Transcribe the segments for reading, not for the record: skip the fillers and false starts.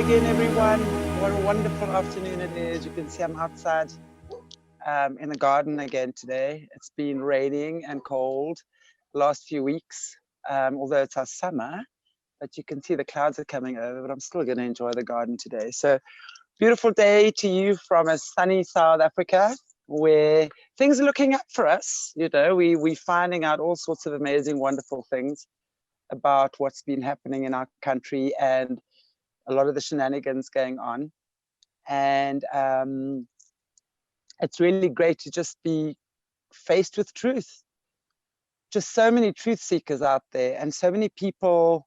again, everyone. What a wonderful afternoon it is. You can see I'm outside in the garden again today. It's been raining and cold the last few weeks, although it's our summer, but you can see the clouds are coming over, but I'm still going to enjoy the garden today. So beautiful day to you from a sunny South Africa, where things are looking up for us. You know, we're finding out all sorts of amazing, wonderful things about what's been happening in our country and a lot of the shenanigans going on. And it's really great to just be faced with truth. Just so many truth seekers out there and so many people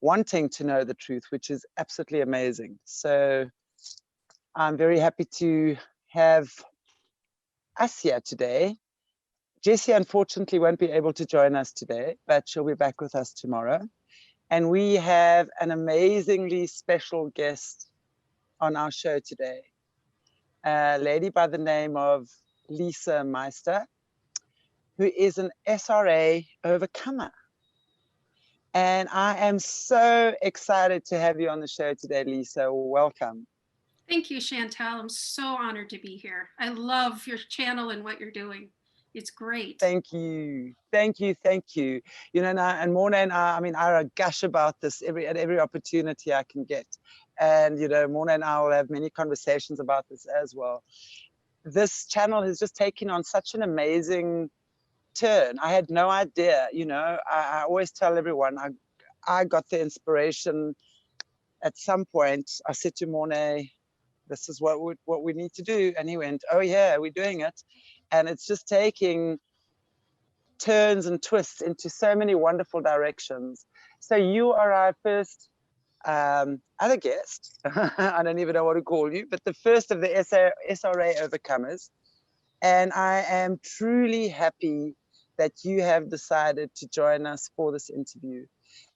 wanting to know the truth, which is absolutely amazing. So I'm very happy to have us here today. Jessie unfortunately won't be able to join us today, but she'll be back with us tomorrow. And we have an amazingly special guest on our show today, a lady by the name of Meister, who is an SRA overcomer. And I am so excited to have you on the show today, Lisa. Welcome. Thank you, Chantal. I'm so honored to be here. I love your channel and what you're doing. It's great. Thank you. Thank you. Thank you. You know, and Morna and I mean, I gush about this at every opportunity I can get. And, you know, Morna and I will have many conversations about this as well. This channel has just taken on such an amazing turn. I had no idea, you know, I always tell everyone, I got the inspiration at some point. I said to Morna, this is what we need to do. And he went, oh yeah, we're doing it. And it's just taking turns and twists into so many wonderful directions. So you are our first other guest. I don't even know what to call you, but the first of the SRA overcomers. And I am truly happy that you have decided to join us for this interview.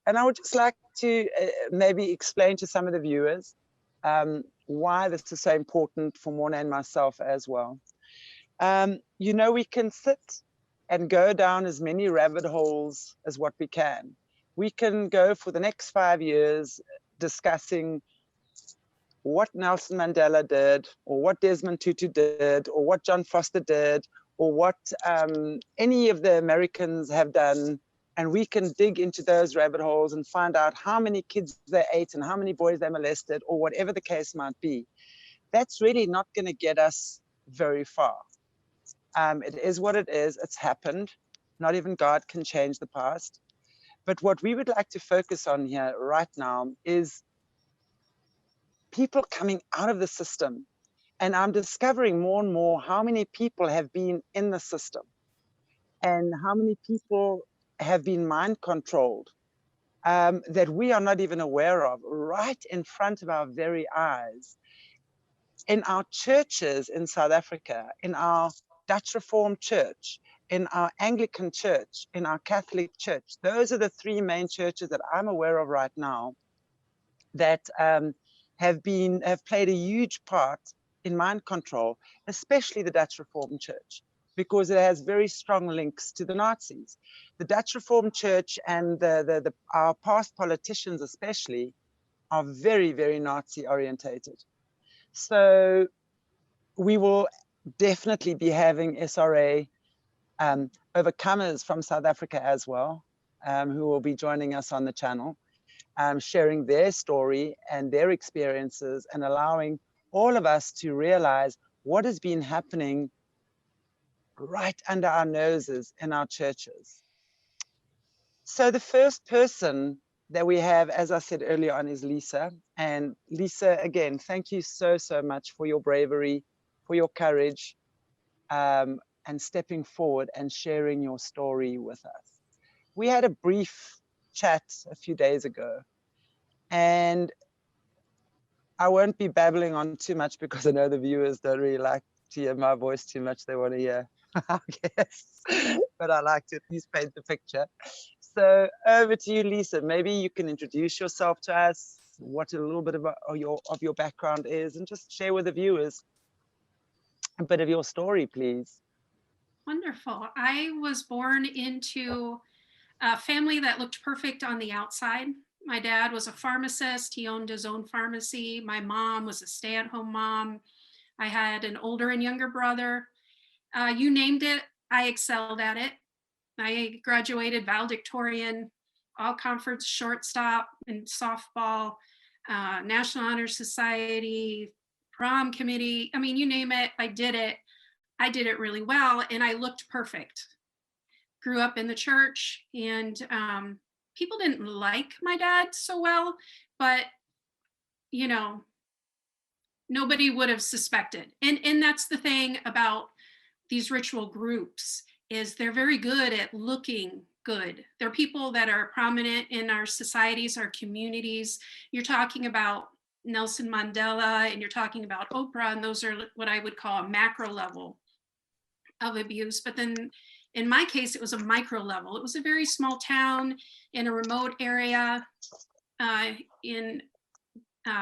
And I would just like to maybe explain to some of the viewers why this is so important for Morna and myself as well. You know, we can sit and go down as many rabbit holes as what we can. We can go for the next 5 years discussing what Nelson Mandela did, or what Desmond Tutu did, or what John Foster did, or what any of the Americans have done. And we can dig into those rabbit holes and find out how many kids they ate and how many boys they molested, or whatever the case might be. That's really not going to get us very far. It is what it is. It's happened. Not even God can change the past. But what we would like to focus on here right now is people coming out of the system. And I'm discovering more and more how many people have been in the system and how many people have been mind controlled that we are not even aware of right in front of our very eyes. In our churches in South Africa, in our Dutch Reformed Church, in our Anglican Church, in our Catholic Church. Those are the three main churches that I'm aware of right now that have played a huge part in mind control, especially the Dutch Reformed Church, because it has very strong links to the Nazis. The Dutch Reformed Church and our past politicians especially are very, very Nazi orientated. So we will definitely be having SRA overcomers from South Africa as well, who will be joining us on the channel, sharing their story and their experiences and allowing all of us to realize what has been happening right under our noses in our churches. So the first person that we have, as I said earlier on, is Lisa. And Lisa, again, thank you so, so much for your bravery, for your courage, and stepping forward and sharing your story with us. We had a brief chat a few days ago, and I won't be babbling on too much because I know the viewers don't really like to hear my voice too much. They want to hear our guests, but I like to at least paint the picture. So over to you, Lisa. Maybe you can introduce yourself to us, what a little bit of your background is, and just share with the viewers a bit of your story, please. Wonderful. I was born into a family that looked perfect on the outside. My dad was a pharmacist. He owned his own pharmacy. My mom was a stay-at-home mom. I had an older and younger brother. You named it, I excelled at it. I graduated valedictorian, all conference shortstop in softball, National Honor Society, prom committee. I mean, you name it, I did it. I did it really well, and I looked perfect. Grew up in the church, and people didn't like my dad so well, but you know, nobody would have suspected. And that's the thing about these ritual groups, is they're very good at looking good. They're people that are prominent in our societies, our communities. You're talking about Nelson Mandela and you're talking about Oprah, and those are what I would call a macro level of abuse. But then in my case, it was a micro level. It was a very small town in a remote area in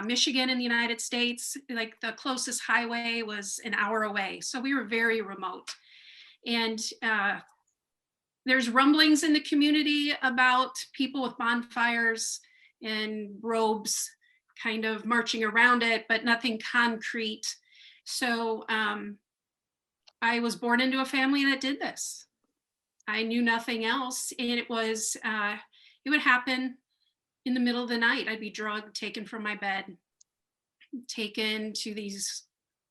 Michigan in the United States. Like the closest highway was an hour away. So we were very remote. And there's rumblings in the community about people with bonfires and robes kind of marching around it, but nothing concrete. So I was born into a family that did this. I knew nothing else. And it was, it would happen in the middle of the night. I'd be drugged, taken from my bed, taken to these,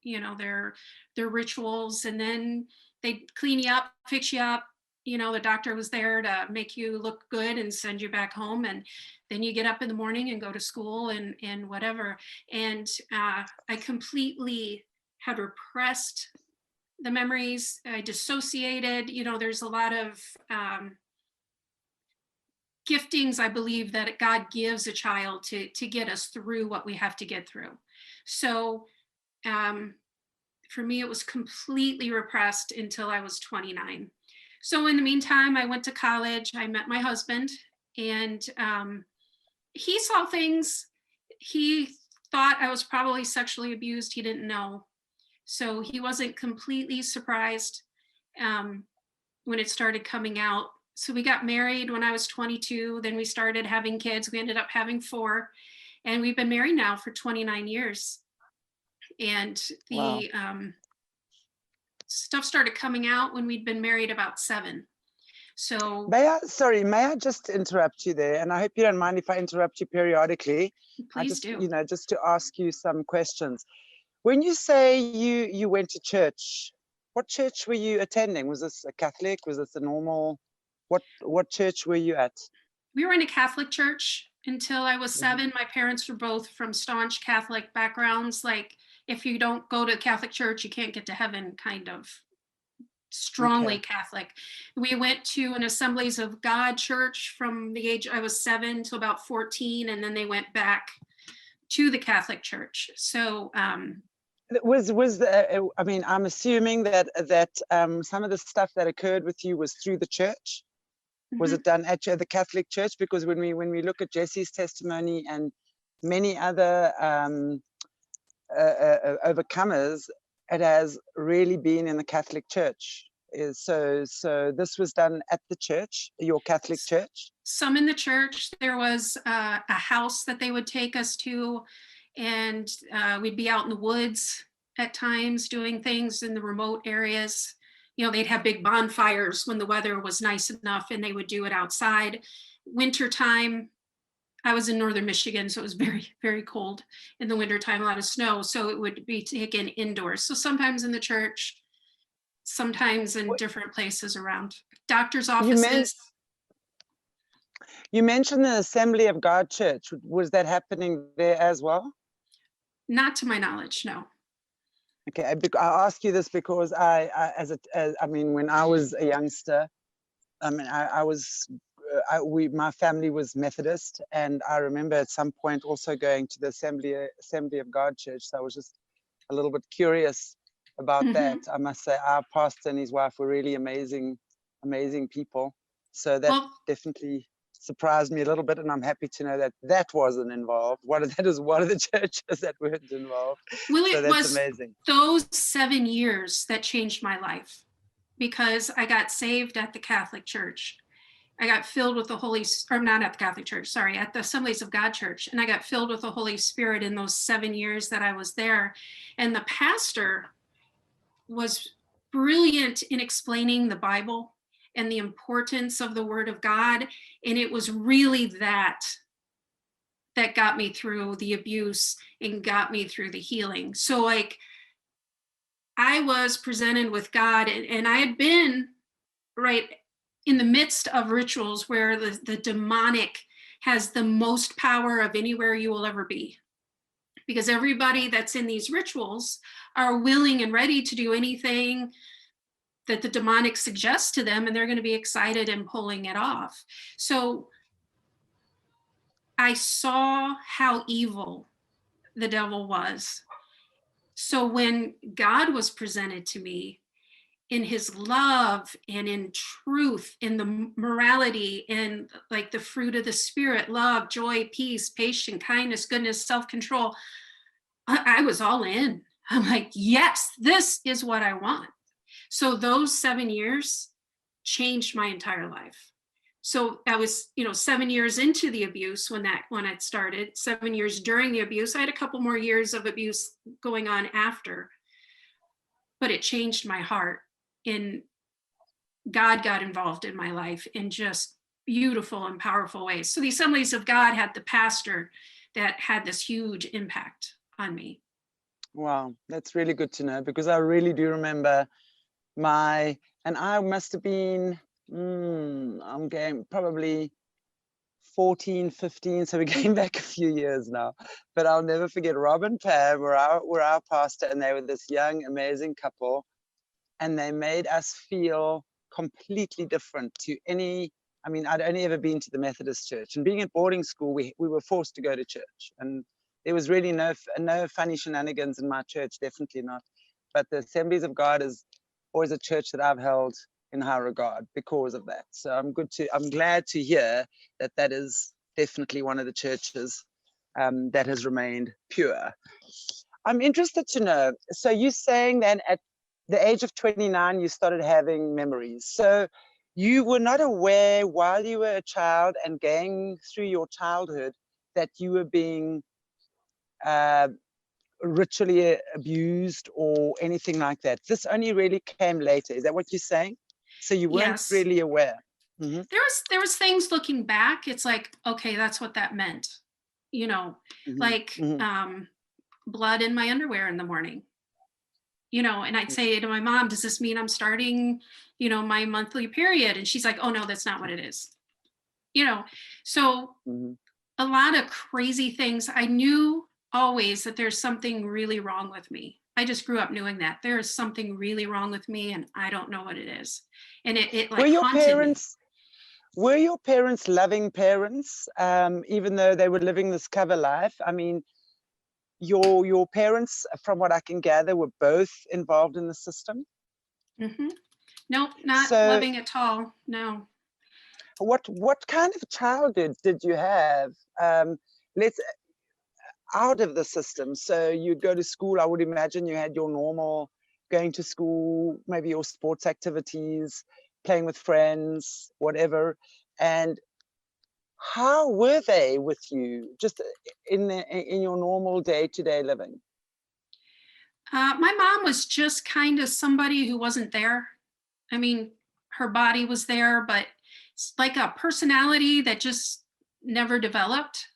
you know, their rituals, and then they'd clean you up, fix you up. You know, the doctor was there to make you look good and send you back home. And then you get up in the morning and go to school and whatever. And I completely had repressed the memories. I dissociated. You know, there's a lot of giftings, I believe, that God gives a child to get us through what we have to get through. So for me, it was completely repressed until I was 29. So in the meantime, I went to college. I met my husband, and he saw things. He thought I was probably sexually abused. He didn't know. So he wasn't completely surprised when it started coming out. So we got married when I was 22. Then we started having kids. We ended up having 4. And we've been married now for 29 years. And the stuff started coming out when we'd been married about 7. So may I just interrupt you there? And I hope you don't mind if I interrupt you periodically. Please do. You know, just to ask you some questions. When you say you went to church, what church were you attending? Was this a Catholic? Was this a normal? What church were you at? We were in a Catholic church until I was 7. My parents were both from staunch Catholic backgrounds. Like, if you don't go to Catholic church, you can't get to heaven, kind of strongly Catholic. We went to an Assemblies of God church from the age I was 7 to about 14, and then they went back to the Catholic church. So I mean, I'm assuming that some of the stuff that occurred with you was through the church. Was it done at the Catholic Church? Because when we look at Jesse's testimony and many other overcomers, it has really been in the Catholic Church. So this was done at the church, your Catholic church? Some in the church. There was a house that they would take us to, and we'd be out in the woods at times doing things in the remote areas. You know, they'd have big bonfires when the weather was nice enough, and they would do it outside. Wintertime, I was in northern Michigan, so it was very, very cold in the wintertime, a lot of snow. So it would be taken indoors. So sometimes in the church, sometimes in different places around. Doctors' offices. You mentioned the Assembly of God Church. Was that happening there as well? Not to my knowledge, no. Okay, I ask you this because I mean, when I was a youngster, I mean, my family was Methodist, and I remember at some point also going to the Assembly of God Church. So I was just a little bit curious about that. I must say, our pastor and his wife were really amazing people. So that definitely surprised me a little bit, and I'm happy to know that wasn't involved. One of the churches that weren't involved. Well, it was amazing. Those 7 years that changed my life, because I got saved at the Catholic Church, I got filled with the or not at the Catholic Church, sorry, at the Assemblies of God Church. And I got filled with the Holy Spirit in those 7 years that I was there. And the pastor was brilliant in explaining the Bible and the importance of the Word of God. And it was really that got me through the abuse and got me through the healing. So like, I was presented with God, and I had been right in the midst of rituals where the demonic has the most power of anywhere you will ever be. Because everybody that's in these rituals are willing and ready to do anything that the demonic suggests to them, and they're going to be excited and pulling it off. So I saw how evil the devil was. So when God was presented to me in his love and in truth, in the morality and like the fruit of the Spirit, love, joy, peace, patience, kindness, goodness, self-control, I was all in. I'm like, yes, this is what I want. So those 7 years changed my entire life. So I was, 7 years into the abuse when it started, 7 years during the abuse. I had a couple more years of abuse going on after, but it changed my heart. And God got involved in my life in just beautiful and powerful ways. So the Assemblies of God had the pastor that had this huge impact on me. Wow, that's really good to know, because I really do remember I must have been, I'm going probably 14, 15, so we're going back a few years now. But I'll never forget, Rob and Pam were our pastor, and they were this young, amazing couple, and they made us feel completely different to any, I'd only ever been to the Methodist church, and being at boarding school, we were forced to go to church, and there was really no funny shenanigans in my church, definitely not. But the Assemblies of God is always a church that I've held in high regard because of that. So I'm glad to hear that is definitely one of the churches that has remained pure. I'm interested to know, so you're saying then at the age of 29, you started having memories. So you were not aware while you were a child and going through your childhood that you were being ritually abused or anything like that. This only really came later. Is that what you're saying? So you weren't Yes. really aware. Mm-hmm. There was things looking back. It's like, okay, that's what that meant. Like blood in my underwear in the morning. And I'd say to my mom, does this mean I'm starting, my monthly period? And she's like, oh no, that's not what it is. So a lot of crazy things. I knew always that there's something really wrong with me. I just grew up knowing that there is something really wrong with me, and I don't know what it is. And it like haunted me. Were your parents loving parents, even though they were living this cover life? Your parents, from what I can gather, were both involved in the system? Nope, not loving at all, no. What kind of childhood did you have? Let's out of the system. So you'd go to school, I would imagine you had your normal going to school, maybe your sports activities, playing with friends, whatever. And how were they with you, just in your normal day-to-day living? My mom was just kind of somebody who wasn't there. Her body was there, but it's like a personality that just never developed.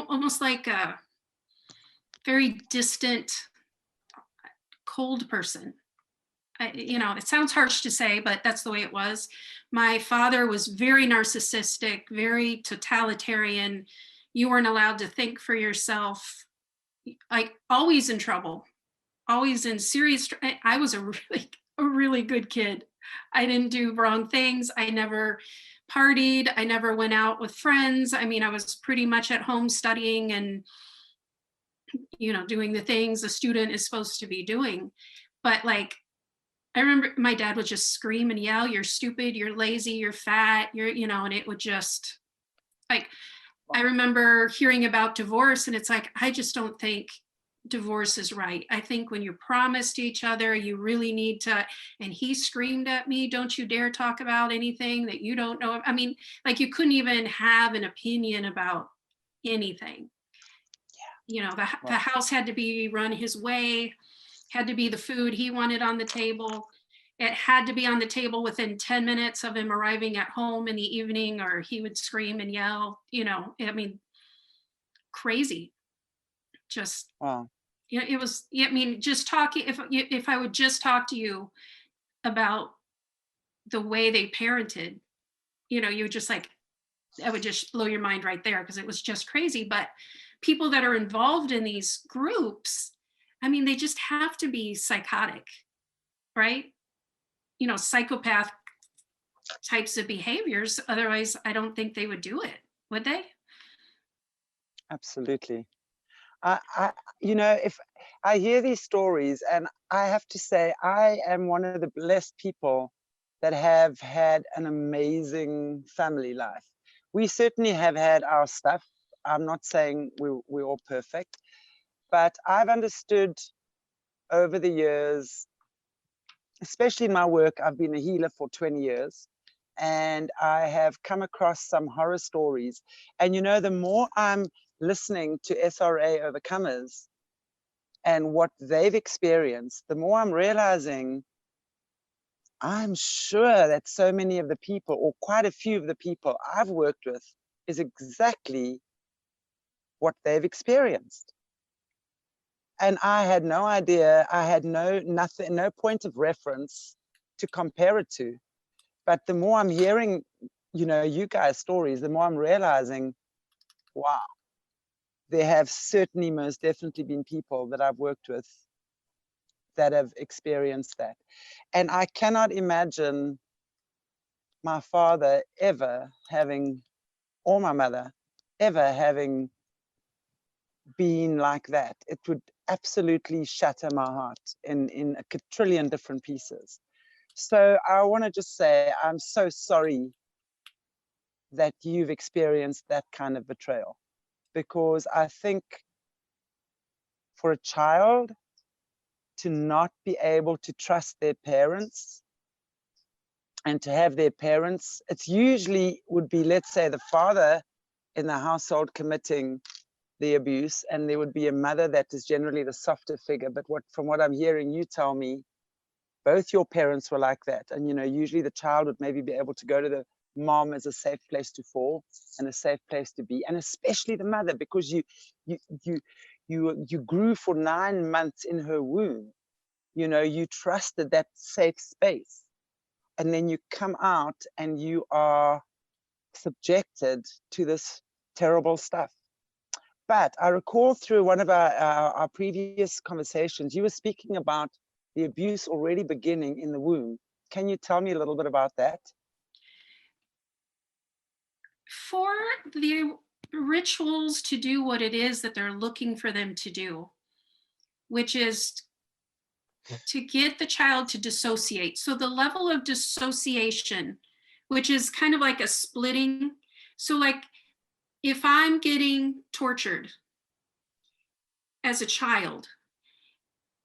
Almost like a very distant, cold person. It sounds harsh to say, but that's the way it was. My father was very narcissistic, very totalitarian. You weren't allowed to think for yourself. Like always in trouble, always in serious. I was a really good kid. I didn't do wrong things. I never partied. I never went out with friends. I was pretty much at home studying and doing the things a student is supposed to be doing. But like, I remember my dad would just scream and yell, you're stupid, you're lazy, you're fat, and it would just like, I remember hearing about divorce, and it's like, I just don't think divorce is right. I think when you promise to each other, you really need to, and he screamed at me, don't you dare talk about anything that you don't know. I mean, like you couldn't even have an opinion about anything. You know, the Well, house had to be run his way, had to be the food he wanted on the table. It had to be on the table within 10 minutes of him arriving at home in the evening, or he would scream and yell, you know, I mean, crazy. Just, wow. you know, it was, I mean, just talking, if I would just talk to you about the way they parented, you know, you would just like, that would just blow your mind right there because it was just crazy. But people that are involved in these groups, I mean, they just have to be psychotic, right? You know, psychopath types of behaviors. Otherwise, I don't think they would do it, would they? Absolutely. I, you know, if I hear these stories, and I have to say, I am one of the blessed people that have had an amazing family life. We certainly have had our stuff. I'm not saying we're all perfect, but I've understood over the years, especially in my work, I've been a healer for 20 years, and I have come across some horror stories. And you know, the more I'm listening to SRA overcomers and what they've experienced, the more I'm realizing I'm sure that so many of the people, or quite a few of the people I've worked with, is exactly what they've experienced. And I had no idea, I had nothing, no point of reference to compare it to. But the more I'm hearing, you know, you guys' stories, the more I'm realizing, wow, there have certainly most definitely been people that I've worked with that have experienced that. And I cannot imagine my father ever having, or my mother ever having been like that. It would absolutely shatter my heart in a quadrillion different pieces. So I want to just say, I'm so sorry that you've experienced that kind of betrayal, because I think for a child to not be able to trust their parents and to have their parents, it's usually would be, let's say, the father in the household committing the abuse, and there would be a mother that is generally the softer figure. But from what I'm hearing you tell me, both your parents were like that. And you know, usually the child would maybe be able to go to the mom as a safe place to fall and a safe place to be, and especially the mother, because you grew for 9 months in her womb. You know, you trusted that safe space, and then you come out and you are subjected to this terrible stuff. But I recall through one of our previous conversations, you were speaking about the abuse already beginning in the womb. Can you tell me a little bit about that? For the rituals to do what it is that they're looking for them to do, which is to get the child to dissociate. So the level of dissociation, which is kind of like a splitting. So like if I'm getting tortured as a child,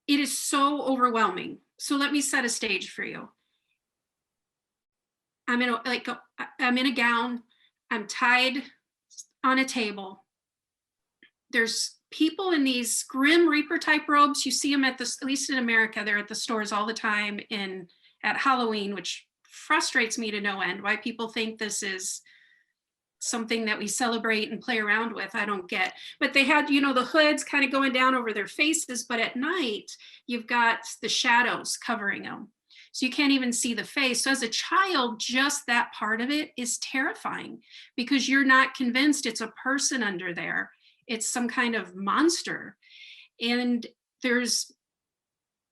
it is so overwhelming. So let me set a stage for you. I'm in a gown, I'm tied on a table. There's people in these Grim Reaper type robes. You see them at least in America, they're at the stores all the time at Halloween, which frustrates me to no end. Why people think this is something that we celebrate and play around with, I don't get. But they had, you know, the hoods kind of going down over their faces, but at night you've got the shadows covering them. So you can't even see the face. So as a child, just that part of it is terrifying because you're not convinced it's a person under there. It's some kind of monster. And there's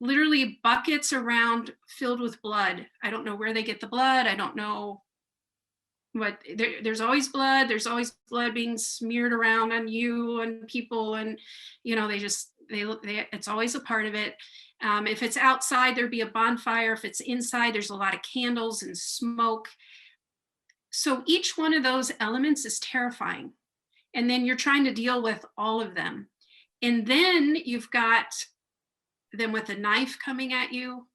literally buckets around filled with blood. I don't know where they get the blood. I don't know what, there's always blood. There's always blood being smeared around on you and people. And, you know, it's always a part of it. If it's outside, there'd be a bonfire. If it's inside, there's a lot of candles and smoke. So each one of those elements is terrifying. And then you're trying to deal with all of them. And then you've got them with a knife coming at you,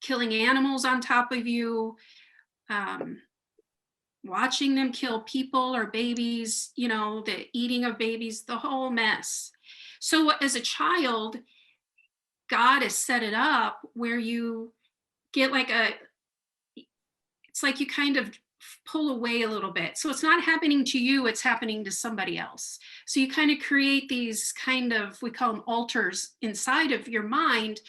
killing animals on top of you, watching them kill people or babies, the eating of babies, the whole mess. So as a child, God has set it up where you get it's like you kind of pull away a little bit. So it's not happening to you, it's happening to somebody else. So you kind of create these we call them altars inside of your mind.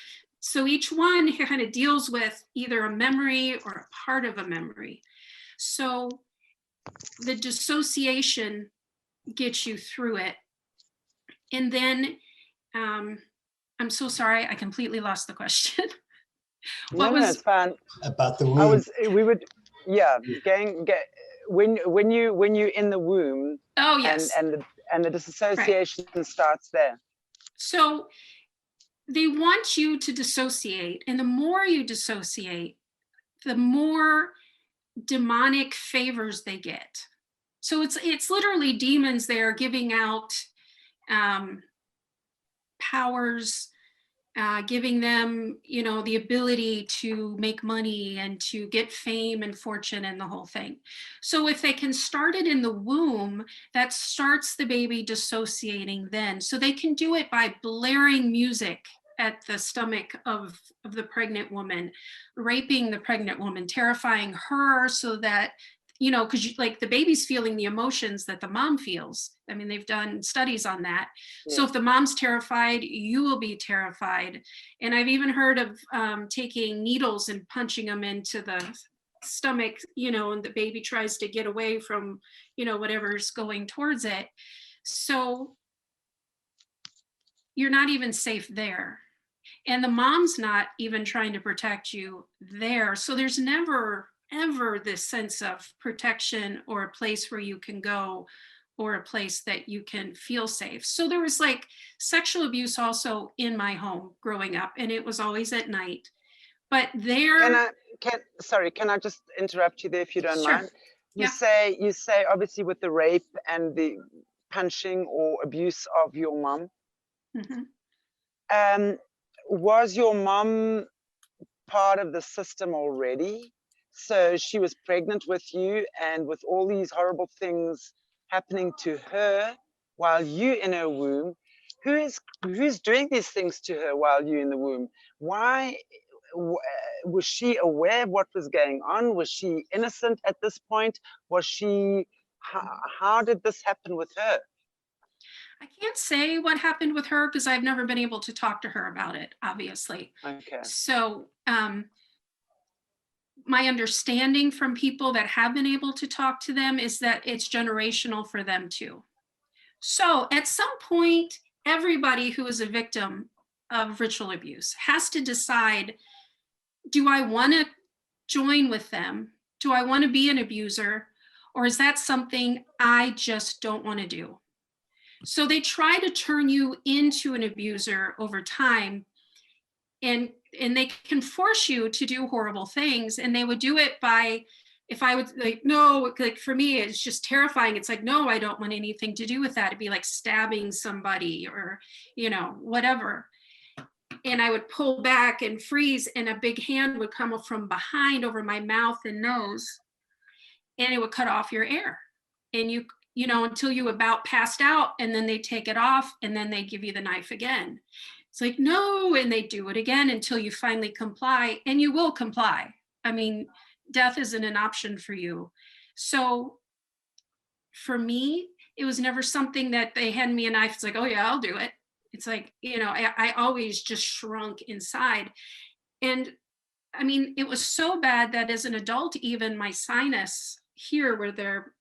So each one kind of deals with either a memory or a part of a memory. So the dissociation gets you through it. And then, I'm so sorry, I completely lost the question. No, it's fine. About the womb. When you're in the womb. Oh, yes. And the dissociation starts there. So they want you to dissociate, and the more you dissociate, the more demonic favors they get. So it's literally demons there giving out powers, giving them, the ability to make money and to get fame and fortune and the whole thing. So if they can start it in the womb, that starts the baby dissociating then. So they can do it by blaring music at the stomach of the pregnant woman, raping the pregnant woman, terrifying her so that, because the baby's feeling the emotions that the mom feels. I mean, they've done studies on that. Yeah. So if the mom's terrified, you will be terrified. And I've even heard of taking needles and punching them into the stomach, and the baby tries to get away from, whatever's going towards it. So you're not even safe there. And the mom's not even trying to protect you there. So there's never ever this sense of protection or a place where you can go or a place that you can feel safe. So there was sexual abuse also in my home growing up, and it was always at night. But there... Can I just interrupt you there if you don't Sure. mind? You say obviously with the rape and the punching or abuse of your mom. Mm-hmm. Was your mom part of the system already? So she was pregnant with you, and with all these horrible things happening to her while you in her womb, who's doing these things to her while you in the womb? Why was she aware of what was going on? Was she innocent at this point? Was she? How did this happen with her? I can't say what happened with her because I've never been able to talk to her about it, obviously. Okay. So my understanding from people that have been able to talk to them is that it's generational for them too. So at some point, everybody who is a victim of ritual abuse has to decide, do I want to join with them? Do I want to be an abuser? Or is that something I just don't want to do? So they try to turn you into an abuser over time, and they can force you to do horrible things. And they would do it by, if I would no, for me, it's just terrifying. It's no, I don't want anything to do with that. It'd be like stabbing somebody or, whatever. And I would pull back and freeze, and a big hand would come up from behind over my mouth and nose, and it would cut off your air. And you until you about passed out, and then they take it off, and then they give you the knife again. It's no, and they do it again until you finally comply, and you will comply. I mean, death isn't an option for you. So for me, it was never something that they hand me a knife. It's oh yeah, I'll do it. It's I always just shrunk inside. And I mean, it was so bad that as an adult, even my sinus here where their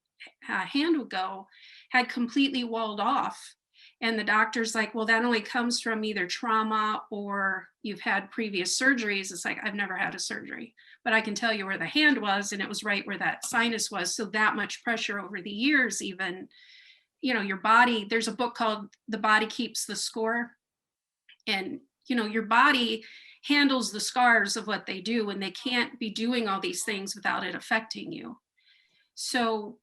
hand would go had completely walled off. And the doctor's well, that only comes from either trauma or you've had previous surgeries. It's I've never had a surgery, but I can tell you where the hand was, and it was right where that sinus was. So that much pressure over the years, even, your body, there's a book called The Body Keeps the Score. And, your body handles the scars of what they do, and they can't be doing all these things without it affecting you. So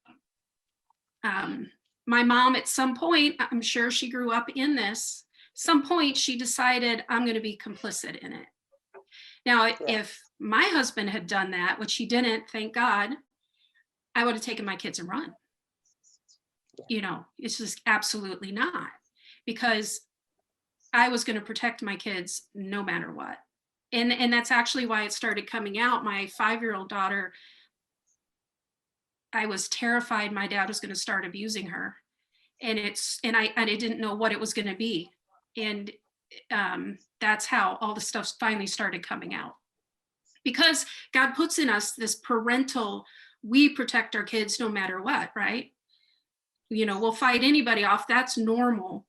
my mom, at some point, I'm sure she grew up in this, some point she decided, I'm going to be complicit in it. Now, Yeah. if my husband had done that, which he didn't, thank God, I would have taken my kids and run. You know, it's just absolutely not, because I was going to protect my kids no matter what. And that's actually why it started coming out. My 5-year-old daughter, I was terrified my dad was going to start abusing her. And I didn't know what it was going to be. And that's how all the stuff finally started coming out. Because God puts in us this parental, we protect our kids no matter what, right? You know, we'll fight anybody off. That's normal.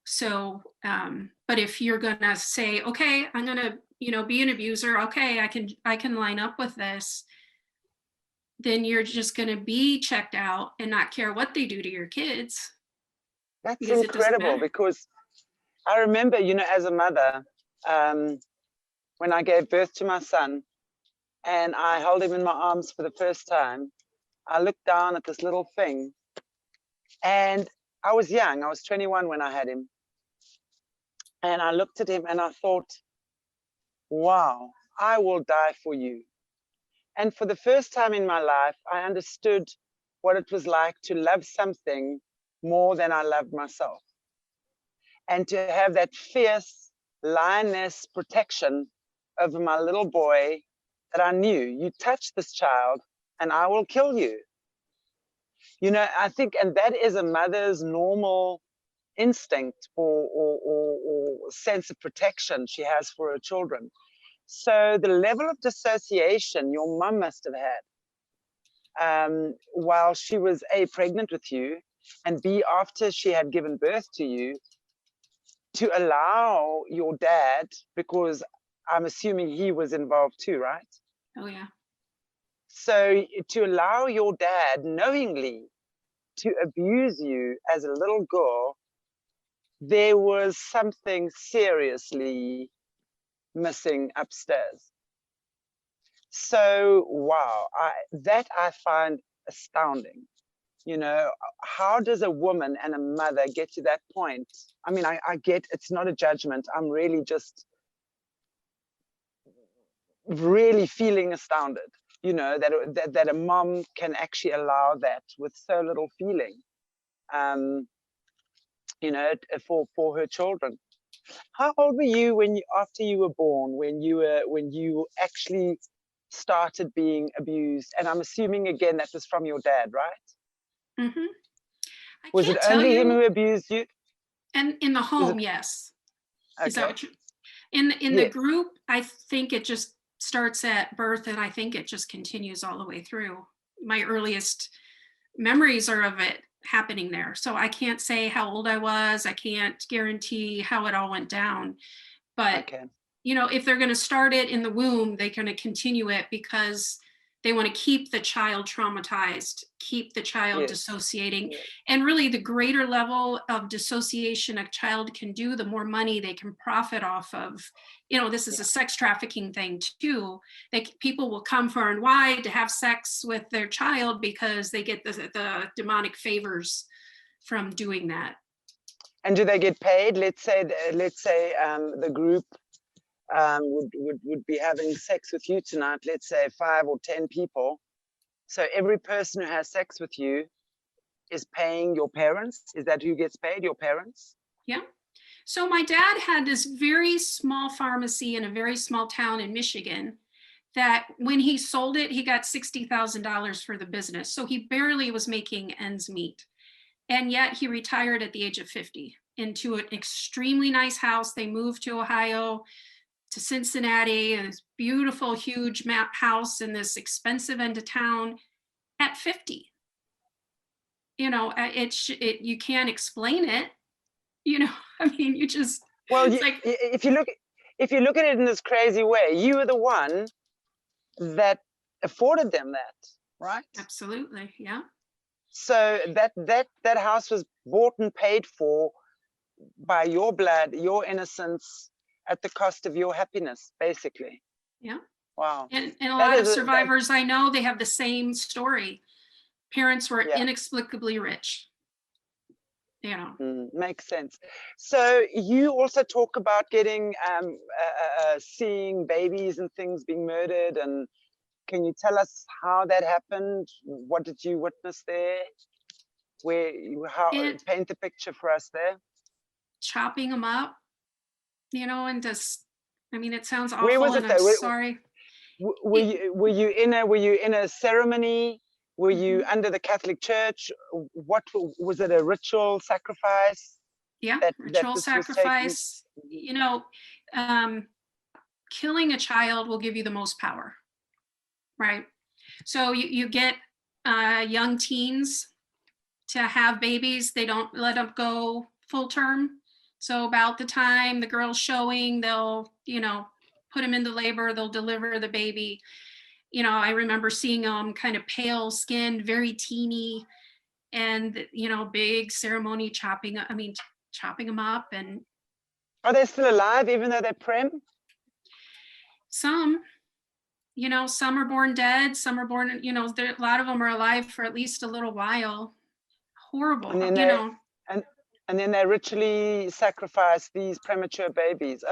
So, but if you're gonna say, okay, I'm gonna, you know, be an abuser, okay, I can line up with this, then you're just gonna be checked out and not care what they do to your kids. That's Because it doesn't incredible, matter. because I remember, you know, as a mother, when I gave birth to my son and I held him in my arms for the first time, I looked down at this little thing, and I was young. I was 21 when I had him. And I looked at him and I thought, wow, I will die for you. And for the first time in my life, I understood what it was like to love something more than I loved myself. And to have that fierce lioness protection over my little boy, that I knew, you touch this child and I will kill you. You know, I think, and that is a mother's normal instinct or sense of protection she has for her children. So the level of dissociation your mum must have had while she was A, pregnant with you, and B, after she had given birth to you, to allow your dad, because I'm assuming he was involved too, right? Oh yeah. So to allow your dad knowingly to abuse you as a little girl, there was something seriously missing upstairs. So, wow, that I find astounding. You know, how does a woman and a mother get to that point? I mean, I get it's not a judgment. I'm really just really feeling astounded, you know, that a mom can actually allow that with so little feeling, you know, for her children. How old were you when after you were born, when you actually started being abused? And I'm assuming again that was from your dad, right? Mm-hmm. I Was it can't tell only him you. who abused you? And in the Was it home, yes. Is that okay? what you, in the Yes. group, I think it just starts at birth, and I think it just continues all the way through. My earliest memories are of it happening there. So I can't say how old I was. I can't guarantee how it all went down. But, Okay. you know, if they're going to start it in the womb, they're going to continue it because they want to keep the child traumatized, keep the child Yes. dissociating. Yes. And really, the greater level of dissociation a child can do, the more money they can profit off of. You know, this is a sex trafficking thing too. People will come far and wide to have sex with their child because they get the demonic favors from doing that. And do they get paid? Let's say the group would be having sex with you tonight. Let's say 5 or 10 people. So every person who has sex with you is paying your parents. Is that who gets paid? Your parents? Yeah. So my dad had this very small pharmacy in a very small town in Michigan that when he sold it, he got $60,000 for the business. So he barely was making ends meet. And yet he retired at the age of 50 into an extremely nice house. They moved to Ohio, to Cincinnati, and this beautiful, huge house in this expensive end of town at 50. You know, you can't explain it. You know, I mean, you just, Well, it's like, if you look at it in this crazy way, you were the one that afforded them that, right? absolutely, yeah. So that house was bought and paid for by your blood, your innocence, at the cost of your happiness, basically. Yeah. Wow. And a That lot of is survivors I know, they have the same story. Parents were yeah. inexplicably rich. you know. Makes sense. So you also talk about getting seeing babies and things being murdered, and can you tell us how that happened? What did you witness there? Paint the picture for us there. Chopping them up, you know, and just, I mean, it sounds Where was awful, it and I'm though? sorry. Were you in a ceremony? Were you under the Catholic Church? What was it? A ritual sacrifice? Yeah, that ritual this was taking? sacrifice. You know, killing a child will give you the most power, right? So you get young teens to have babies. They don't let them go full term. So about the time the girl's showing, they'll, you know, put them into labor, they'll deliver the baby. You know, I remember seeing them kind of pale skinned, very teeny, and, you know, big ceremony chopping them up. And Are they still alive even though they're prem? some, you know, some are born dead, some are born, you know, a lot of them are alive for at least a little while. Horrible, And then you know. and then they ritually sacrifice these premature babies.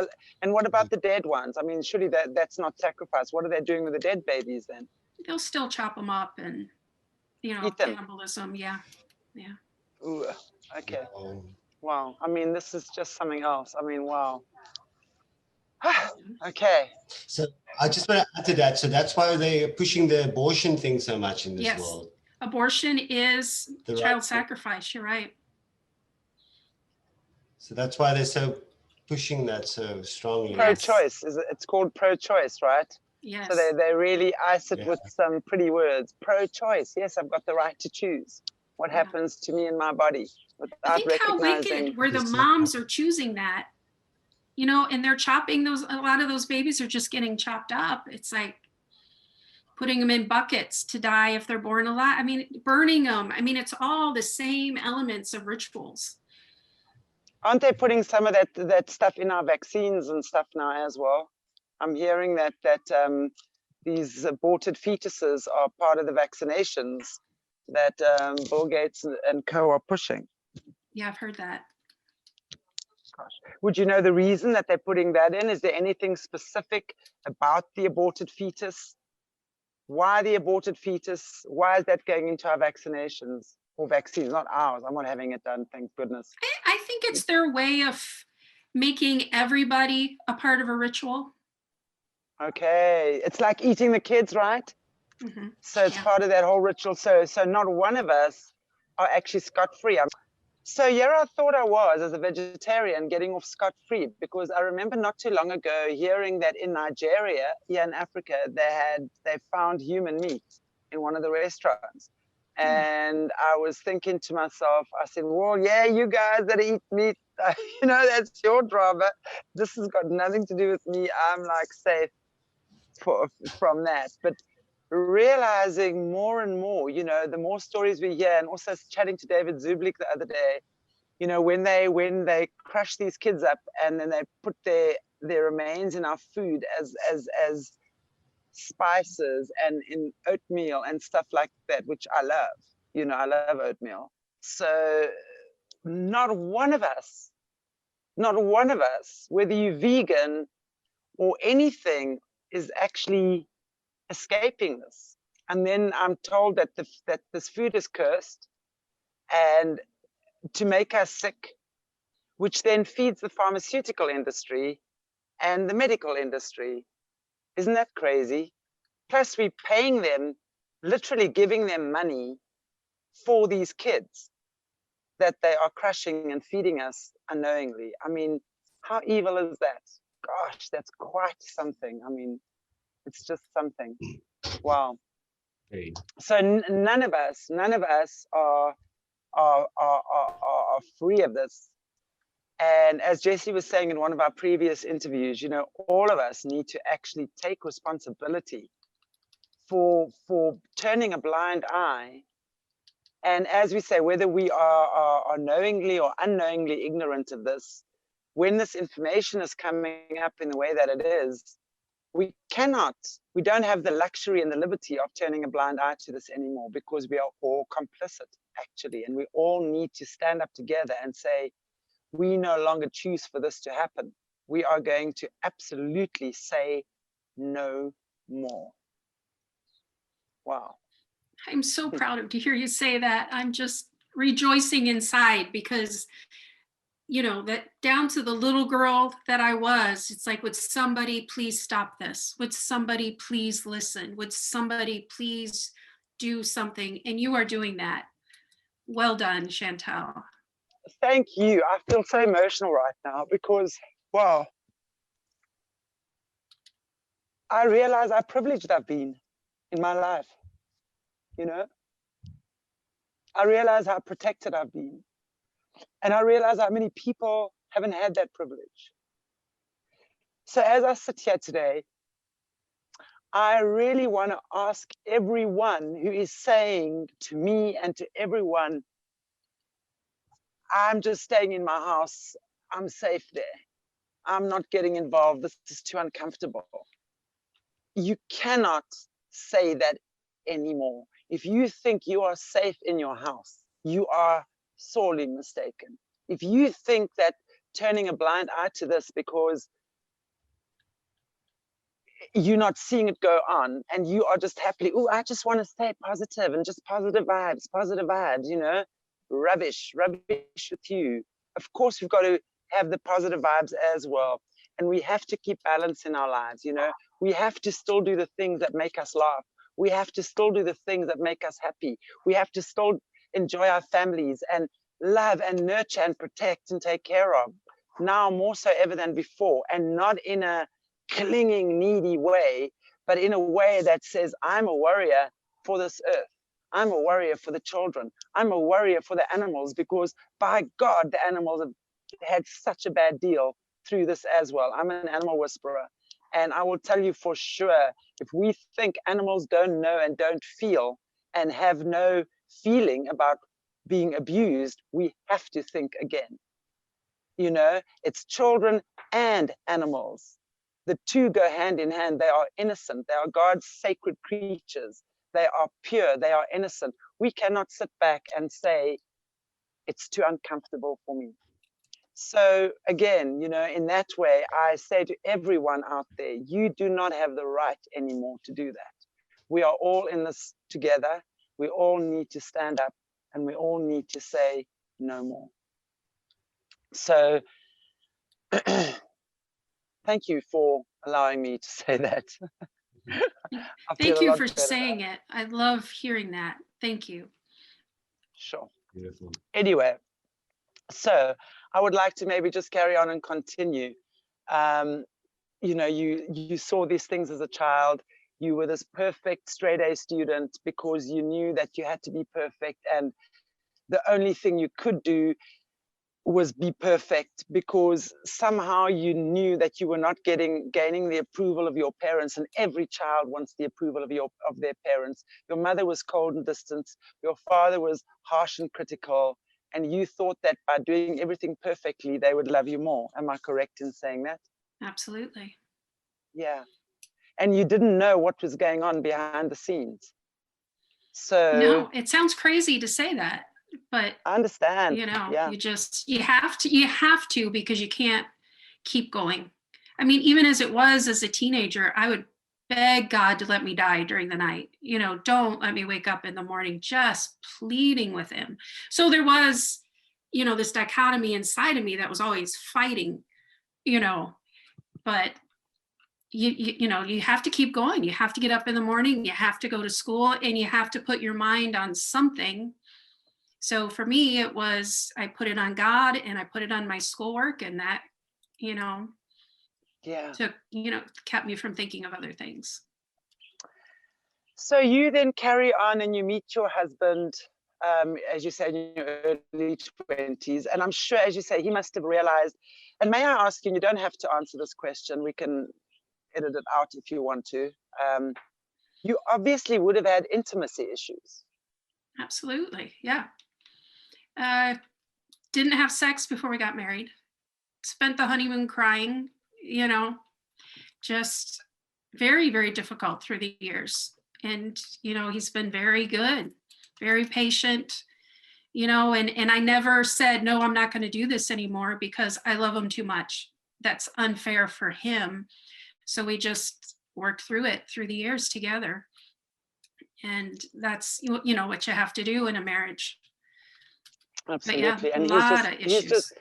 And what about the dead ones? I mean, surely that's not sacrifice. What are they doing with the dead babies then? They'll still chop them up and, you know, Eat them. cannibalism. Yeah. Ooh, okay. Wow. I mean, this is just something else. I mean, wow. Okay. So I just want to add to that. So that's why they're pushing the abortion thing so much in this world. Abortion is child sacrifice. You're right. So that's why they're so pushing that so strongly. Pro-choice. It's called pro-choice, right? Yes. So they really ice it with some pretty words. Pro-choice. Yes, I've got the right to choose what happens to me in my body without recognizing. How wicked where the moms are choosing that, you know, and they're chopping those. A lot of those babies are just getting chopped up. It's like putting them in buckets to die if they're born alive. I mean, burning them. I mean, it's all the same elements of rituals. Aren't they putting some of that stuff in our vaccines and stuff now as well? I'm hearing that these aborted fetuses are part of the vaccinations that Bill Gates and co are pushing. Yeah, I've heard that. Gosh. Would you know the reason that they're putting that in? Is there anything specific about the aborted fetus? Why the aborted fetus? Why is that going into our vaccinations or vaccines? Not ours. I'm not having it done, thank goodness. I think it's their way of making everybody a part of a ritual. Okay, it's like eating the kids, right? So it's part of that whole ritual. So not one of us are actually scot-free. So here I thought I was, as a vegetarian, getting off scot-free, because I remember not too long ago hearing that in Nigeria, here in Africa, they found human meat in one of the restaurants. And I was thinking to myself, I said, well, yeah, you guys that eat meat, you know, that's your drama. This has got nothing to do with me. I'm like safe from that. But realizing more and more, you know, the more stories we hear, and also chatting to David Zublik the other day, you know, when they crush these kids up and then they put their remains in our food as spices and in oatmeal and stuff like that, which I love. You know, I love oatmeal. So not one of us, whether you're vegan or anything, is actually escaping this. And then I'm told that that this food is cursed and to make us sick, which then feeds the pharmaceutical industry and the medical industry. Isn't that crazy? Plus we're paying them, literally giving them money for these kids that they are crushing and feeding us unknowingly. I mean, how evil is that? Gosh, that's quite something. I mean, it's just something. Wow. So none of us are free of this. And as Jesse was saying in one of our previous interviews, you know, all of us need to actually take responsibility for turning a blind eye. And as we say, whether we are knowingly or unknowingly ignorant of this, when this information is coming up in the way that it is, we don't have the luxury and the liberty of turning a blind eye to this anymore, because we are all complicit actually, and we all need to stand up together and say, we no longer choose for this to happen. We are going to absolutely say no more. Wow. I'm so proud to hear you say that. I'm just rejoicing inside because, you know, that down to the little girl that I was, it's like, would somebody please stop this? Would somebody please listen? Would somebody please do something? And you are doing that. Well done, Chantal. Thank you. I feel so emotional right now because, wow, I realize how privileged I've been in my life. You know, I realize how protected I've been. And I realize how many people haven't had that privilege. So as I sit here today, I really want to ask everyone who is saying to me and to everyone, I'm just staying in my house, I'm safe there, I'm not getting involved, this is too uncomfortable. You cannot say that anymore. If you think you are safe in your house, you are sorely mistaken. If you think that turning a blind eye to this because you're not seeing it go on and you are just happily, oh, I just want to stay positive and just positive vibes, you know, rubbish with you. Of course, we've got to have the positive vibes as well. And we have to keep balance in our lives, you know. We have to still do the things that make us laugh. We have to still do the things that make us happy. We have to still enjoy our families and love and nurture and protect and take care of, now more so ever than before, and not in a clinging, needy way, but in a way that says, I'm a warrior for this earth. I'm a warrior for the children. I'm a warrior for the animals, because by God, the animals have had such a bad deal through this as well. I'm an animal whisperer. And I will tell you for sure, if we think animals don't know and don't feel and have no feeling about being abused, we have to think again. You know, it's children and animals. The two go hand in hand. They are innocent. They are God's sacred creatures. They are pure. They are innocent. We cannot sit back and say, it's too uncomfortable for me. So again, you know, in that way, I say to everyone out there, you do not have the right anymore to do that. We are all in this together. We all need to stand up and we all need to say no more. So thank you for allowing me to say that. Thank you for saying it. I love hearing that. Thank you. Sure. Beautiful. Anyway, so I would like to maybe just carry on and continue. You know, you saw these things as a child. You were this perfect straight A student because you knew that you had to be perfect, and the only thing you could do was be perfect, because somehow you knew that you were not gaining the approval of your parents, and every child wants the approval of their parents. Your mother was cold and distant, your father was harsh and critical, and you thought that by doing everything perfectly they would love you more. Am I correct in saying that? Absolutely. Yeah. And you didn't know what was going on behind the scenes. So no, it sounds crazy to say that, but I understand. you know, yeah. you have to, because you can't keep going. I mean, even as it was as a teenager, I would beg God to let me die during the night. You know, don't let me wake up in the morning, just pleading with him. So there was, you know, this dichotomy inside of me that was always fighting, you know, but you know, you have to keep going. You have to get up in the morning, you have to go to school, and you have to put your mind on something. So for me, it was, I put it on God and I put it on my schoolwork, and that, you know, took, you know, kept me from thinking of other things. So you then carry on and you meet your husband, as you said, in your early 20s. And I'm sure, as you say, he must have realized, and may I ask you, and you don't have to answer this question, we can edit it out if you want to. You obviously would have had intimacy issues. Absolutely, yeah. Didn't have sex before we got married. Spent the honeymoon crying, you know, just very, very difficult through the years. And, you know, he's been very good, very patient. you know, and I never said, no, I'm not going to do this anymore because I love him too much. That's unfair for him. So we just worked through it through the years together. And that's, you know, what you have to do in a marriage. Absolutely. Yeah, And a lot of issues.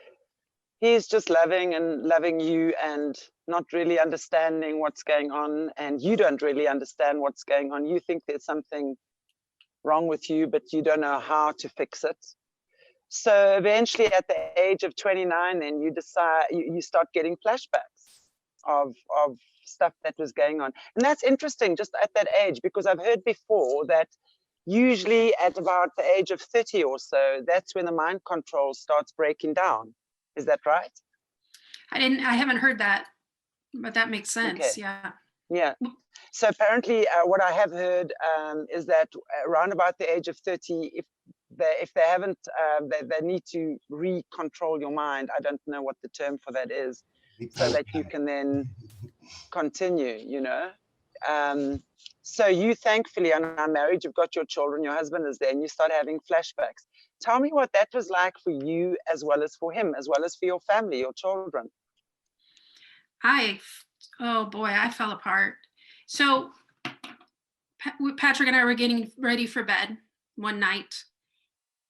He's just loving you and not really understanding what's going on. And you don't really understand what's going on. You think there's something wrong with you, but you don't know how to fix it. So eventually at the age of 29, then you decide, you start getting flashbacks of stuff that was going on. And that's interesting just at that age, because I've heard before that usually at about the age of 30 or so, that's when the mind control starts breaking down. Is that right? I haven't heard that, but that makes sense. Okay. Yeah. Yeah. So apparently what I have heard is that around about the age of 30, if they haven't, they need to re-control your mind. I don't know what the term for that is, so that you can then continue, you know. So you thankfully are married, you've got your children, your husband is there, and you start having flashbacks. Tell me what that was like for you, as well as for him, as well as for your family, your children. Oh boy, I fell apart. So Patrick and I were getting ready for bed one night,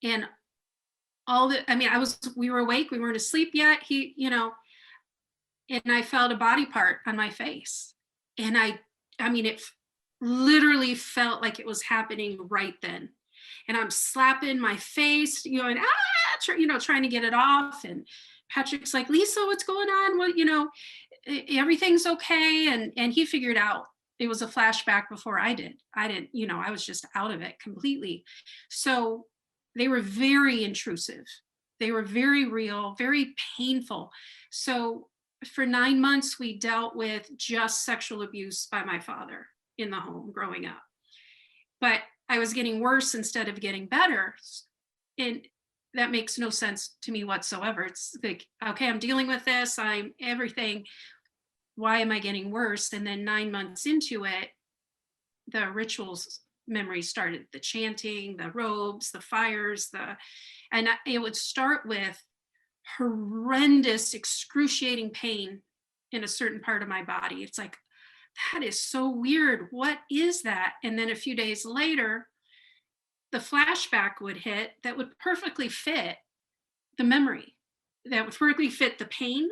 and we were awake, we weren't asleep yet. He, you know, and I felt a body part on my face. And it literally felt like it was happening right then. And I'm slapping my face, you know, and trying to get it off. And Patrick's like, Lisa, what's going on? Well, you know, everything's okay. And he figured out it was a flashback before I did. I didn't, you know, I was just out of it completely. So they were very intrusive. They were very real, very painful. So for 9 months, we dealt with just sexual abuse by my father in the home growing up. But I was getting worse instead of getting better. And that makes no sense to me whatsoever. It's like, okay, I'm dealing with this, I'm everything. Why am I getting worse? And then 9 months into it, the rituals memory started, the chanting, the robes, the fires, and it would start with horrendous, excruciating pain in a certain part of my body. It's like, that is so weird. What is that? And then a few days later, the flashback would hit that would perfectly fit the memory, that would perfectly fit the pain.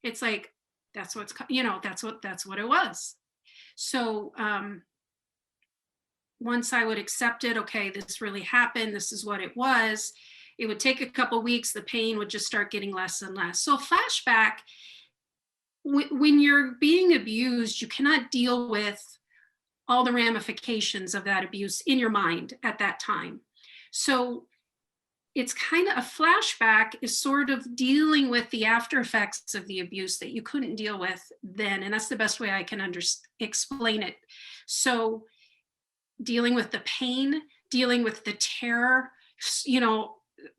It's like, that's what's, you know, that's what it was. So once I would accept it, okay, this really happened, this is what it was, it would take a couple weeks, the pain would just start getting less and less. So flashback, when you're being abused, you cannot deal with all the ramifications of that abuse in your mind at that time. So it's kind of a flashback is sort of dealing with the after effects of the abuse that you couldn't deal with then. And that's the best way I can explain it. So dealing with the pain, dealing with the terror, you know,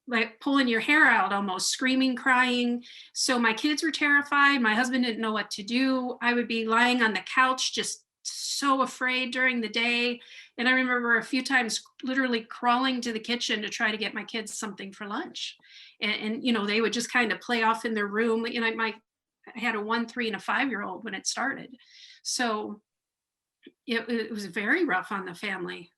like pulling your hair out almost, screaming, crying. So my kids were terrified. My husband didn't know what to do. I would be lying on the couch, just so afraid during the day. And I remember a few times literally crawling to the kitchen to try to get my kids something for lunch. And you know, they would just kind of play off in their room. You know, I had a 1, 3, and a 5-year-old when it started. So it was very rough on the family.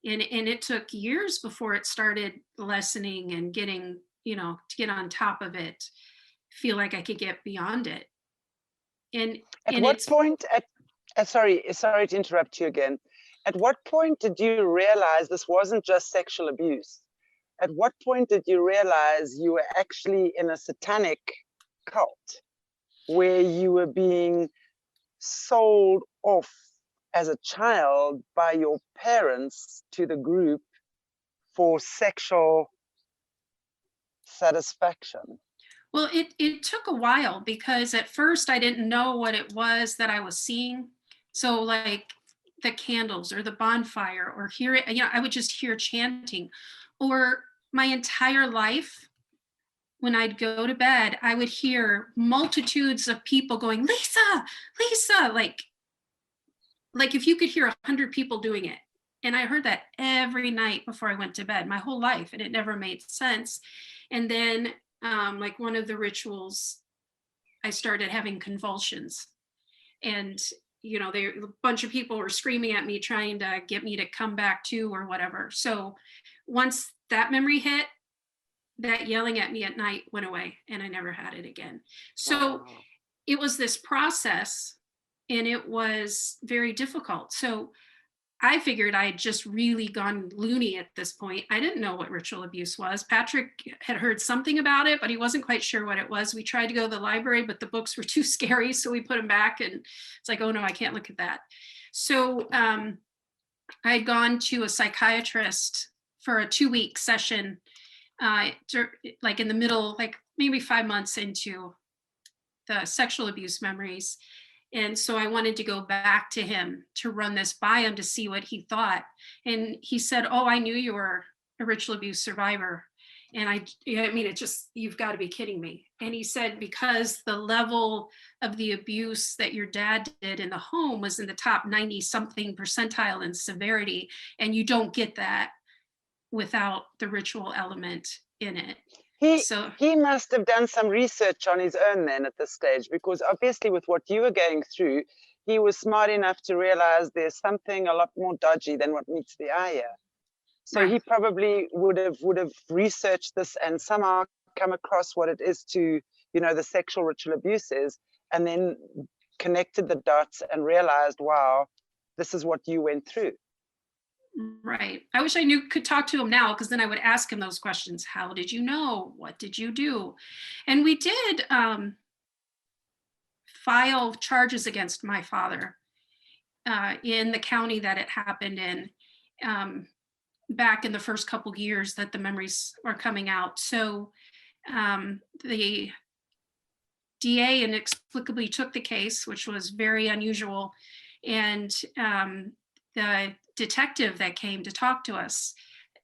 And it took years before it started lessening and getting, you know, to get on top of it, feel like I could get beyond it. And at what point, sorry to interrupt you again. At what point did you realize this wasn't just sexual abuse? At what point did you realize you were actually in a satanic cult where you were being sold off as a child by your parents to the group for sexual satisfaction? Well, it took a while, because at first I didn't know what it was that I was seeing. So like the candles or the bonfire, or hear it, you know, I would just hear chanting. Or my entire life, when I'd go to bed, I would hear multitudes of people going, Lisa, Lisa, like if you could hear 100 people doing it And I heard that every night before I went to bed, my whole life, and it never made sense. And then like one of the rituals, I started having convulsions, and a bunch of people were screaming at me, trying to get me to come back to or whatever. So once that memory hit, that yelling at me at night went away, and I never had it again. So it was this process, and it was very difficult. So I figured I had just really gone loony at this point. I didn't know what ritual abuse was. Patrick had heard something about it, but he wasn't quite sure what it was. We tried to go to the library, but the books were too scary, so we put them back, and it's like, oh no, I can't look at that. So I had gone to a psychiatrist for a 2-week session, like in the middle, like maybe 5 months into the sexual abuse memories. And so I wanted to go back to him to run this by him to see what he thought. And he said, oh, I knew you were a ritual abuse survivor. And I mean, it just, you've got to be kidding me. And he said, because the level of the abuse that your dad did in the home was in the top 90 something percentile in severity. And you don't get that without the ritual element in it. He must have done some research on his own then at this stage, because obviously with what you were going through, he was smart enough to realize there's something a lot more dodgy than what meets the eye here. So right. He probably would have researched this and somehow come across what it is to, the sexual ritual abuse is, and then connected the dots and realized, wow, this is what you went through. Right. I wish I could talk to him now, because then I would ask him those questions. How did you know? What did you do? And we did file charges against my father in the county that it happened in back in the first couple years that the memories were coming out. So the DA inexplicably took the case, which was very unusual. And the detective that came to talk to us,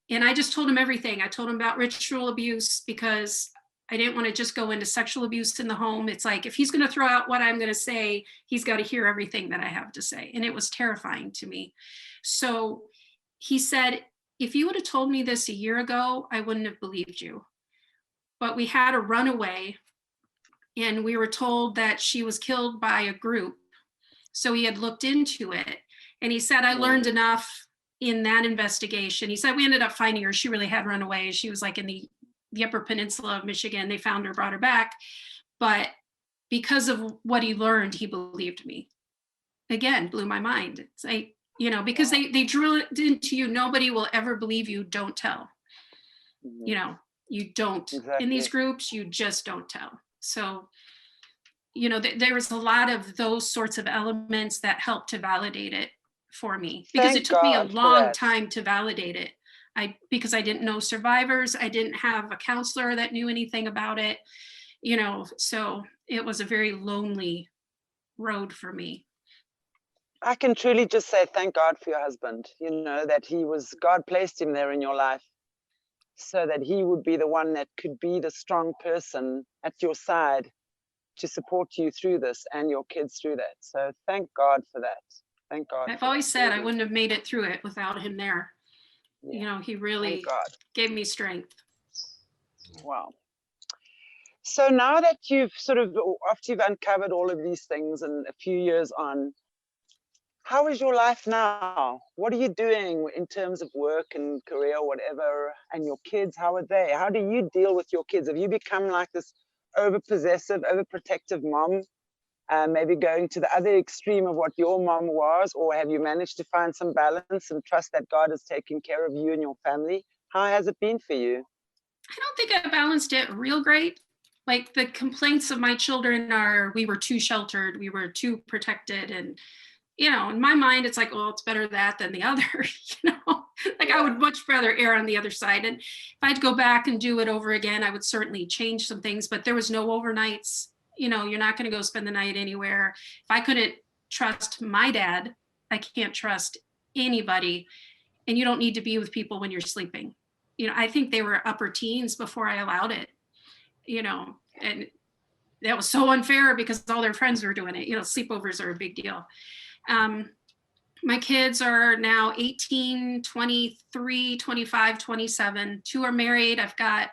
and I just told him everything. I told him about ritual abuse, because I didn't want to just go into sexual abuse in the home. It's like, if he's going to throw out what I'm going to say, he's got to hear everything that I have to say. And it was terrifying to me. So he said, if you would have told me this a year ago, I wouldn't have believed you. But we had a runaway, and we were told that she was killed by a group. So he had looked into it. And he said, I learned enough in that investigation. He said, we ended up finding her. She really had run away. She was like in the Upper Peninsula of Michigan. They found her, brought her back. But because of what he learned, he believed me. Again, blew my mind. It's like, because they drill it into you. Nobody will ever believe you. Don't tell. You don't. Exactly. In these groups, you just don't tell. So, there was a lot of those sorts of elements that helped to validate it for me, because it took me a long time to validate it. Because I didn't know survivors, I didn't have a counselor that knew anything about it, so it was a very lonely road for me. I can truly just say thank God for your husband, that God placed him there in your life so that he would be the one that could be the strong person at your side to support you through this and your kids through that. So thank God for that. Thank God. I've always said I wouldn't have made it through it without him there. Yeah. He really gave me strength. Wow. So now that you've after you've uncovered all of these things and a few years on, how is your life now? What are you doing in terms of work and career, whatever, and your kids, how are they? How do you deal with your kids? Have you become like this overpossessive, overprotective mom? Maybe going to the other extreme of what your mom was, or have you managed to find some balance and trust that God is taking care of you and your family? How has it been for you? I don't think I balanced it real great. Like, the complaints of my children are, we were too sheltered, we were too protected. And, in my mind, it's like, well, it's better that than the other, I would much rather err on the other side. And if I had to go back and do it over again, I would certainly change some things, but there was no overnights. You're not going to go spend the night anywhere. If I couldn't trust my dad, I can't trust anybody. And you don't need to be with people when you're sleeping. I think they were upper teens before I allowed it, and that was so unfair because all their friends were doing it. Sleepovers are a big deal. My kids are now 18, 23, 25, 27. 2 are married. I've got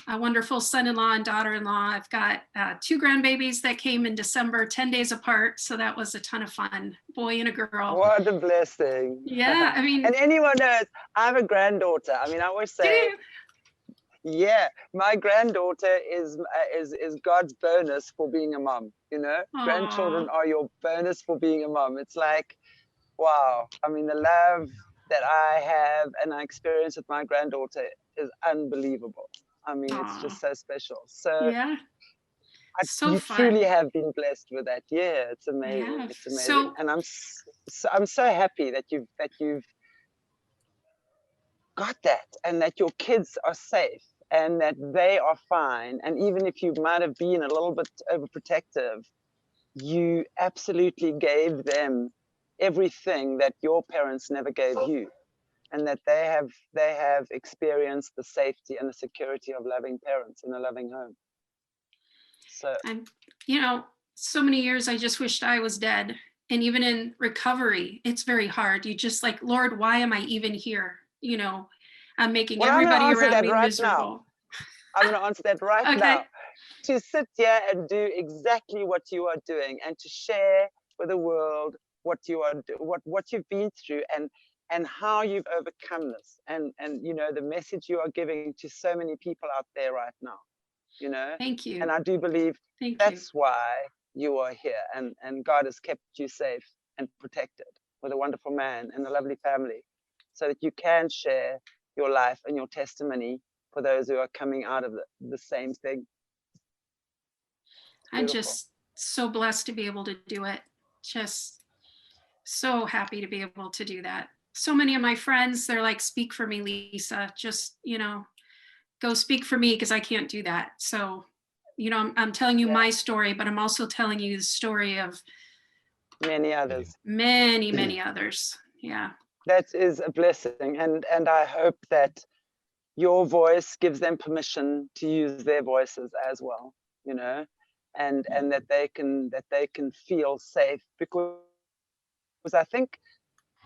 a wonderful son-in-law and daughter-in-law. I've got 2 grandbabies that came in December, 10 days apart. So that was a ton of fun. Boy and a girl. What a blessing. Yeah, I mean. And anyone knows, I have a granddaughter. I mean, I always say, yeah, my granddaughter is God's bonus for being a mom, you know? Aww. Grandchildren are your bonus for being a mom. It's like, wow. I mean, the love that I have and I experience with my granddaughter is unbelievable. I mean, Aww. it's just so special. So yeah, you fun. truly have been blessed with that. Yeah, it's amazing. It's amazing. So, and I'm so happy that you've got that, and that your kids are safe and that they are fine. And even if you might have been a little bit overprotective, you absolutely gave them everything that your parents never gave you, and that they have experienced the safety and the security of loving parents in a loving home. So, I'm, so many years I just wished I was dead. And even in recovery, it's very hard. You just like, Lord, why am I even here? I'm making everybody around me miserable. I'm going to answer that right Okay. now. To sit here and do exactly what you are doing, and to share with the world what you are what you've been through, and how you've overcome this, and the message you are giving to so many people out there right now. Thank you. And I do believe that's why you are here, and God has kept you safe and protected with a wonderful man and a lovely family, so that you can share your life and your testimony for those who are coming out of the same thing. I'm just so blessed to be able to do it. Just so happy to be able to do that. So many of my friends, they're like, speak for me, Lisa. Just, go speak for me, because I can't do that. So, I'm telling you my story, but I'm also telling you the story of many others. Many others. Yeah. That is a blessing. And I hope that your voice gives them permission to use their voices as well, and that they can feel safe, because I think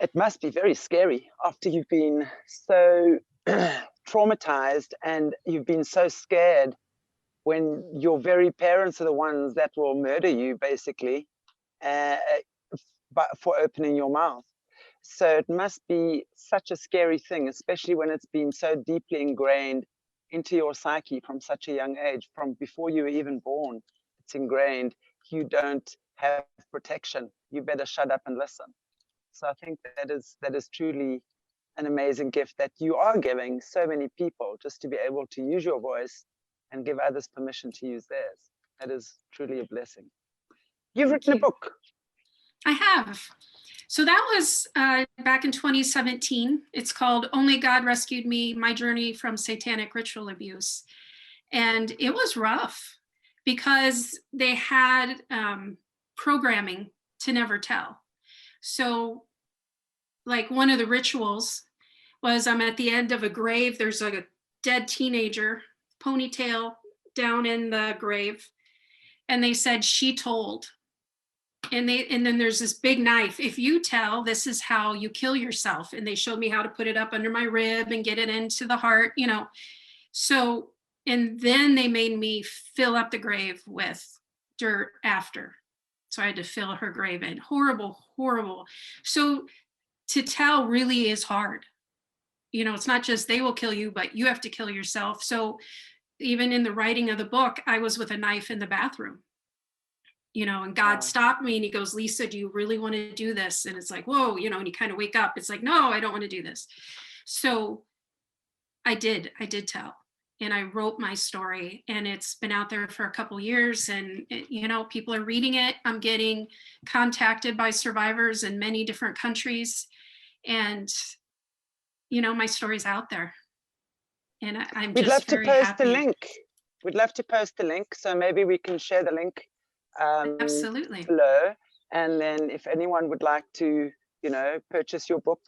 it must be very scary after you've been so traumatized and you've been so scared, when your very parents are the ones that will murder you, basically, for opening your mouth. So it must be such a scary thing, especially when it's been so deeply ingrained into your psyche from such a young age, from before you were even born. It's ingrained. You don't have protection. You better shut up and listen. So I think that is truly an amazing gift that you are giving so many people, just to be able to use your voice and give others permission to use theirs. That is truly a blessing. You've written a book. I have. So that was back in 2017. It's called Only God Rescued Me, My Journey from Satanic Ritual Abuse. And it was rough, because they had programming to never tell. So like, one of the rituals was, I'm at the end of a grave. There's a dead teenager, ponytail down in the grave. And they said, she told. And then there's this big knife. If you tell, this is how you kill yourself. And they showed me how to put it up under my rib and get it into the heart, So, and then they made me fill up the grave with dirt after. So I had to fill her grave in. Horrible, horrible. So to tell really is hard. It's not just they will kill you, but you have to kill yourself. So even in the writing of the book, I was with a knife in the bathroom. And God stopped me and he goes, Lisa, do you really want to do this? And it's like, whoa, and you kind of wake up. It's like, no, I don't want to do this. So I did tell, and I wrote my story, and it's been out there for a couple of years, and people are reading it. I'm getting contacted by survivors in many different countries, and my story's out there, and I'm We'd just love to post the link. We'd love to post the link, so maybe we can share the link absolutely below, and then if anyone would like to purchase your book,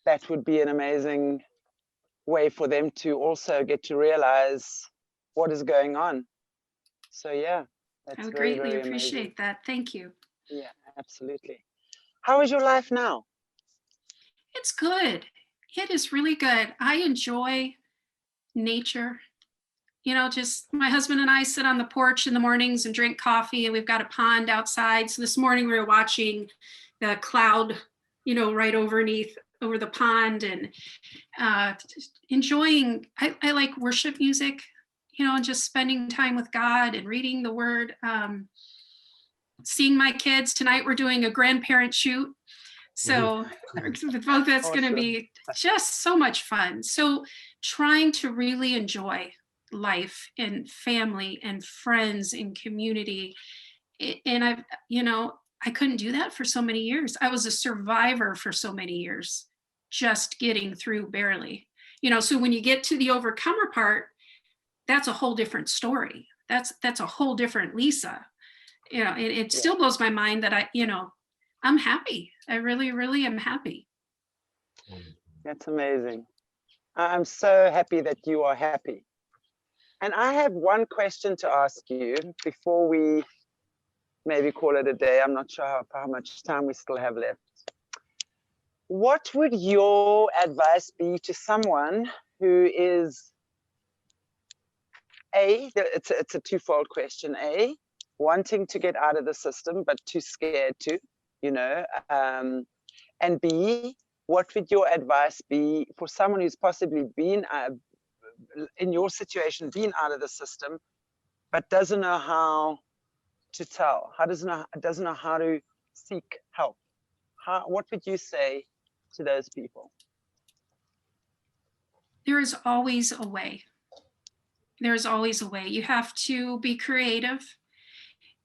that would be an amazing way for them to also get to realize what is going on. So yeah, that's I would very, greatly very appreciate amazing. that. Thank you. Yeah, absolutely. How is your life now? It's good. It is really good. I enjoy nature. You know, just my husband and I sit on the porch in the mornings and drink coffee, and we've got a pond outside. So this morning we were watching the cloud, you know, right over the pond, and just enjoying. I like worship music, you know, and just spending time with God and reading the word. Seeing my kids tonight, we're doing a grandparent shoot. So both that's going to be just so much fun. So trying to really enjoy life and family and friends and community. And I've, you know, I couldn't do that for so many years. I was a survivor for so many years, just getting through barely, you know. So when you get to the overcomer part, that's a whole different story. That's a whole different Lisa, you know. It still blows my mind that I'm happy. I really, really am happy. That's amazing. I'm so happy that you are happy. And I have one question to ask you before we maybe call it a day. I'm not sure how much time we still have left. What would your advice be to someone who is it's a twofold question. A, wanting to get out of the system, but too scared to, you know, and B, what would your advice be for someone who's possibly been in your situation, been out of the system, but doesn't know how to tell, doesn't know how to seek help? What would you say to those people? There is always a way. There's always a way. You have to be creative.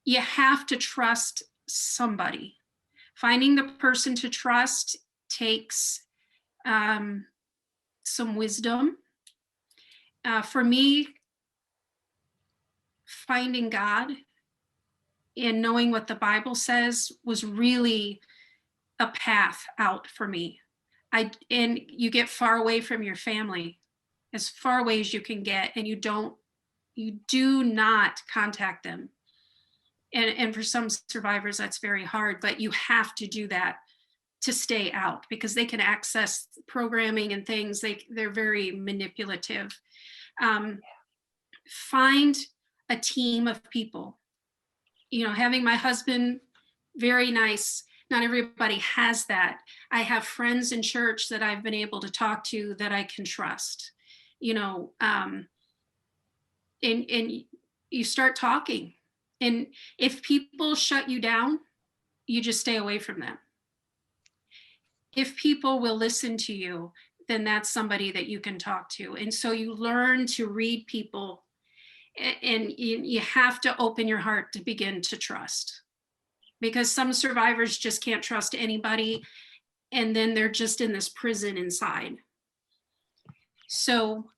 You have to trust somebody. Finding the person to trust takes some wisdom. For me, finding God and knowing what the Bible says was really a path out for me. And you get far away from your family, as far away as you can get, and you do not contact them. And for some survivors, that's very hard, but you have to do that to stay out, because they can access programming and things. They're very manipulative. Find a team of people. You know, having my husband, very nice. Not everybody has that. I have friends in church that I've been able to talk to that I can trust, you know, and you start talking. And if people shut you down, you just stay away from them. If people will listen to you, then that's somebody that you can talk to. And so you learn to read people, and you have to open your heart to begin to trust, because some survivors just can't trust anybody, and then they're just in this prison inside. So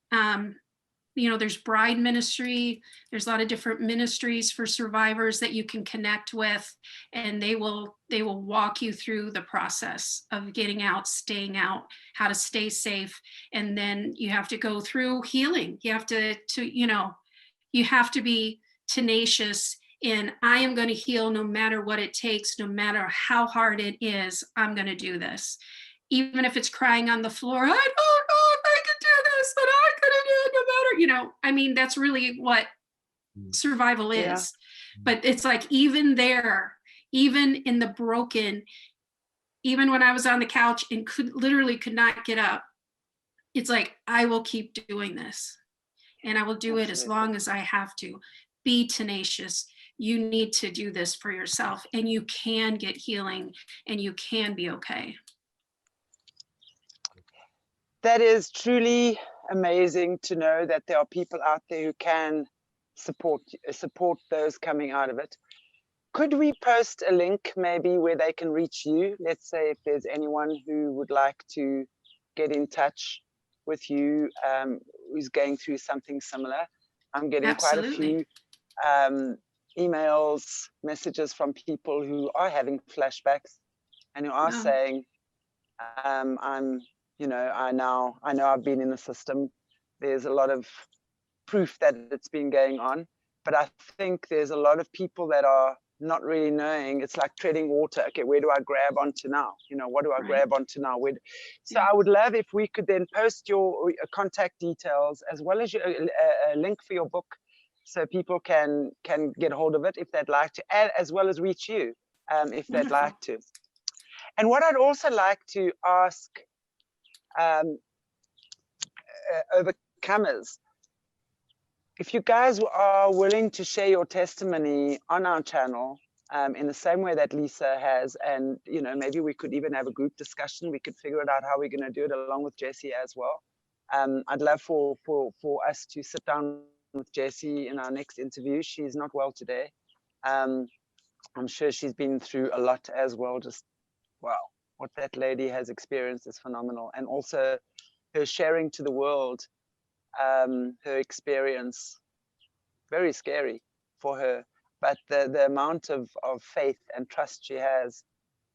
you know, there's bride ministry, there's a lot of different ministries for survivors that you can connect with, and they will walk you through the process of getting out, staying out, how to stay safe. And then you have to go through healing. You have to you know, you have to be tenacious in, I am going to heal no matter what it takes, no matter how hard it is. I'm going to do this. Even if it's crying on the floor, I don't know if I can do this, but I'm going to do it no matter, you know. I mean, that's really what survival is. Yeah. But it's like, even there, even in the broken, even when I was on the couch and literally could not get up, it's like, I will keep doing this, and I will do it as long as I have to. Be tenacious. You need to do this for yourself, and you can get healing, and you can be okay. That is truly amazing to know that there are people out there who can support those coming out of it. Could we post a link maybe where they can reach you? Let's say if there's anyone who would like to get in touch with you, who's going through something similar. I'm getting Absolutely. quite a few emails, messages from people who are having flashbacks and who are saying, you know, I know I've been in the system. There's a lot of proof that it's been going on, but I think there's a lot of people that are not really knowing. It's like treading water. Okay, where do I grab onto now? You know, what do I grab onto now? So I would love if we could then post your contact details as well as a link for your book, so people can get hold of it if they'd like to, as well as reach you if they'd like to. And what I'd also like to ask overcomers, if you guys are willing to share your testimony on our channel in the same way that Lisa has, and you know, maybe we could even have a group discussion. We could figure it out how we're going to do it along with Jessie as well. I'd love for us to sit down with Jessie in our next interview. She's not well today. I'm sure she's been through a lot as well. Just wow, what that lady has experienced is phenomenal, and also her sharing to the world her experience, very scary for her, but the amount of faith and trust she has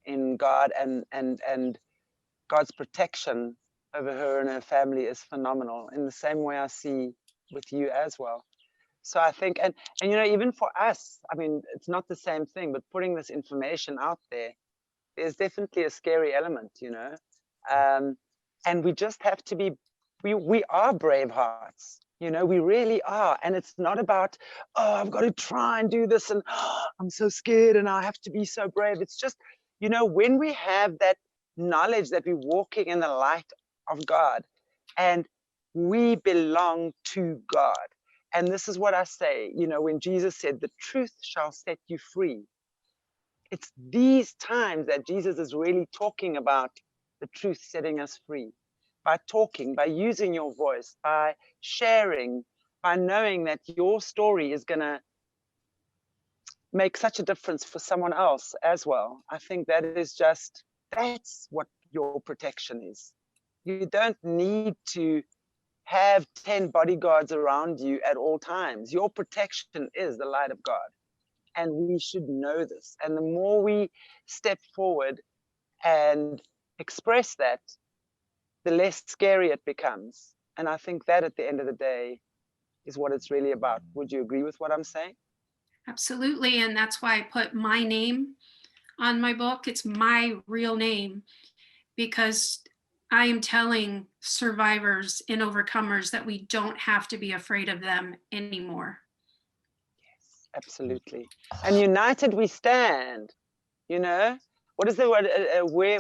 in God and God's protection over her and her family is phenomenal, in the same way I see with you as well. So I think, and you know, even for us, I mean, it's not the same thing, but putting this information out there, there's definitely a scary element, you know, and we just have to be, we are brave hearts, you know, we really are. And it's not about, oh, I've got to try and do this, and oh, I'm so scared and I have to be so brave. It's just, you know, when we have that knowledge that we're walking in the light of God and we belong to God. And this is what I say, you know, when Jesus said, the truth shall set you free. It's these times that Jesus is really talking about the truth setting us free. By talking, by using your voice, by sharing, by knowing that your story is going to make such a difference for someone else as well. I think that is just, that's what your protection is. You don't need to have 10 bodyguards around you at all times. Your protection is the light of God. And we should know this. And the more we step forward and express that, the less scary it becomes. And I think that at the end of the day is what it's really about. Would you agree with what I'm saying? Absolutely. And that's why I put my name on my book. It's my real name, because I am telling survivors and overcomers that we don't have to be afraid of them anymore. Yes, absolutely. And united we stand, you know? What is the word?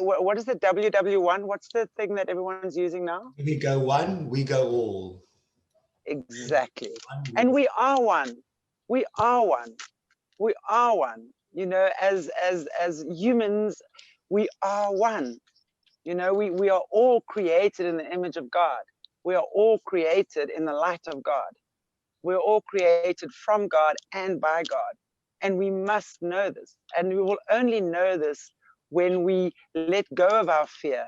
What is the WW1? What's the thing that everyone's using now? We go one, we go all. Exactly. And we are one. We are one. We are one. You know, as humans, we are one. You know, we are all created in the image of God. We are all created in the light of God. We're all created from God and by God. And we must know this. And we will only know this when we let go of our fear,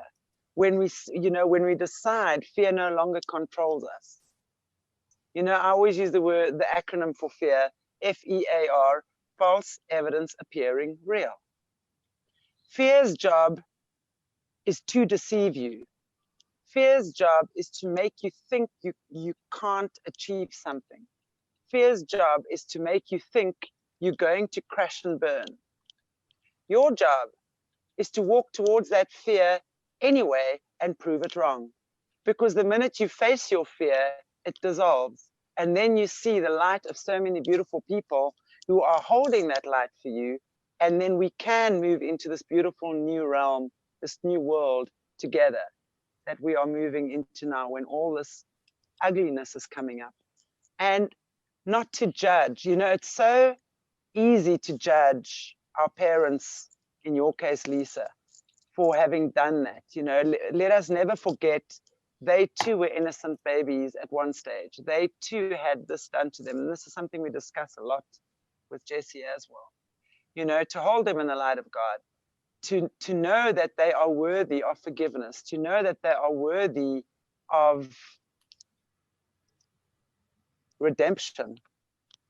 when we, you know, when we decide fear no longer controls us. You know, I always use the acronym for fear, FEAR, false evidence appearing real. Fear's job is to deceive you. Fear's job is to make you think you can't achieve something. Fear's job is to make you think you're going to crash and burn. Your job is to walk towards that fear anyway and prove it wrong. Because the minute you face your fear, it dissolves. And then you see the light of so many beautiful people who are holding that light for you. And then we can move into this beautiful new realm, this new world together that we are moving into now, when all this ugliness is coming up. And not to judge, you know, it's so easy to judge our parents, in your case, Lisa, for having done that. You know, let us never forget, they too were innocent babies at one stage. They too had this done to them. And this is something we discuss a lot with Jessie as well. You know, to hold them in the light of God, to know that they are worthy of forgiveness, to know that they are worthy of redemption.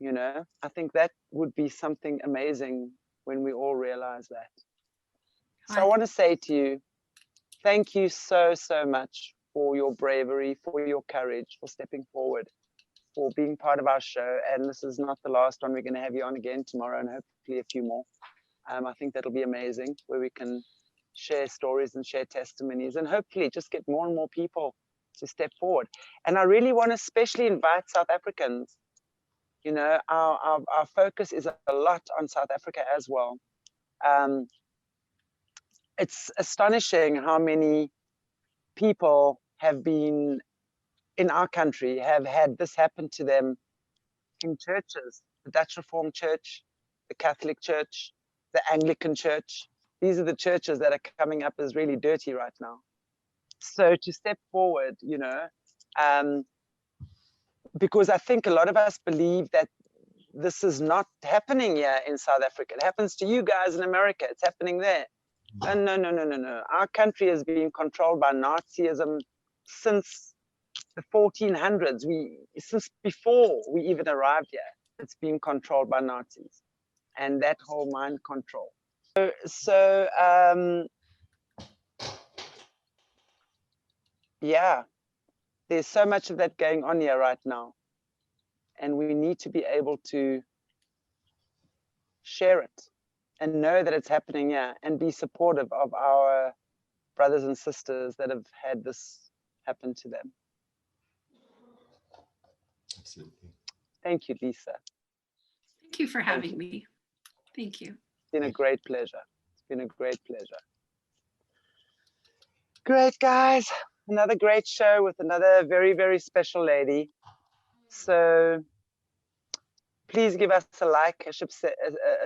You know, I think that would be something amazing when we all realize that. So I want to say to you, thank you so, so much for your bravery, for your courage, for stepping forward. for being part of our show. And this is not the last one. We're going to have you on again tomorrow and hopefully a few more. I think that'll be amazing, where we can share stories and share testimonies and hopefully just get more and more people to step forward. And I really want to especially invite South Africans. You know, our focus is a lot on South Africa as well. It's astonishing how many people have been in our country, have had this happen to them in churches, the Dutch Reformed Church, the Catholic Church, the Anglican Church. These are the churches that are coming up as really dirty right now. So to step forward, you know, because I think a lot of us believe that this is not happening here in South Africa. It happens to you guys in America. It's happening there. And no. Our country has been controlled by Nazism since the 1400s. Since before we even arrived here, it's been controlled by Nazis and that whole mind control. So yeah, there's so much of that going on here right now. And we need to be able to share it and know that it's happening here and be supportive of our brothers and sisters that have had this happen to them. Absolutely. Thank you, Lisa. Thank you for having me. Thank you. It's been a great pleasure. It's been a great pleasure. Great, guys. Another great show with another very, very special lady. So please give us a like, a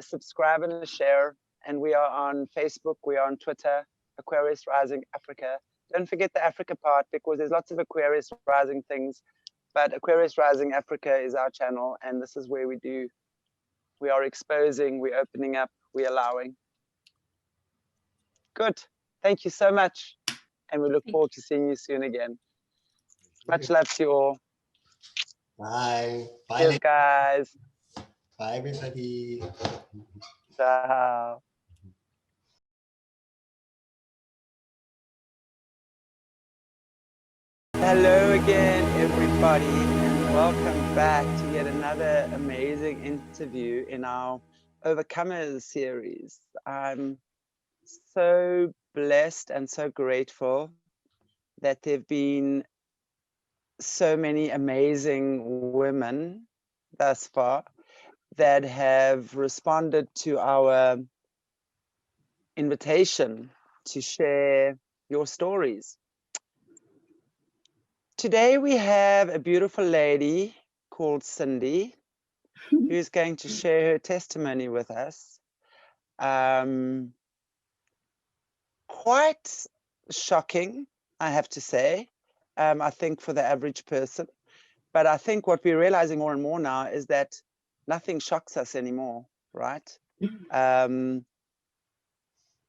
subscribe, and a share. And we are on Facebook. We are on Twitter, Aquarius Rising Africa. Don't forget the Africa part, because there's lots of Aquarius Rising things. But Aquarius Rising Africa is our channel. And this is where we are exposing, we're opening up, we're allowing. Good. Thank you so much. And we look forward to seeing you soon again. Much love to you all. Bye. Bye, Cheers, guys. Bye, everybody. Ciao. Hello again, everybody, and welcome back to yet another amazing interview in our Overcomers series. I'm so blessed and so grateful that there have been so many amazing women thus far that have responded to our invitation to share your stories. Today we have a beautiful lady called Cindy who's going to share her testimony with us. Quite shocking, I have to say, I think, for the average person. But I think what we're realizing more and more now is that nothing shocks us anymore, right?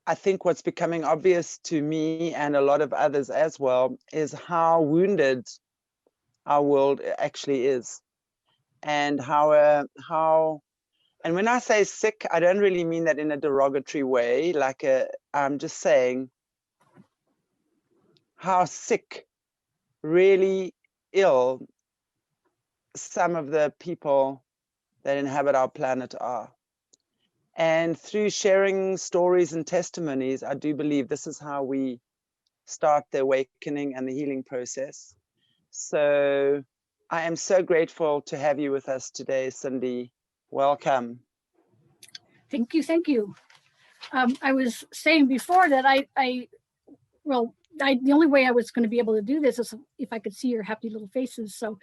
I think what's becoming obvious to me and a lot of others as well is how wounded our world actually is, and and when I say sick, I don't really mean that in a derogatory way. I'm just saying how sick, really ill some of the people that inhabit our planet are. And through sharing stories and testimonies, I do believe this is how we start the awakening and the healing process. So I am so grateful to have you with us today, Cindy. Welcome. Thank you. Thank you. I was saying before that the only way I was going to be able to do this is if I could see your happy little faces. So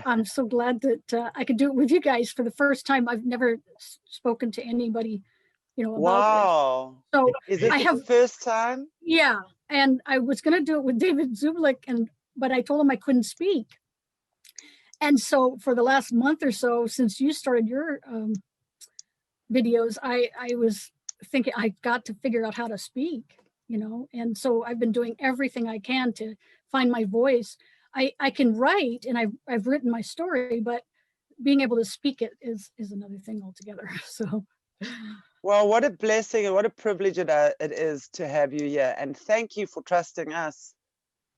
I'm so glad that I could do it with you guys for the first time. I've never spoken to anybody, about wow. this. So is this the first time? Yeah. And I was going to do it with David Zublik, but I told him I couldn't speak. And so for the last month or so, since you started your videos, I was thinking I've got to figure out how to speak. And so I've been doing everything I can to find my voice. I can write, and I've written my story, but being able to speak it is another thing altogether. So, well, what a blessing and what a privilege it is to have you here. And thank you for trusting us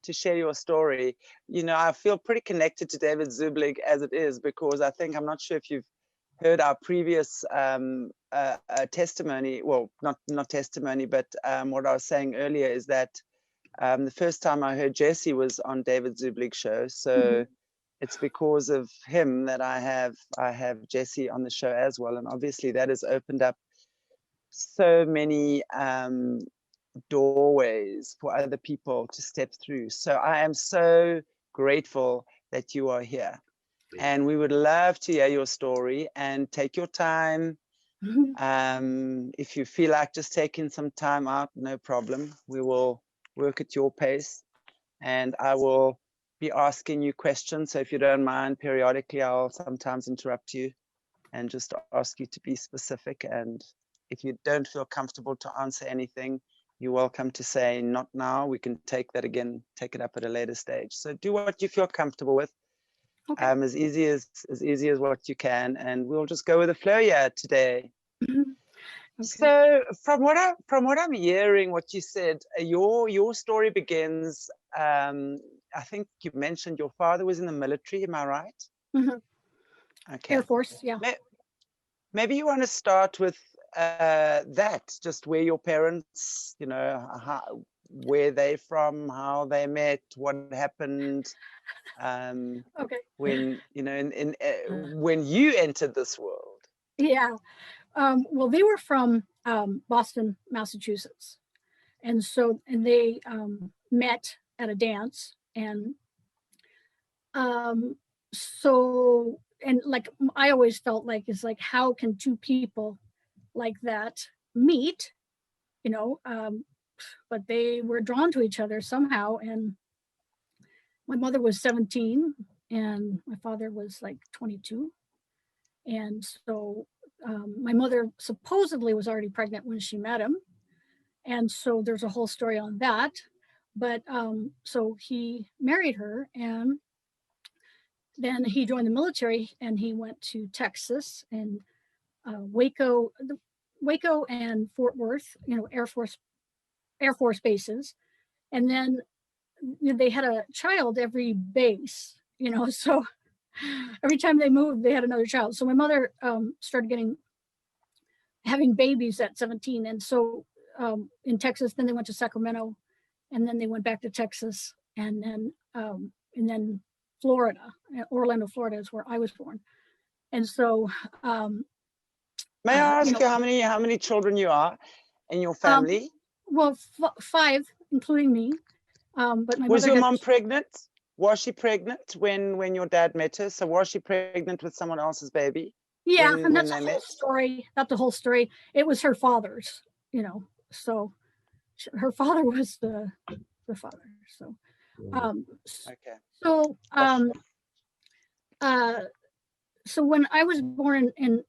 to share your story. You know, I feel pretty connected to David Zublik as it is, because I think, I'm not sure if you've heard our previous testimony, well, not testimony, but what I was saying earlier is that the first time I heard Jesse was on David Zublik's show. So it's because of him that I have Jesse on the show as well. And obviously that has opened up so many doorways for other people to step through. So I am so grateful that you are here. And we would love to hear your story, and take your time. If you feel like just taking some time out, no problem. We will work at your pace, and I will be asking you questions. So if you don't mind, periodically, I'll sometimes interrupt you and just ask you to be specific. And if you don't feel comfortable to answer anything, you're welcome to say not now. We can take it up at a later stage. So do what you feel comfortable with. Okay. As easy as what you can, and we'll just go with the flow here today. Okay. So from what I'm hearing, what you said, your story begins. I think you mentioned your father was in the military. Am I right? Okay. Air Force, yeah. Maybe you want to start with that, just where your parents, you know, where they from, how they met, what happened. Okay. When, you know, when you entered this world. Yeah. Well, they were from Boston, Massachusetts. And they met at a dance. And like, I always felt like, it's like, how can two people like that meet, you know, but they were drawn to each other somehow. And my mother was 17 and my father was like 22. And so my mother supposedly was already pregnant when she met him. And so there's a whole story on that. But so he married her, and then he joined the military, and he went to Texas and Waco and Fort Worth, you know, Air Force bases. And then they had a child every base, you know, so every time they moved, they had another child. So my mother started having babies at 17. And so in Texas, then they went to Sacramento, and then they went back to Texas, and then Florida, Orlando, Florida is where I was born. And so may I ask you how many children you are in your family? Well, 5, including me. But my was mother your mom pregnant? Was she pregnant when your dad met her? So was she pregnant with someone else's baby? Yeah, and that's the whole story. Not the whole story. It was her father's, you know. So her father was the father. So okay. So when I was born in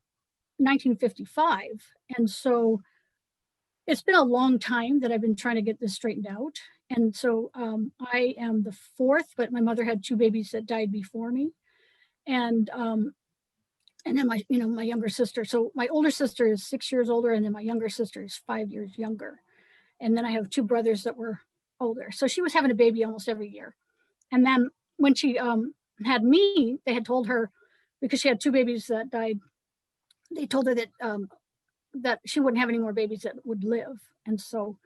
1955, and so it's been a long time that I've been trying to get this straightened out. And so I am the 4th, but my mother had 2 babies that died before me. And then my younger sister. So my older sister is 6 years older, and then my younger sister is 5 years younger. And then I have 2 brothers that were older. So she was having a baby almost every year. And then when she had me, they had told her, because she had 2 babies that died, they told her that that she wouldn't have any more babies that would live. And so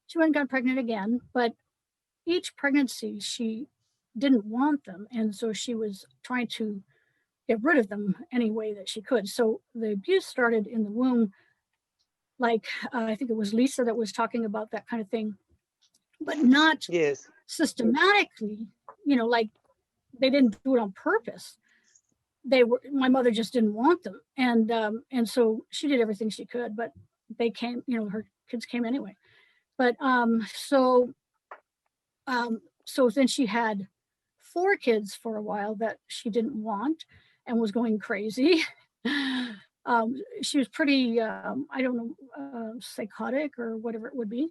she went and got pregnant again. But each pregnancy, she didn't want them. And so she was trying to get rid of them any way that she could. So the abuse started in the womb. Like, I think it was Lisa that was talking about that kind of thing, but not systematically, you know, like they didn't do it on purpose. My mother just didn't want them. And so she did everything she could, but they came, you know, her kids came anyway. But so then she had 4 kids for a while that she didn't want and was going crazy. She was pretty, I don't know, psychotic or whatever it would be.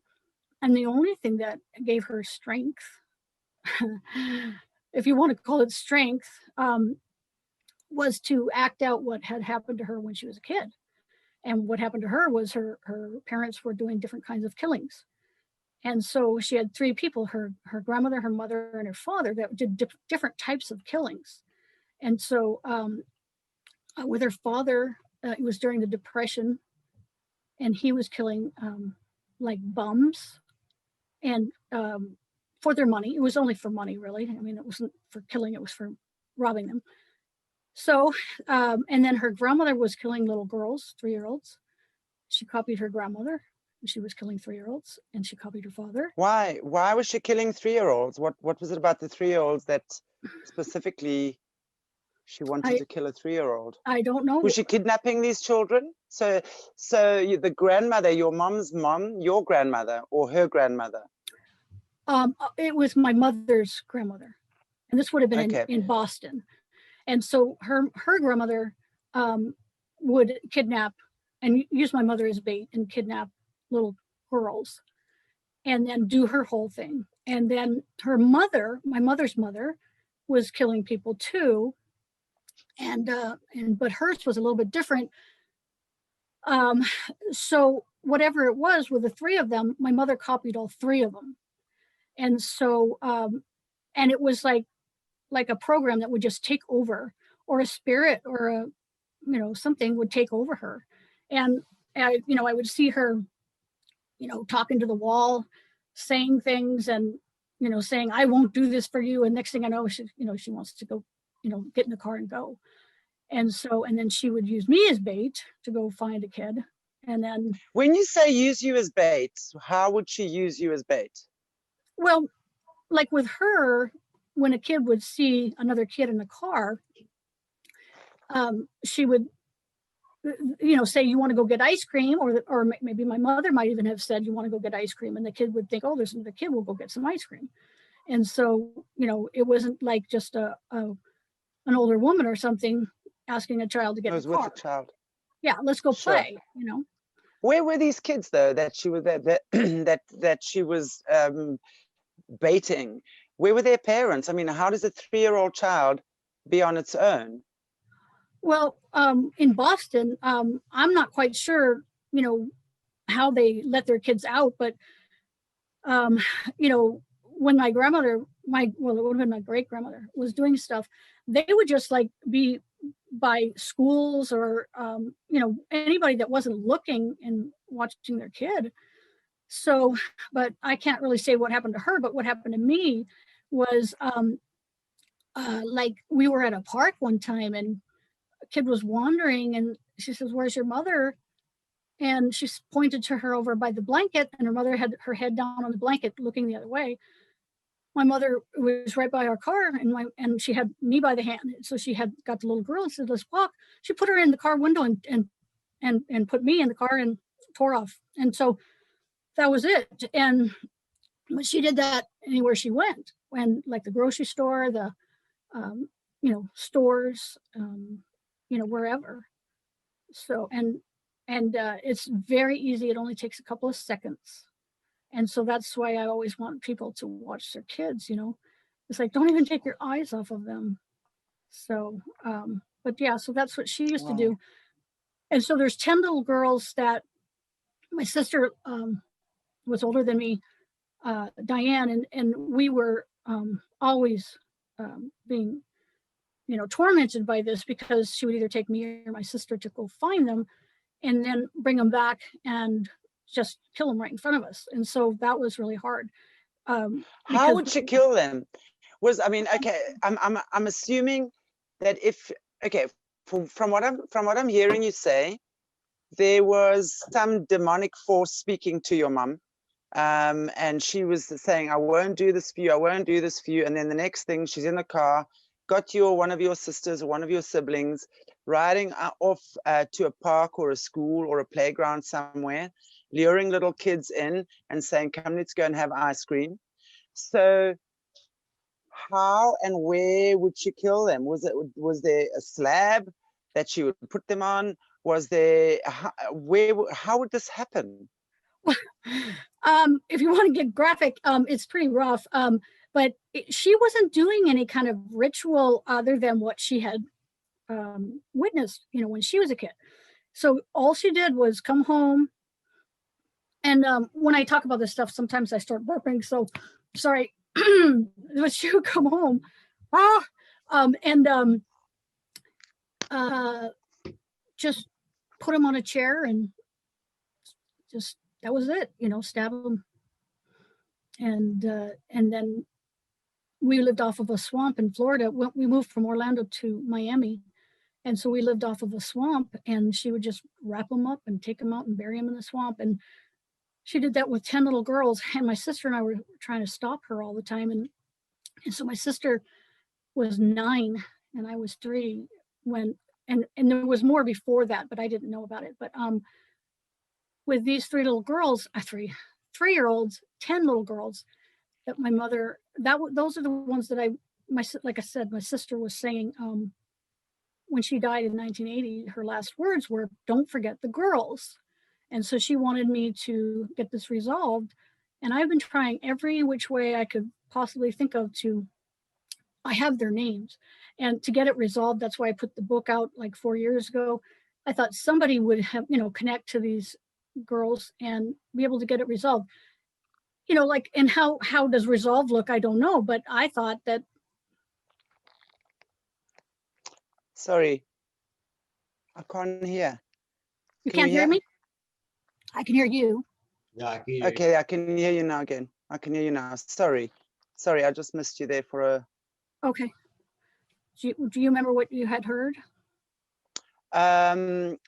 And the only thing that gave her strength, if you want to call it strength, was to act out what had happened to her when she was a kid. And what happened to her was her parents were doing different kinds of killings. And so she had three people, her grandmother, her mother, and her father, that did different types of killings. And so with her father, it was during the Depression, and he was killing like bums, and for their money. It was only for money, really. I mean, it wasn't for killing, it was for robbing them. So, and then her grandmother was killing little girls, 3-year-olds. She copied her grandmother. She was killing 3-year-olds, and she copied her father. Why was she killing 3-year-olds? What was it about the 3-year-olds that specifically she wanted to kill a 3-year-old? I don't know. Was she kidnapping these children? So the grandmother, your mom's mom, your grandmother, or her grandmother? It was my mother's grandmother, and this would have been in Boston. And so her grandmother would kidnap and use my mother as bait and kidnap little girls, and then do her whole thing. And then her mother, my mother's mother, was killing people too. And but hers was a little bit different. So whatever it was with the three of them, my mother copied all three of them. And so and it was like a program that would just take over, or a spirit or a, you know, something would take over her. And I would see her, talking to the wall, saying things, and, saying, I won't do this for you. And next thing I know, she wants to go, get in the car and go. And so, and then she would use me as bait to go find a kid. And then, when you say use you as bait, how would she use you as bait? Well, like with her, when a kid would see another kid in the car, she would, say, you want to go get ice cream, or maybe my mother might even have said, you want to go get ice cream, and the kid would think, oh, there's another kid, we'll go get some ice cream. And so, it wasn't like just an older woman or something asking a child to get in the car. With a child. Yeah, let's go play. Where were these kids though that she was that she was baiting? Where were their parents? I mean, how does a 3-year-old child be on its own? Well, in Boston, I'm not quite sure, how they let their kids out, but, when my grandmother, it would have been my great grandmother, was doing stuff, they would just like be by schools or, anybody that wasn't looking and watching their kid. So, but I can't really say what happened to her, but what happened to me was, like we were at a park one time, and a kid was wandering, and she says, where's your mother? And she pointed to her over by the blanket, and her mother had her head down on the blanket looking the other way. My mother was right by our car, and she had me by the hand. So she had got the little girl and said, let's walk. She put her in the car window and put me in the car and tore off. And so that was it. And she did that anywhere she went, when like the grocery store, the stores, wherever. So and it's very easy. It only takes a couple of seconds. And so that's why I always want people to watch their kids, It's like, don't even take your eyes off of them. So, but yeah, so that's what she used to do. And so there's 10 little girls that my sister was older than me, Diane, and we were always being, tormented by this, because she would either take me or my sister to go find them and then bring them back and just kill them right in front of us. And so that was really hard. How would she kill them? I'm assuming that from what I'm hearing you say, there was some demonic force speaking to your mom, and she was saying, I won't do this for you, I won't do this for you. And then the next thing, she's in the car, got you or one of your sisters or one of your siblings riding off to a park or a school or a playground somewhere, luring little kids in and saying, come, let's go and have ice cream. So how and where would she kill them? Was there a slab that she would put them on? Was there, how would this happen? If you want to get graphic, it's pretty rough. But she wasn't doing any kind of ritual other than what she had witnessed, when she was a kid. So all she did was come home, And when I talk about this stuff, sometimes I start burping. So sorry, but she would come home. Just put him on a chair and just, that was it, stab him. And then we lived off of a swamp in Florida. We moved from Orlando to Miami. And so we lived off of a swamp, and she would just wrap them up and take them out and bury them in the swamp. And she did that with 10 little girls. And my sister and I were trying to stop her all the time. And so my sister was 9 and I was 3 when, and there was more before that, but I didn't know about it. But with these 3 little girls, 3-year-olds, 10 little girls that my mother, those are the ones that like I said, my sister was saying, when she died in 1980, her last words were, "Don't forget the girls." And so she wanted me to get this resolved. And I've been trying every which way I could possibly think of I have their names, and to get it resolved. That's why I put the book out like 4 years ago. I thought somebody would have, connect to these girls and be able to get it resolved. And how does resolve look? I don't know, but I thought that. Sorry, I can't hear. You can't hear me? I can hear you. Yeah, I can hear Okay, I can hear you now again. I can hear you now. Sorry, I just missed you there for a. Okay. Do you remember what you had heard?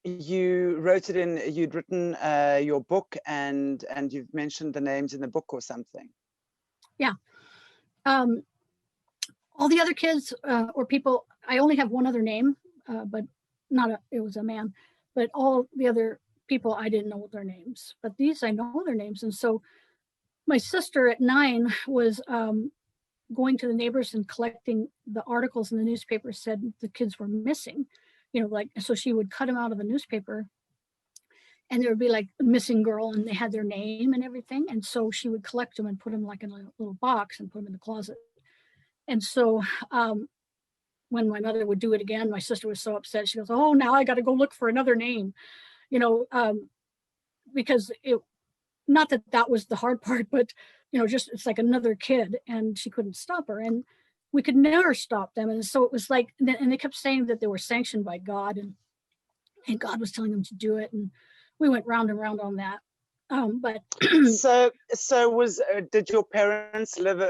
You wrote it in. You'd written your book, and you've mentioned the names in the book or something. Yeah. All the other kids or people, I only have one other name, but it was a man. But all the other people, I didn't know their names. But these, I know their names. And so my sister at 9 was going to the neighbors and collecting the articles in the newspaper said the kids were missing. So she would cut them out of the newspaper, and there would be like a missing girl, and they had their name and everything. And so she would collect them and put them like in a little box and put them in the closet. And so when my mother would do it again, my sister was so upset. She goes, "Oh, now I got to go look for another name," because not that was the hard part, but just it's like another kid, and she couldn't stop her, and we could never stop them. And so it was like, and they kept saying that they were sanctioned by God, and God was telling them to do it, and we went round and round on that. But so did your parents live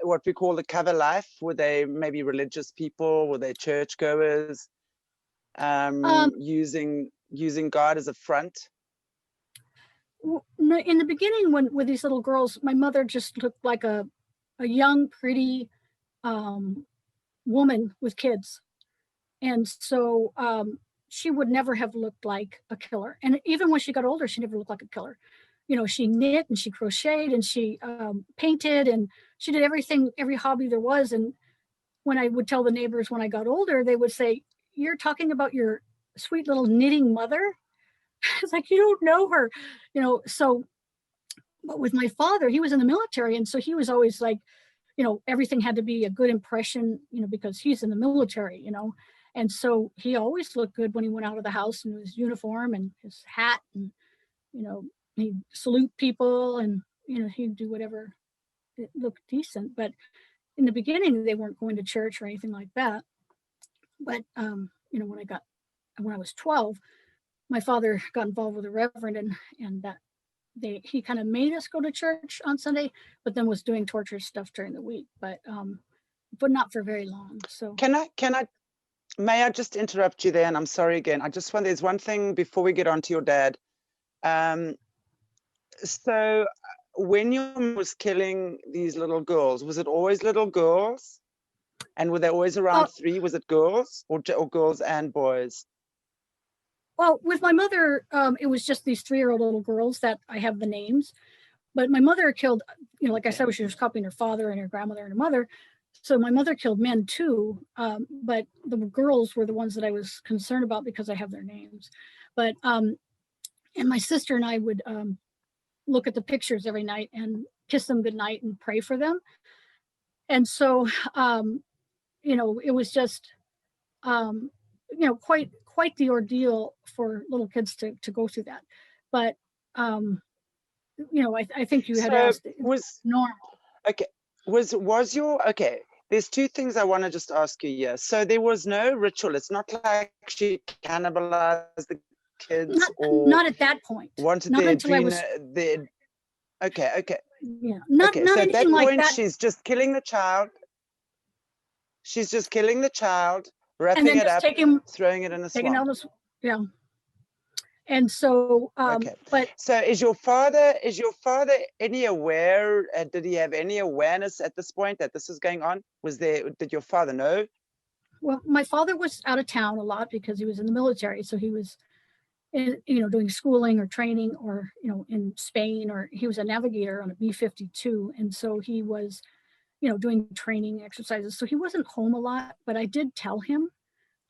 what we call the cover life? Were they maybe religious people? Were they churchgoers? Using God as a front? In the beginning, with these little girls, my mother just looked like a young, pretty woman with kids, and so she would never have looked like a killer. And even when she got older, she never looked like a killer. She knit and she crocheted and she painted and she did everything, every hobby there was. And when I would tell the neighbors when I got older, they would say, "You're talking about your sweet little knitting mother?" It's like, you don't know her, so, but with my father, he was in the military. And so he was always like, everything had to be a good impression, because he's in the military, and so he always looked good when he went out of the house in his uniform and his hat, and, he'd salute people, and, he'd do whatever it looked decent. But in the beginning, they weren't going to church or anything like that. But, when I was 12, my father got involved with a reverend, and that he kind of made us go to church on Sunday, but then was doing torture stuff during the week, but not for very long. So may I just interrupt you there? And I'm sorry again. There's one thing before we get on to your dad. So when your mom was killing these little girls, was it always little girls? And were they always around 3? Was it girls or girls and boys? Well, with my mother, it was just these 3-year-old little girls that I have the names. But my mother killed, like I said, she was copying her father and her grandmother and her mother. So my mother killed men too. But the girls were the ones that I was concerned about because I have their names. But, and my sister and I would look at the pictures every night and kiss them goodnight and pray for them. And so, it was just, quite the ordeal for little kids to go through that. But you know, I think you had So asked was normal. okay. Was your okay? There's two things I want to just ask you here. So there was no ritual. It's not like she cannibalized the kids or Not at that point. wanted Not their until I was, their. Okay. yeah, not Okay. So at that anything like point, that. she's just killing the child. She's just killing the child, And wrapping then it just up, throwing it in a taking swamp. out this, yeah. And so, Okay. but So is your father any aware? Did he have any awareness at this point that this was going on? Did your father know? well, my father was out of town a lot because he was in the military. So he was, you know, doing schooling or training, or, you know, in Spain, or he was a navigator on a B-52. And so he was, you know, doing training exercises. So he wasn't home a lot, but I did tell him.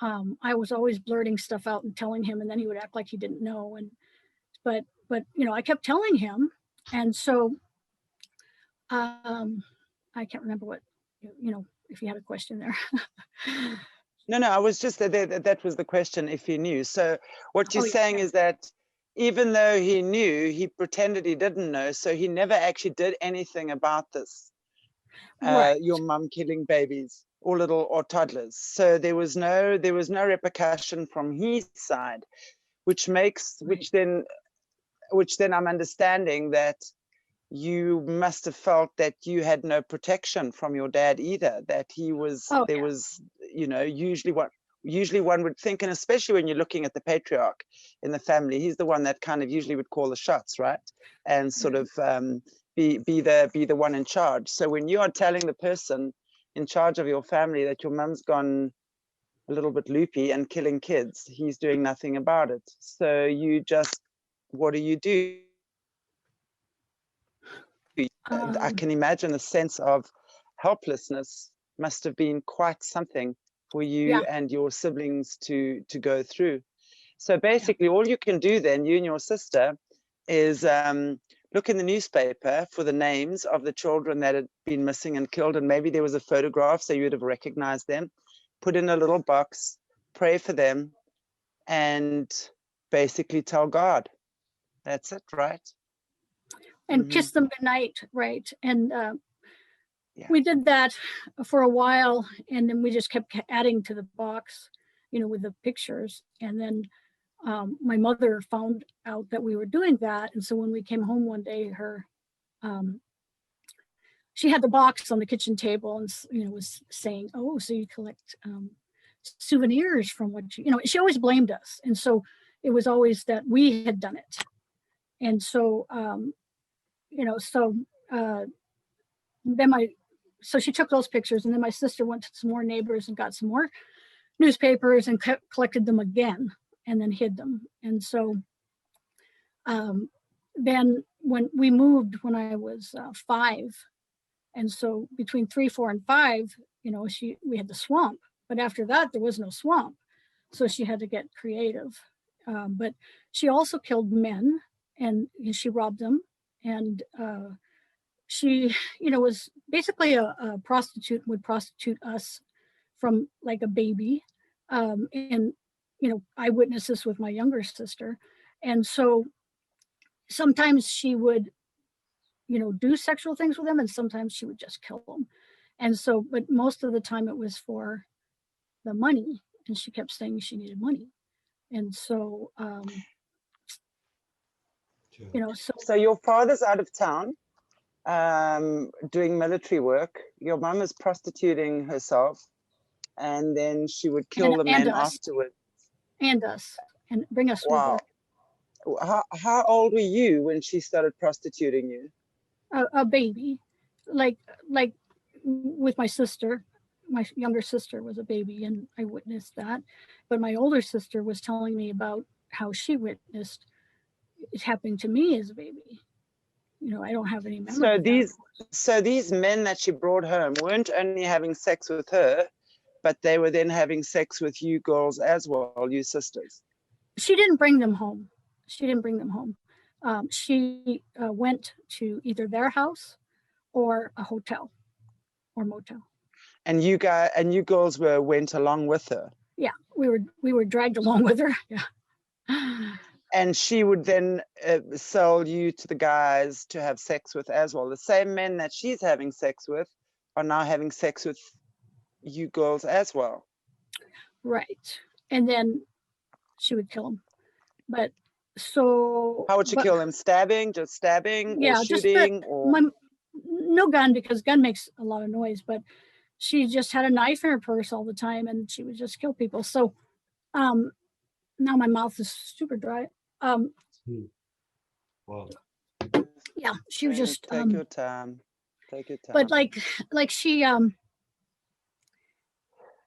I was always blurting stuff out and telling him, and then he would act like he didn't know. And but you know, I kept telling him. And so I can't remember what, you know, if you had a question there. No, I was just that was the question, if he knew. So what you're Oh, yeah, saying yeah. is that even though he knew, he pretended he didn't know. So he never actually did anything about this. Right. Your mum killing babies or toddlers. So there was no repercussion from his side, which then I'm understanding that you must have felt that you had no protection from your dad either, that he was, Oh, there yeah. was, you know, usually one would think, and especially when you're looking at the patriarch in the family, he's the one that kind of usually would call the shots, right? And sort of be the one in charge. So when you are telling the person in charge of your family that your mum's gone a little bit loopy and killing kids, he's doing nothing about it. So you just, what do? I can imagine the sense of helplessness must have been quite something for you Yeah. and your siblings to go through. So basically, all you can do then, you and your sister, is look in the newspaper for the names of the children that had been missing and killed, and maybe there was a photograph so you would have recognized them. Put in a little box, pray for them, and basically tell God. That's it, right? And kiss them goodnight, right? And Yeah. we did that for a while, and then we just kept adding to the box, you know, with the pictures. And then my mother found out that we were doing that, and so when we came home one day, she had the box on the kitchen table, and, you know, was saying, "Oh, so you collect souvenirs from what you know." She always blamed us, and so it was always that we had done it. And so you know, so then so she took those pictures, and then my sister went to some more neighbors and got some more newspapers and collected them again, and then hid them. And so then when we moved when I was 5, and so between 3, 4, and 5, you know, we had the swamp, but after that there was no swamp, so she had to get creative. But she also killed men, and she robbed them, and she, you know, was basically a prostitute, would prostitute us from like a baby. And, you know, I witnessed this with my younger sister. And so sometimes she would, you know, do sexual things with them, and sometimes she would just kill them. And so, but most of the time it was for the money. And she kept saying she needed money. And so, you know, so your father's out of town doing military work. Your mum is prostituting herself, and then she would kill the men afterwards. And bring us with her. Wow. How old were you when she started prostituting you? A baby, like with my sister. My younger sister was a baby, and I witnessed that. But my older sister was telling me about how she witnessed it happening to me as a baby. You know, I don't have any memory. So these men that she brought home weren't only having sex with her, but they were then having sex with you girls as well, you sisters. She didn't bring them home. She went to either their house or a hotel or motel. And you girls went along with her. Yeah, we were dragged along with her. Yeah. And she would then sell you to the guys to have sex with as well. The same men that she's having sex with are now having sex with you girls as well. Right. And then she would kill him. But so How would she kill him? Stabbing, just stabbing, yeah, or shooting, or no gun, because gun makes a lot of noise, but she just had a knife in her purse all the time and she would just kill people. So now my mouth is super dry. Wow. Yeah, she was just take your time. Take your time. But like she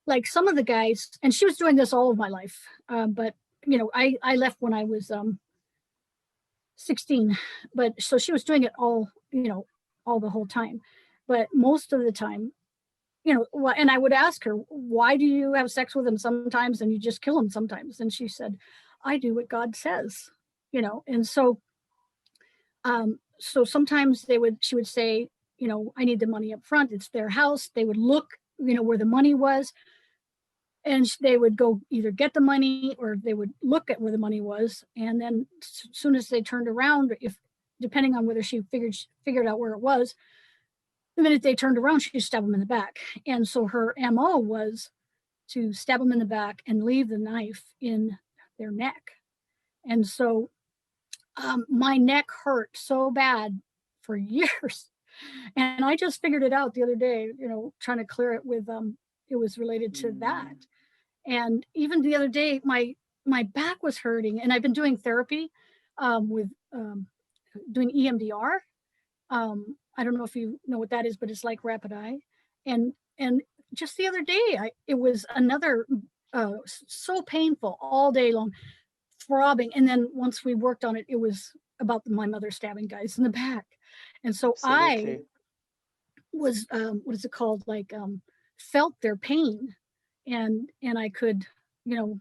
like some of the guys, and she was doing this all of my life. But you know, I left when I was 16, but so she was doing it all, you know, all the whole time. But most of the time, you know, and I would ask her, why do you have sex with him sometimes and you just kill him sometimes? And she said, I do what God says, you know. And so so sometimes she would say, you know, I need the money up front. It's their house. They would look, you know, where the money was, and they would go either get the money or they would look at where the money was. And then as soon as they turned around, if depending on whether she figured out where it was, the minute they turned around, she'd stab them in the back. And so her MO was to stab them in the back and leave the knife in their neck. And so my neck hurt so bad for years. And I just figured it out the other day, you know, trying to clear it with, it was related to that. And even the other day, my back was hurting, and I've been doing therapy with doing EMDR. I don't know if you know what that is, but it's like rapid eye. And just the other day, it was another so painful all day long, throbbing. And then once we worked on it, it was about my mother stabbing guys in the back. And so Absolutely. I was, what is it called? Like felt their pain, and I could, you know,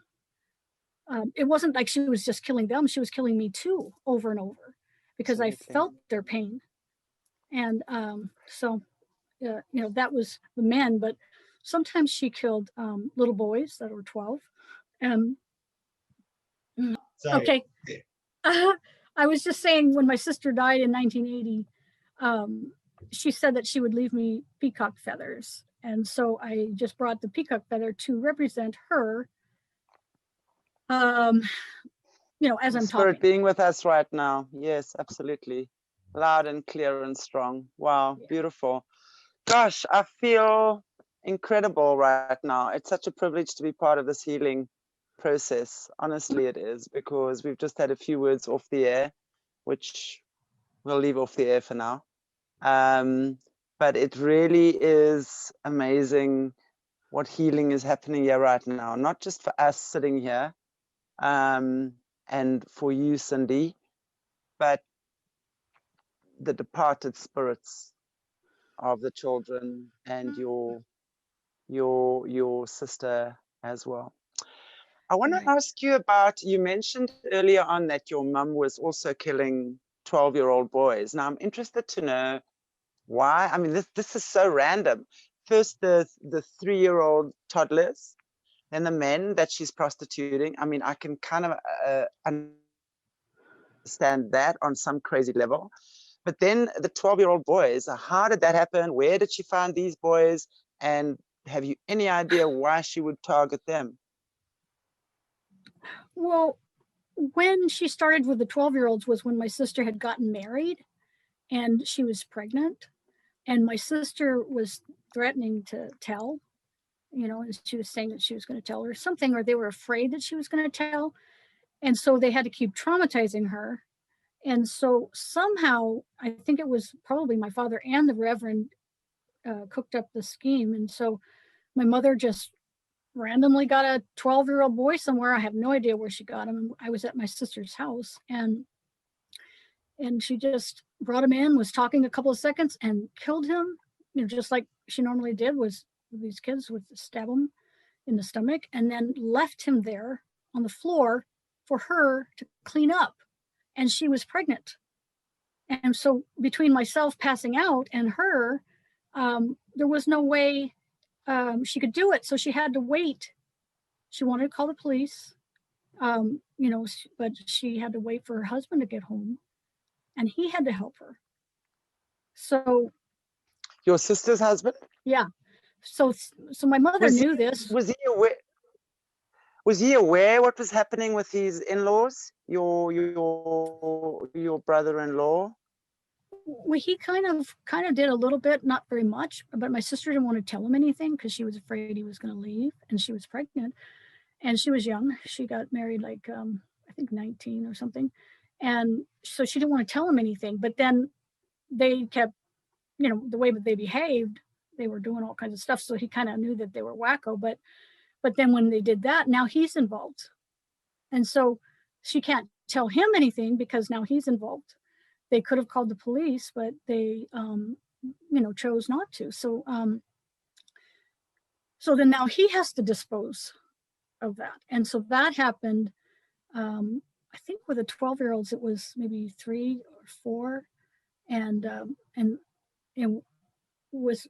it wasn't like she was just killing them. She was killing me too, over and over, because Absolutely. I felt their pain. And so, you know, that was the men, but sometimes she killed little boys that were 12. Sorry. Okay. I was just saying, when my sister died in 1980, she said that she would leave me peacock feathers. And so I just brought the peacock feather to represent her, you know, as I'm Spirit talking. being with us right now. Yes, absolutely. Loud and clear and strong. Wow, Yeah. beautiful. Gosh, I feel incredible right now. It's such a privilege to be part of this healing process. Honestly, it is, because we've just had a few words off the air, which we'll leave off the air for now. But it really is amazing what healing is happening here right now, not just for us sitting here, and for you, Cindy, but the departed spirits of the children and your sister as well. I want to ask you about, you mentioned earlier on that your mum was also killing 12-year-old boys. Now I'm interested to know why. I mean, this is so random. First the 3-year-old toddlers, then the men that she's prostituting. I mean, I can kind of understand that on some crazy level. But then the 12-year-old boys, how did that happen? Where did she find these boys? And have you any idea why she would target them? Well, when she started with the 12-year-olds was when my sister had gotten married and she was pregnant, and my sister was threatening to tell, you know, and she was saying that she was going to tell her something, or they were afraid that she was going to tell. And so they had to keep traumatizing her. And so somehow, I think it was probably my father and the Reverend cooked up the scheme. And so my mother just randomly got a 12-year-old boy somewhere. I have no idea where she got him. I was at my sister's house, and she just brought him in, was talking a couple of seconds, and killed him, you know, just like she normally did with these kids, would stab him in the stomach, and then left him there on the floor for her to clean up. And she was pregnant. And so between myself passing out and her, there was no way she could do it. So she had to wait. She wanted to call the police. you know, but she had to wait for her husband to get home, and he had to help her. So Your sister's husband? yeah, so my mother Was he- knew this. Was he aware? Was he aware what was happening with his in-laws? Your brother-in-law? Well, he kind of did a little bit, not very much, but my sister didn't want to tell him anything because she was afraid he was going to leave, and she was pregnant, and she was young. She got married like I think 19 or something, and so she didn't want to tell him anything. But then they kept, you know, the way that they behaved, they were doing all kinds of stuff, so he kind of knew that they were wacko. But then when they did that, now he's involved, and so she can't tell him anything because now he's involved. They could have called the police, but they, you know, chose not to. So, so then now he has to dispose of that. And so that happened, I think with the 12-year-olds, it was maybe 3 or 4. And was,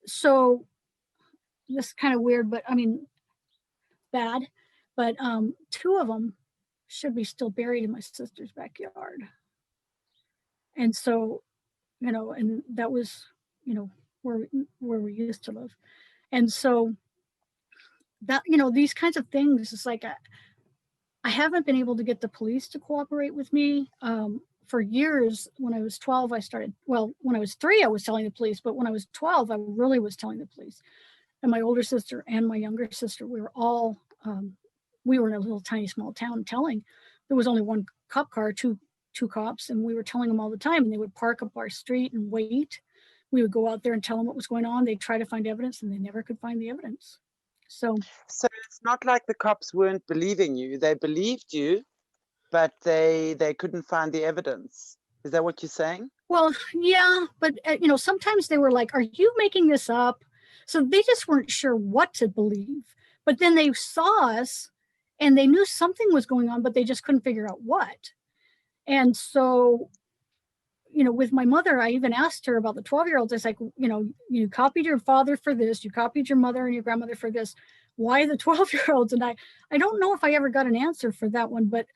so this is kind of weird, but I mean, bad, but 2 of them should be still buried in my sister's backyard. And so, you know, and that was, you know, where we used to live. And so that, you know, these kinds of things, it's like I haven't been able to get the police to cooperate with me. For years, when I was 12, I started, well, when I was 3, I was telling the police, but when I was 12, I really was telling the police. And my older sister and my younger sister, we were all, we were in a little tiny small town telling. There was only one cop car, two cops, and we were telling them all the time, and they would park up our street and wait. We would go out there and tell them what was going on. They'd try to find evidence, and they never could find the evidence. So it's not like the cops weren't believing you. They believed you, but they couldn't find the evidence. Is that what you're saying? Well, yeah, but you know, sometimes they were like, "Are you making this up?" So they just weren't sure what to believe. But then they saw us, and they knew something was going on, but they just couldn't figure out what. And so, you know, with my mother, I even asked her about the 12-year-olds. I was like, you know, you copied your father for this, you copied your mother and your grandmother for this. Why the 12-year-olds? And I don't know if I ever got an answer for that one, but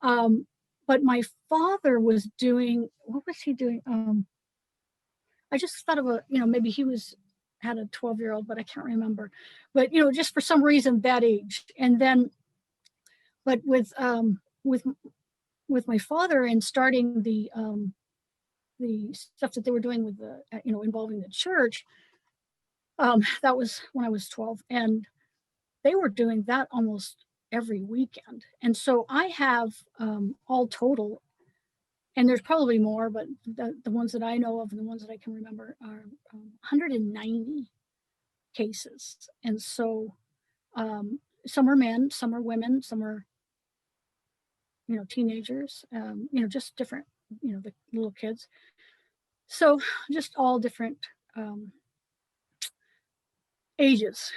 my father was doing, what was he doing? I just thought of you know, maybe he had a 12-year-old, but I can't remember. But, you know, just for some reason that age. And then, but with my father and starting the stuff that they were doing with the, you know, involving the church, that was when I was 12, and they were doing that almost every weekend. And so I have all total, and there's probably more, but the ones that I know of and the ones that I can remember are 190 cases. And so some are men, some are women, some are, you know, teenagers, you know, just different, you know, the little kids. So just all different ages.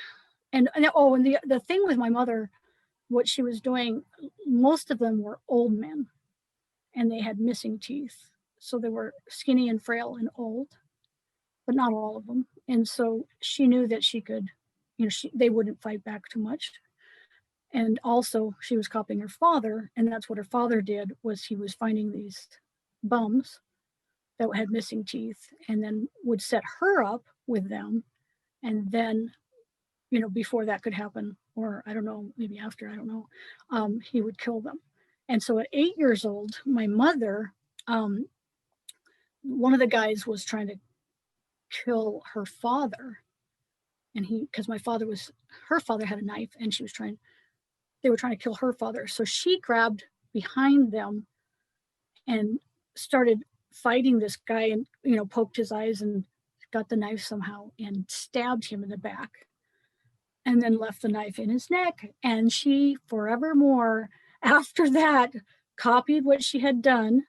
And the thing with my mother, what she was doing, most of them were old men, and they had missing teeth. So they were skinny and frail and old, but not all of them. And so she knew that she could, you know, they wouldn't fight back too much. And also she was copying her father, and that's what her father did, was he was finding these bums that had missing teeth and then would set her up with them. And then, you know, before that could happen, or I don't know, maybe after, I don't know, he would kill them. And so at 8 years old, my mother, one of the guys was trying to kill her father. And because her father had a knife, and they were trying to kill her father. So she grabbed behind them and started fighting this guy, and, you know, poked his eyes and got the knife somehow and stabbed him in the back, and then left the knife in his neck. And she forevermore after that copied what she had done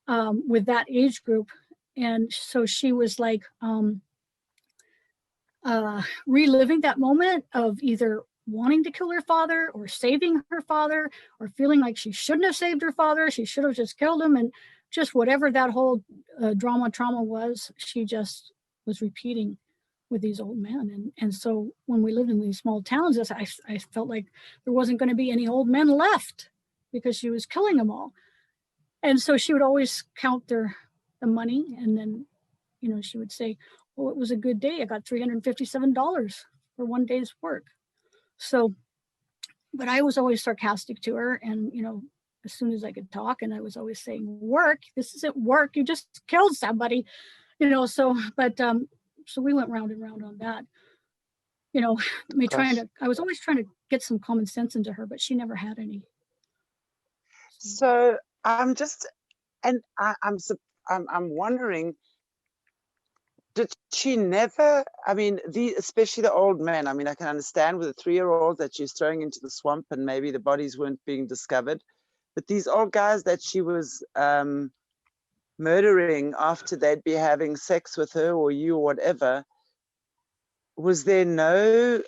with that age group. And so she was like reliving that moment of either wanting to kill her father or saving her father, or feeling like she shouldn't have saved her father, she should have just killed him, and just whatever that whole trauma was, she just was repeating with these old men. And so when we lived in these small towns, I felt like there wasn't going to be any old men left because she was killing them all. And so she would always count the money. And then, she would say, "Oh, it was a good day. I got $357 for one day's work." So, but I was always sarcastic to her. And, as soon as I could talk, and I was always saying, "Work, this isn't work. You just killed somebody," so we went round and round on that. I was always trying to get some common sense into her, but she never had any. So I'm just, and I'm wondering, did she never, especially the old men, I can understand with a 3-year-old that she's throwing into the swamp and maybe the bodies weren't being discovered, but these old guys that she was murdering after they'd be having sex with her or you or whatever, was there no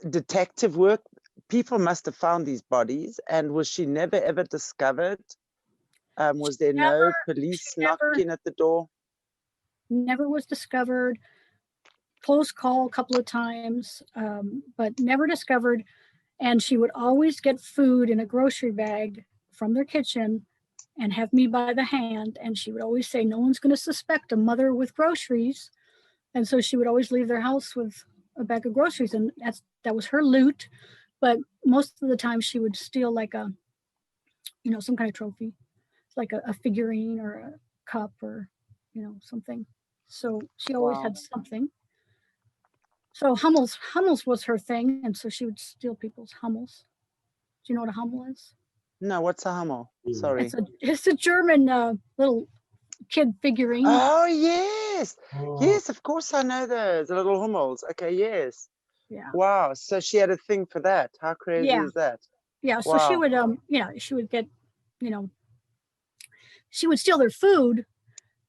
detective work? People must have found these bodies, and was she never ever discovered? Was there no police knocking at the door? Never was discovered. Close call a couple of times, but never discovered. And she would always get food in a grocery bag from their kitchen and have me by the hand. And she would always say, "No one's going to suspect a mother with groceries." And so she would always leave their house with a bag of groceries, and that was her loot. But most of the time she would steal like a, some kind of trophy, like a figurine or a cup or, something. So she always had something. So Hummels was her thing. And so she would steal people's Hummels. Do you know what a Hummel is? No, what's a Hummel? Sorry. It's a German little kid figurine. Oh, yes. Yes, of course I know those, the little Hummels. Okay, yes. Yeah. Wow. So she had a thing for that. How crazy is that? Yeah. So Wow. she would, she would get, she would steal their food,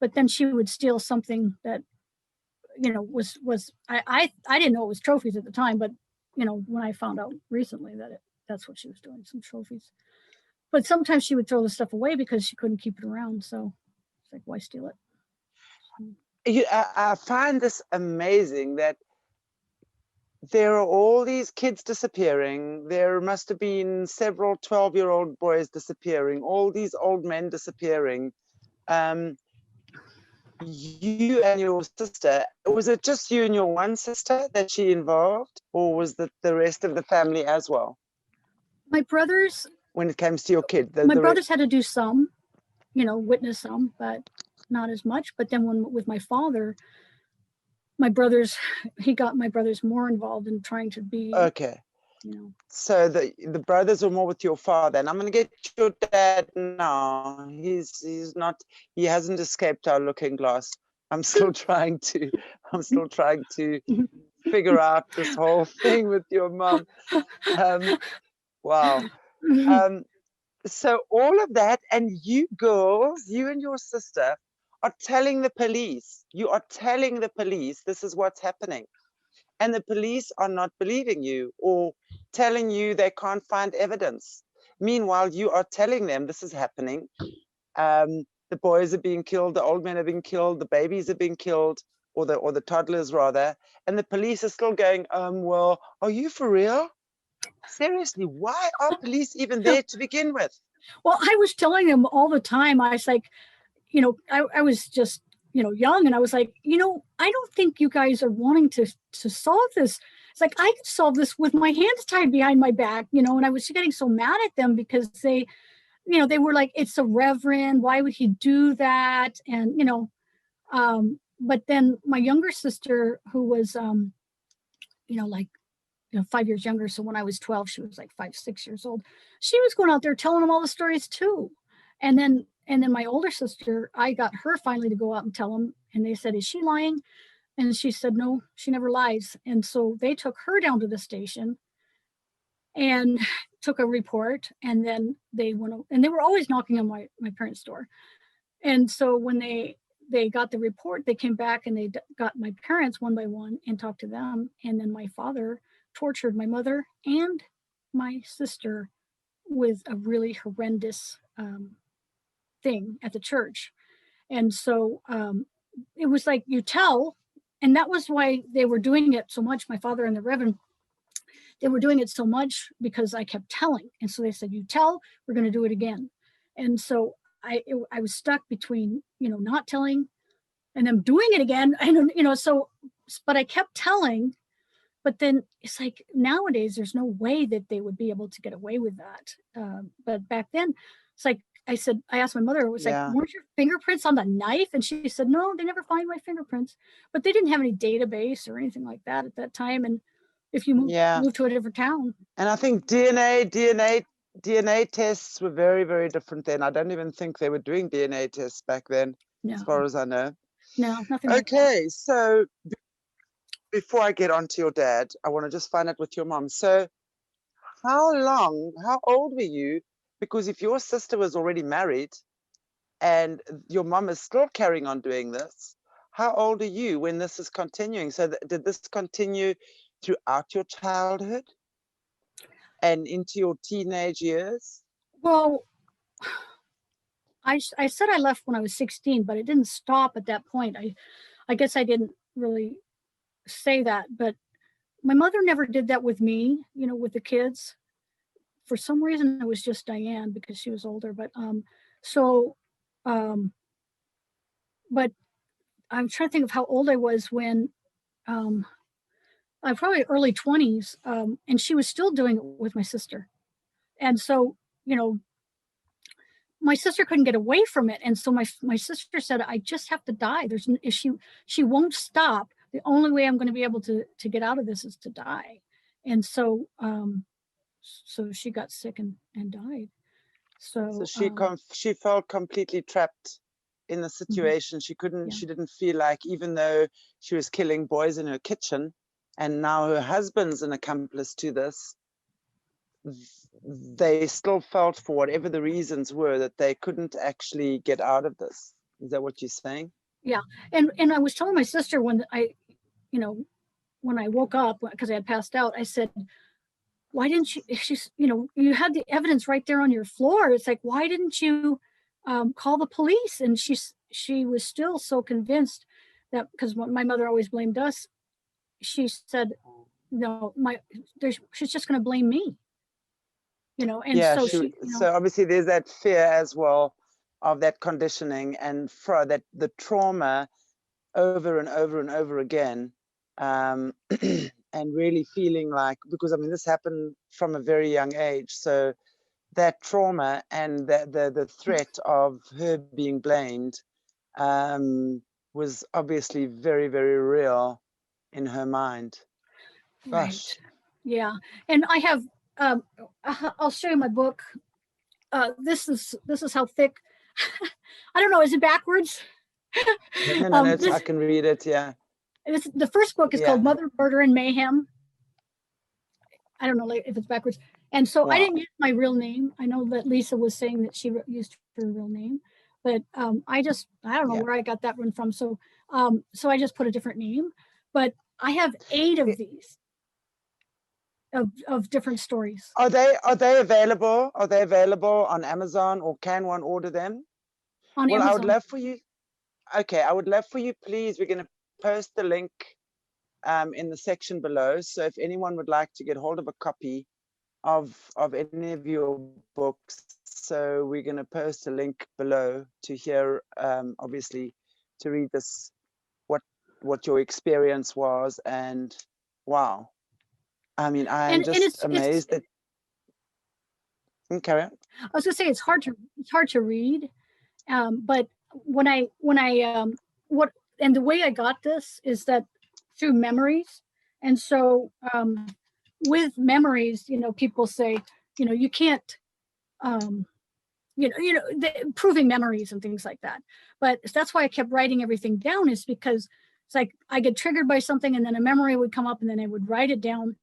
but then she would steal something that, was I didn't know it was trophies at the time, but when I found out recently that that's what she was doing, some trophies. But sometimes she would throw the stuff away because she couldn't keep it around. So it's like, why steal it? I find this amazing that there are all these kids disappearing. There must have been several 12-year-old boys disappearing, all these old men disappearing. You and your sister, was it just you and your one sister that she involved, or was the rest of the family as well? My brothers, when it comes to your kid, my brothers had to do some, witness some, but not as much. But then with my father, he got my brothers more involved in trying to be okay. So the brothers were more with your father, and I'm going to get your dad now. He hasn't escaped our looking glass. I'm still trying to figure out this whole thing with your mom. Wow. So all of that, and you girls, you and your sister are telling the police. You are telling the police this is what's happening. And the police are not believing you or telling you they can't find evidence. Meanwhile, you are telling them this is happening. The boys are being killed, the old men are being killed, the babies are being killed, or the toddlers rather. And the police are still going, well, are you for real? Seriously, why are police even there to begin with? Well, I was telling them all the time. I was like, I was just young, and I was like, I don't think you guys are wanting to solve this. It's like, I could solve this with my hands tied behind my back, and I was getting so mad at them because they were like, it's a reverend, why would he do that? And but then my younger sister, who was 5 years younger, so when I was 12, she was like 5-6 years old, she was going out there telling them all the stories too. And then my older sister, I got her finally to go out and tell them. And they said, "Is she lying?" And she said, "No, she never lies." And so they took her down to the station and took a report. And then they went, and they were always knocking on my parents' door. And so when they got the report, they came back and they got my parents one by one and talked to them. And then my father tortured my mother and my sister with a really horrendous thing at the church. And so it was like, you tell, and that was why they were doing it so much. My father and the Reverend, they were doing it so much because I kept telling. And so they said, you tell, we're going to do it again. And so I was stuck between, not telling and them doing it again. And, so, but I kept telling, but then it's like nowadays, there's no way that they would be able to get away with that. But back then, it's like, I asked my mother, it was like, weren't your fingerprints on the knife? And she said, no, they never find my fingerprints, but they didn't have any database or anything like that at that time. And if you move to a different town. And I think DNA tests were very, very different then. I don't even think they were doing DNA tests back then, as far as I know. No, nothing. Okay, so before I get on to your dad, I want to just find out with your mom. So how old were you? Because if your sister was already married and your mom is still carrying on doing this, how old are you when this is continuing? So did this continue throughout your childhood and into your teenage years? Well, I said I left when I was 16, but it didn't stop at that point. I guess I didn't really say that, but my mother never did that with me, with the kids. For some reason, it was just Diane because she was older. But but I'm trying to think of how old I was when I'm probably early 20s, and she was still doing it with my sister. And so, my sister couldn't get away from it. And so my sister said, I just have to die. There's an issue. She won't stop. The only way I'm going to be able to get out of this is to die. And so, so she got sick and died. So she felt completely trapped in the situation. She didn't feel like, even though she was killing boys in her kitchen and now her husband's an accomplice to this, they still felt, for whatever the reasons were, that they couldn't actually get out of this. Is that what you're saying? Yeah. And I was telling my sister when I woke up, because I had passed out, I said, why didn't you, she's, you had the evidence right there on your floor. It's like, why didn't you call the police? And she was still so convinced that, because my mother always blamed us, she said, no, she's just going to blame me. And so obviously there's that fear as well of that conditioning and that the trauma over and over and over again, and really feeling like, because this happened from a very young age, so that trauma and the threat of her being blamed was obviously very, very real in her mind. Gosh. Right. Yeah. And I have I'll show you my book. This is how thick. I don't know. Is it backwards? No, I can read it. Yeah. The first book is called Mother, Murder, and Mayhem. I don't know if it's backwards. And so I didn't use my real name. I know that Lisa was saying that she used her real name, but I don't know where I got that one from. So so I just put a different name. But I have 8 of these. Of different stories. Are they available? Are they available on Amazon, or can one order them? On Amazon. I would love for you. Okay, I would love for you, please. We're going to post the link in the section below. So if anyone would like to get hold of a copy of any of your books, so we're going to post a link below to hear, obviously, to read this, what your experience was, and wow. I'm just amazed that. Carry on. I was gonna say it's hard to read, but and the way I got this is that through memories, and so with memories, people say, you can't, proving memories and things like that. But that's why I kept writing everything down, is because it's like I get triggered by something, and then a memory would come up, and then I would write it down.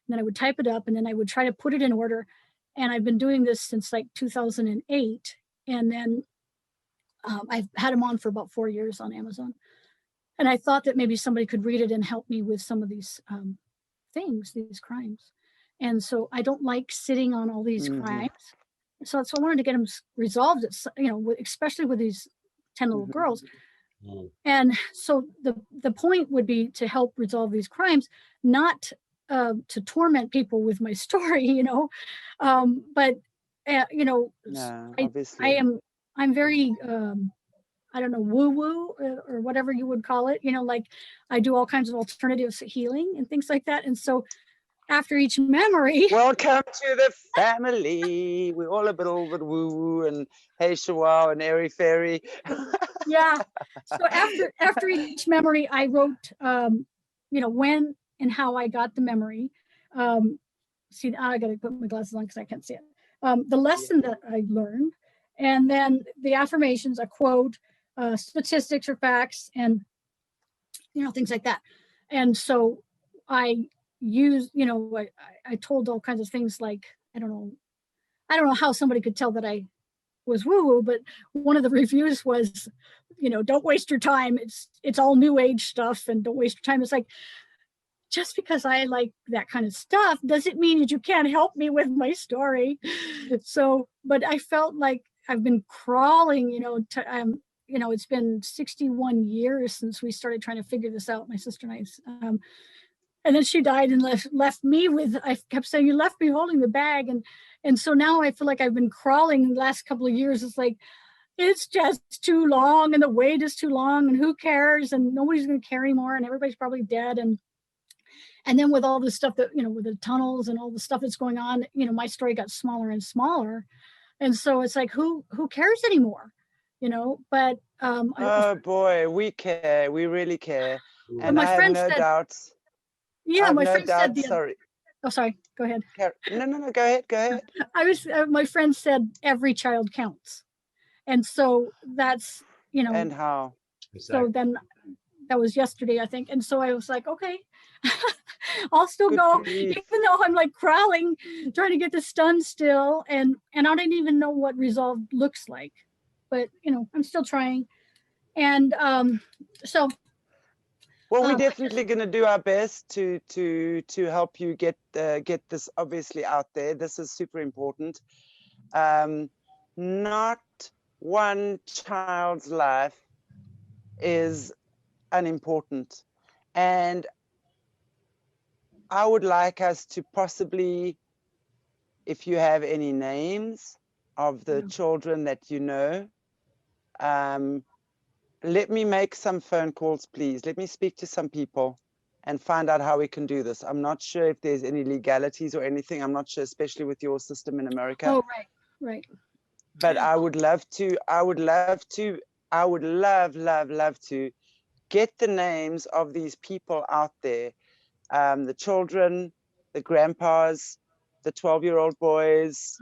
And then I would type it up, and then I would try to put it in order. And I've been doing this since like 2008. And then I've had them on for about 4 years on Amazon. And I thought that maybe somebody could read it and help me with some of these things, these crimes. And so I don't like sitting on all these crimes. So I wanted to get them resolved, especially with these 10 little girls. And so the point would be to help resolve these crimes, not to torment people with my story, you know, but you know, No, I obviously. I'm very I don't know, woo-woo or whatever you would call it, you know, like I do all kinds of alternative healing and things like that. And so after each memory, Welcome to the family. We're all a little bit woo-woo and hey shawao and airy fairy. yeah. So after each memory, I wrote, you know, when and how I got the memory. See, now I got to put my glasses on because I can't see it. The lesson that I learned, and then the affirmations, a quote, statistics or facts, and you know, things like that. And so I used, you know, I told all kinds of things like, I don't know how somebody could tell that I was woo-woo, but one of the reviews was, you know, don't waste your time. It's all new age stuff and don't waste your time. It's like, just because I like that kind of stuff doesn't mean that you can't help me with my story. So, but I felt like I've been crawling, you know, you know, it's been 61 years since we started trying to figure this out, my sister and I. And then she died and left me with, I kept saying, you left me holding the bag. And so now I feel like I've been crawling the last couple of years. It's like, it's just too long and the wait is too long and who cares? And nobody's going to care anymore. And everybody's probably dead. And then with all this stuff that, you know, with the tunnels and all the stuff that's going on, you know, my story got smaller and smaller. And so it's like, who cares anymore? You know, but Oh boy, we care. We really care. And my I have friend no said, doubts. yeah, I have my no friend said doubts. Sorry. oh, sorry, go ahead. No, go ahead. Go ahead. My friend said every child counts. And so that's, you know, And how? so then that was yesterday, I think. And so I was like, okay, I'll still Good go, grief. even though I'm like crawling, trying to get this done still. And I didn't even know what resolve looks like, but you know, I'm still trying. And so Well, we're definitely going to do our best to help you get this obviously out there. This is super important. Not one child's life is unimportant, and I would like us to possibly, if you have any names of the children that you know, let me make some phone calls, please. Let me speak to some people and find out how we can do this. I'm not sure if there's any legalities or anything. I'm not sure, especially with your system in America. oh, right. But I would love to, I would love to get the names of these people out there. The children, the grandpas, the 12-year-old boys,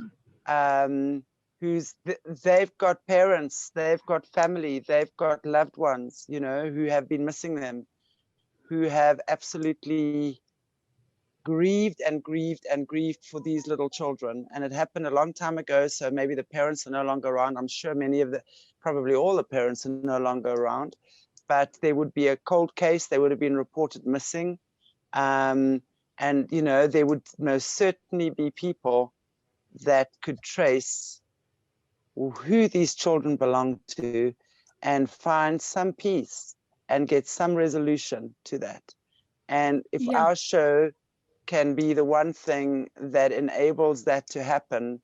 they've got parents, they've got family, they've got loved ones, you know, who have been missing them, who have absolutely grieved for these little children. And it happened a long time ago, so maybe the parents are no longer around. I'm sure probably all the parents are no longer around, but there would be a cold case, they would have been reported missing. And, you know, there would most certainly be people that could trace who these children belong to and find some peace and get some resolution to that. And if our show can be the one thing that enables that to happen,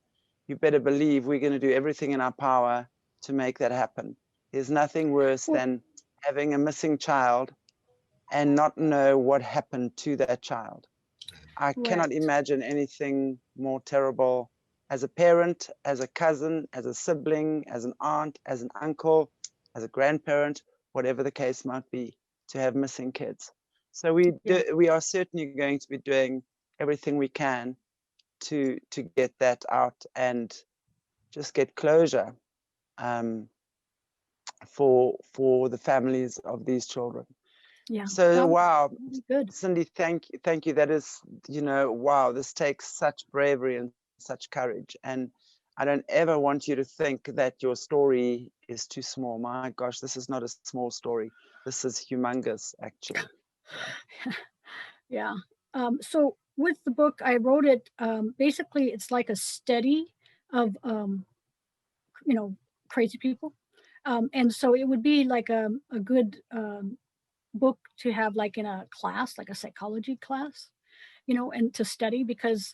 you better believe we're going to do everything in our power to make that happen. There's nothing worse than having a missing child and not know what happened to that child. I cannot imagine anything more terrible as a parent, as a cousin, as a sibling, as an aunt, as an uncle, as a grandparent, whatever the case might be, to have missing kids. So we are certainly going to be doing everything we can to get that out and just get closure for the families of these children. Yeah. So wow, good. Cindy, thank you. That is, you know, wow, this takes such bravery and such courage. And I don't ever want you to think that your story is too small. My gosh, this is not a small story. This is humongous, actually. Yeah. So with the book, I wrote it, basically it's like a study of, you know, crazy people. And so it would be like a good book to have like in a class, like a psychology class, you know, and to study, because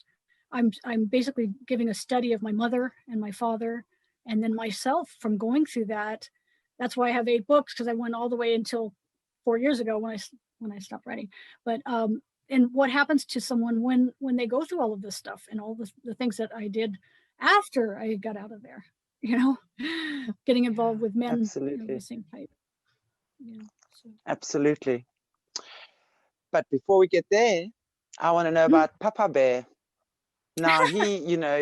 I'm basically giving a study of my mother and my father and then myself from going through that. That's why I have 8 books, because I went all the way until 4 years ago when I stopped writing. But and what happens to someone when they go through all of this stuff and all the things that I did after I got out of there, you know, getting involved with men, you know, Absolutely. the same type. Yeah. So. Absolutely. But before we get there, I want to know about Papa Bear. Now he, you know,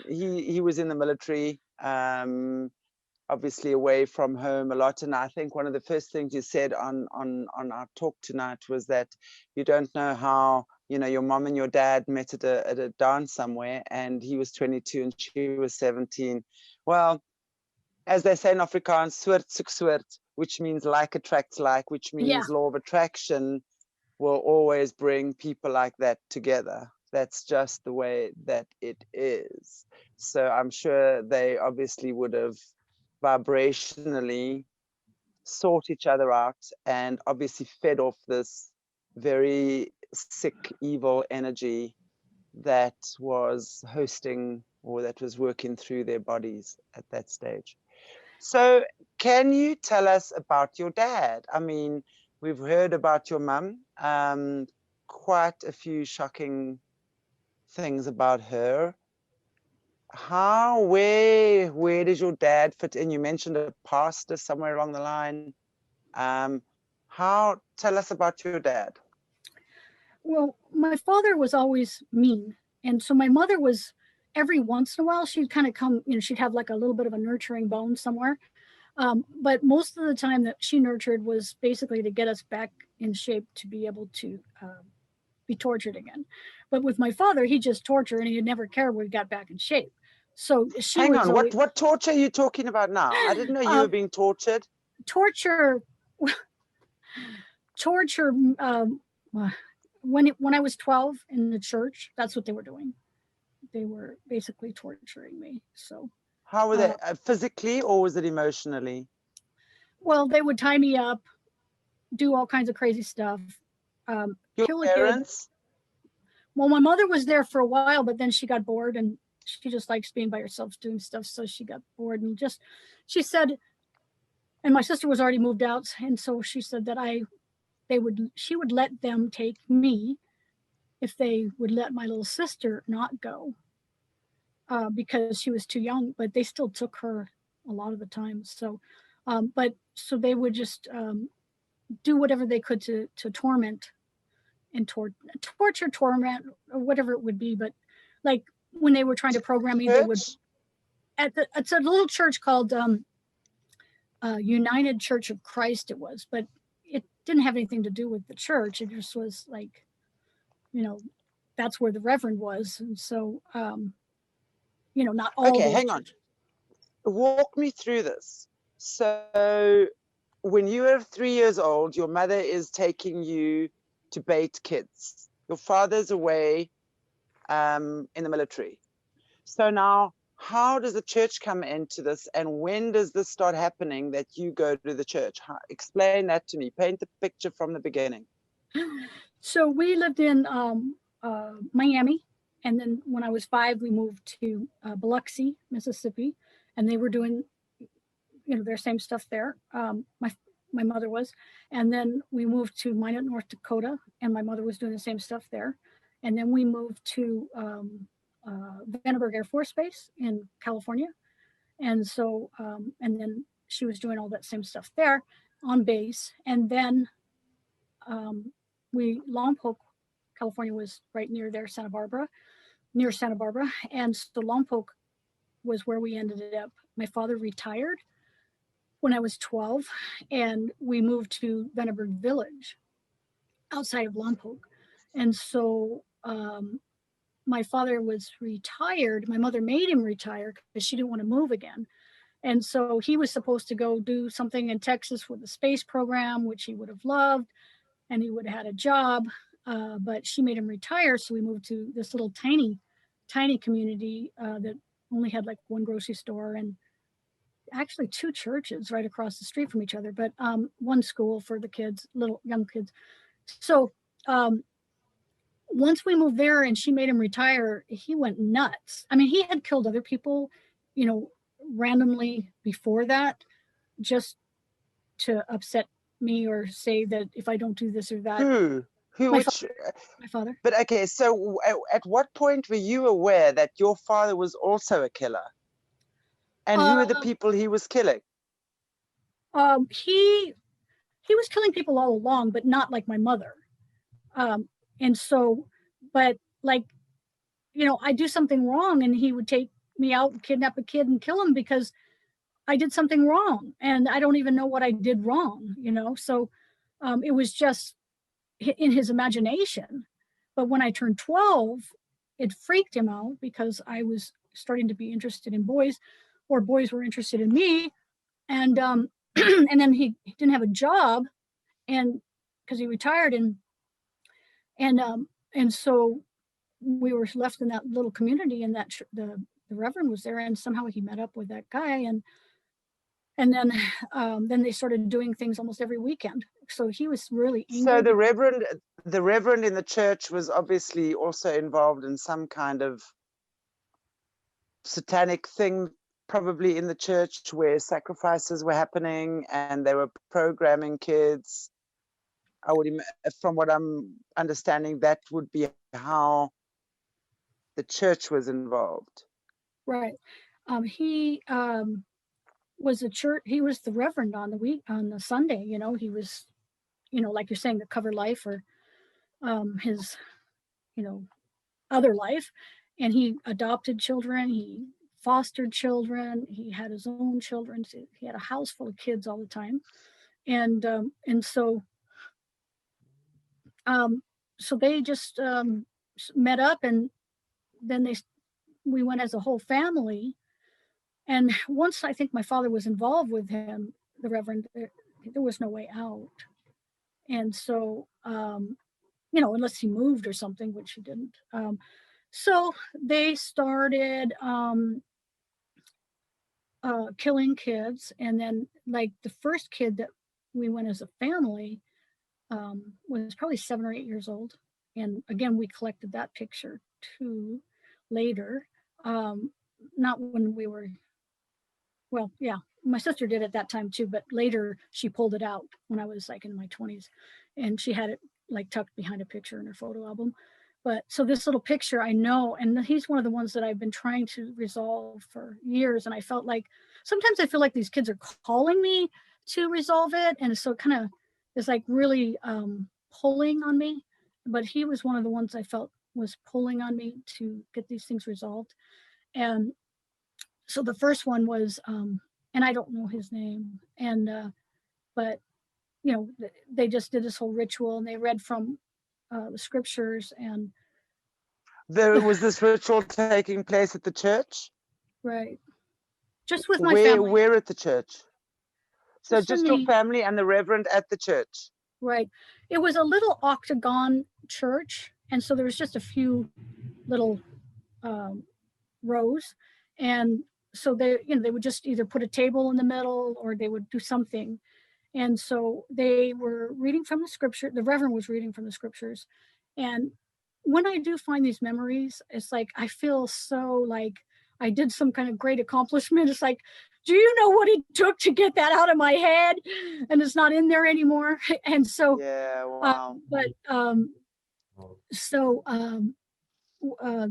he was in the military, obviously away from home a lot. And I think one of the first things you said on our talk tonight was that you don't know how, you know, your mom and your dad met at a dance somewhere, and he was 22 and she was 17. Well, as they say in Afrikaans, soort soek soort, which means like attracts like, which means law of attraction will always bring people like that together. That's just the way that it is. So I'm sure they obviously would have vibrationally sought each other out and obviously fed off this very sick, evil energy that was hosting or that was working through their bodies at that stage. So can you tell us about your dad? I mean, we've heard about your mum, quite a few shocking things about her. Where does your dad fit in? You mentioned a pastor somewhere along the line. Tell us about your dad. Well, my father was always mean. And so my mother was, every once in a while, she'd kind of come, you know, she'd have like a little bit of a nurturing bone somewhere. But most of the time that she nurtured was basically to get us back in shape to be able to be tortured again. But with my father, he just tortured and he'd never care when we got back in shape. So she Hang was on, always, what torture are you talking about now? I didn't know you were being tortured. Torture, when I was 12 in the church, that's what they were doing. They were basically torturing me. So how were they, physically, or was it emotionally? Well, they would tie me up, do all kinds of crazy stuff. Your Kill a kid. parents? Well, my mother was there for a while, but then she got bored and she just likes being by herself doing stuff. So she got bored and she said, and my sister was already moved out. And so she said that she would let them take me if they would let my little sister not go, because she was too young, but they still took her a lot of the time. So, so they would just do whatever they could to torment and torture, torment, or whatever it would be. But like when they were trying to program me, they would, it's a little church called United Church of Christ it was, but it didn't have anything to do with the church. It just was like, you know, that's where the reverend was. And so, you know, not all. Okay, hang on. Walk me through this. So when you were 3 years old, your mother is taking you to bait kids. Your father's away in the military. So now, how does the church come into this, and when does this start happening that you go to the church? Explain that to me. Paint the picture from the beginning. So we lived in Miami, and then when I was 5, we moved to Biloxi, Mississippi, and they were doing, you know, their same stuff there. My mother was, and then we moved to Minot, North Dakota, and my mother was doing the same stuff there. And then we moved to Vandenberg Air Force Base in California, and so and then she was doing all that same stuff there on base. And then Lompoc, California was right near there, near Santa Barbara, and so Lompoc was where we ended up. My father retired when I was 12, and we moved to Vandenberg Village outside of Lompoc. And so my father was retired. My mother made him retire because she didn't want to move again. And so he was supposed to go do something in Texas with the space program, which he would have loved, and he would have had a job. But she made him retire. So we moved to this little tiny community that only had like one grocery store and actually 2 churches right across the street from each other, but one school for the kids, little young kids. So once we moved there and she made him retire, he went nuts. I mean, he had killed other people, you know, randomly before that, just to upset me or say that if I don't do this or that. Who? My Which? My father. But okay, so at what point were you aware that your father was also a killer? And who are the people he was killing? He was killing people all along, but not like my mother. And so, but like, you know, I do something wrong and he would take me out and kidnap a kid and kill him because I did something wrong and I don't even know what I did wrong, you know? So it was just in his imagination. But when I turned 12, it freaked him out because I was starting to be interested in boys, or boys were interested in me. And and then he didn't have a job, and because he retired, and so we were left in that little community, and that the reverend was there, and somehow he met up with that guy, and then they started doing things almost every weekend. So he was really angry. So the reverend in the church was obviously also involved in some kind of satanic thing, probably in the church, where sacrifices were happening and they were programming kids. I would, from what I'm understanding, that would be how the church was involved. Right. He was he was the reverend on the Sunday, you know. He was, you know, like you're saying, the cover life, or his, you know, other life. And he adopted children, he fostered children, he had his own children. He had a house full of kids all the time. And so they just met up, and then we went as a whole family. And once I think my father was involved with him, the reverend, there was no way out. And so, you know, unless he moved or something, which he didn't. So they started killing kids. And then, like, the first kid that we went as a family was probably 7 or 8 years old. And again, we collected that picture too later. Not when we were, well, yeah, my sister did at that time too, but later she pulled it out when I was like in my 20s, and she had it like tucked behind a picture in her photo album. But so this little picture, I know, and he's one of the ones that I've been trying to resolve for years. And I felt like sometimes I feel like these kids are calling me to resolve it. And so it kind of is like really pulling on me. But he was one of the ones I felt was pulling on me to get these things resolved. And so the first one was, and I don't know his name, and but you know, they just did this whole ritual, and they read from the scriptures, and There was this ritual taking place at the church? right, just with my family. Where at the church? So just your the, family and the reverend at the church? Right. It was a little octagon church, and so there was just a few little rows, and so they, you know, they would just either put a table in the middle or they would do something. And so they were reading from the scripture. The reverend was reading from the scriptures. And when I do find these memories, it's like I feel so like I did some kind of great accomplishment. It's like, do you know what it took to get that out of my head? And it's not in there anymore. And so, yeah, wow.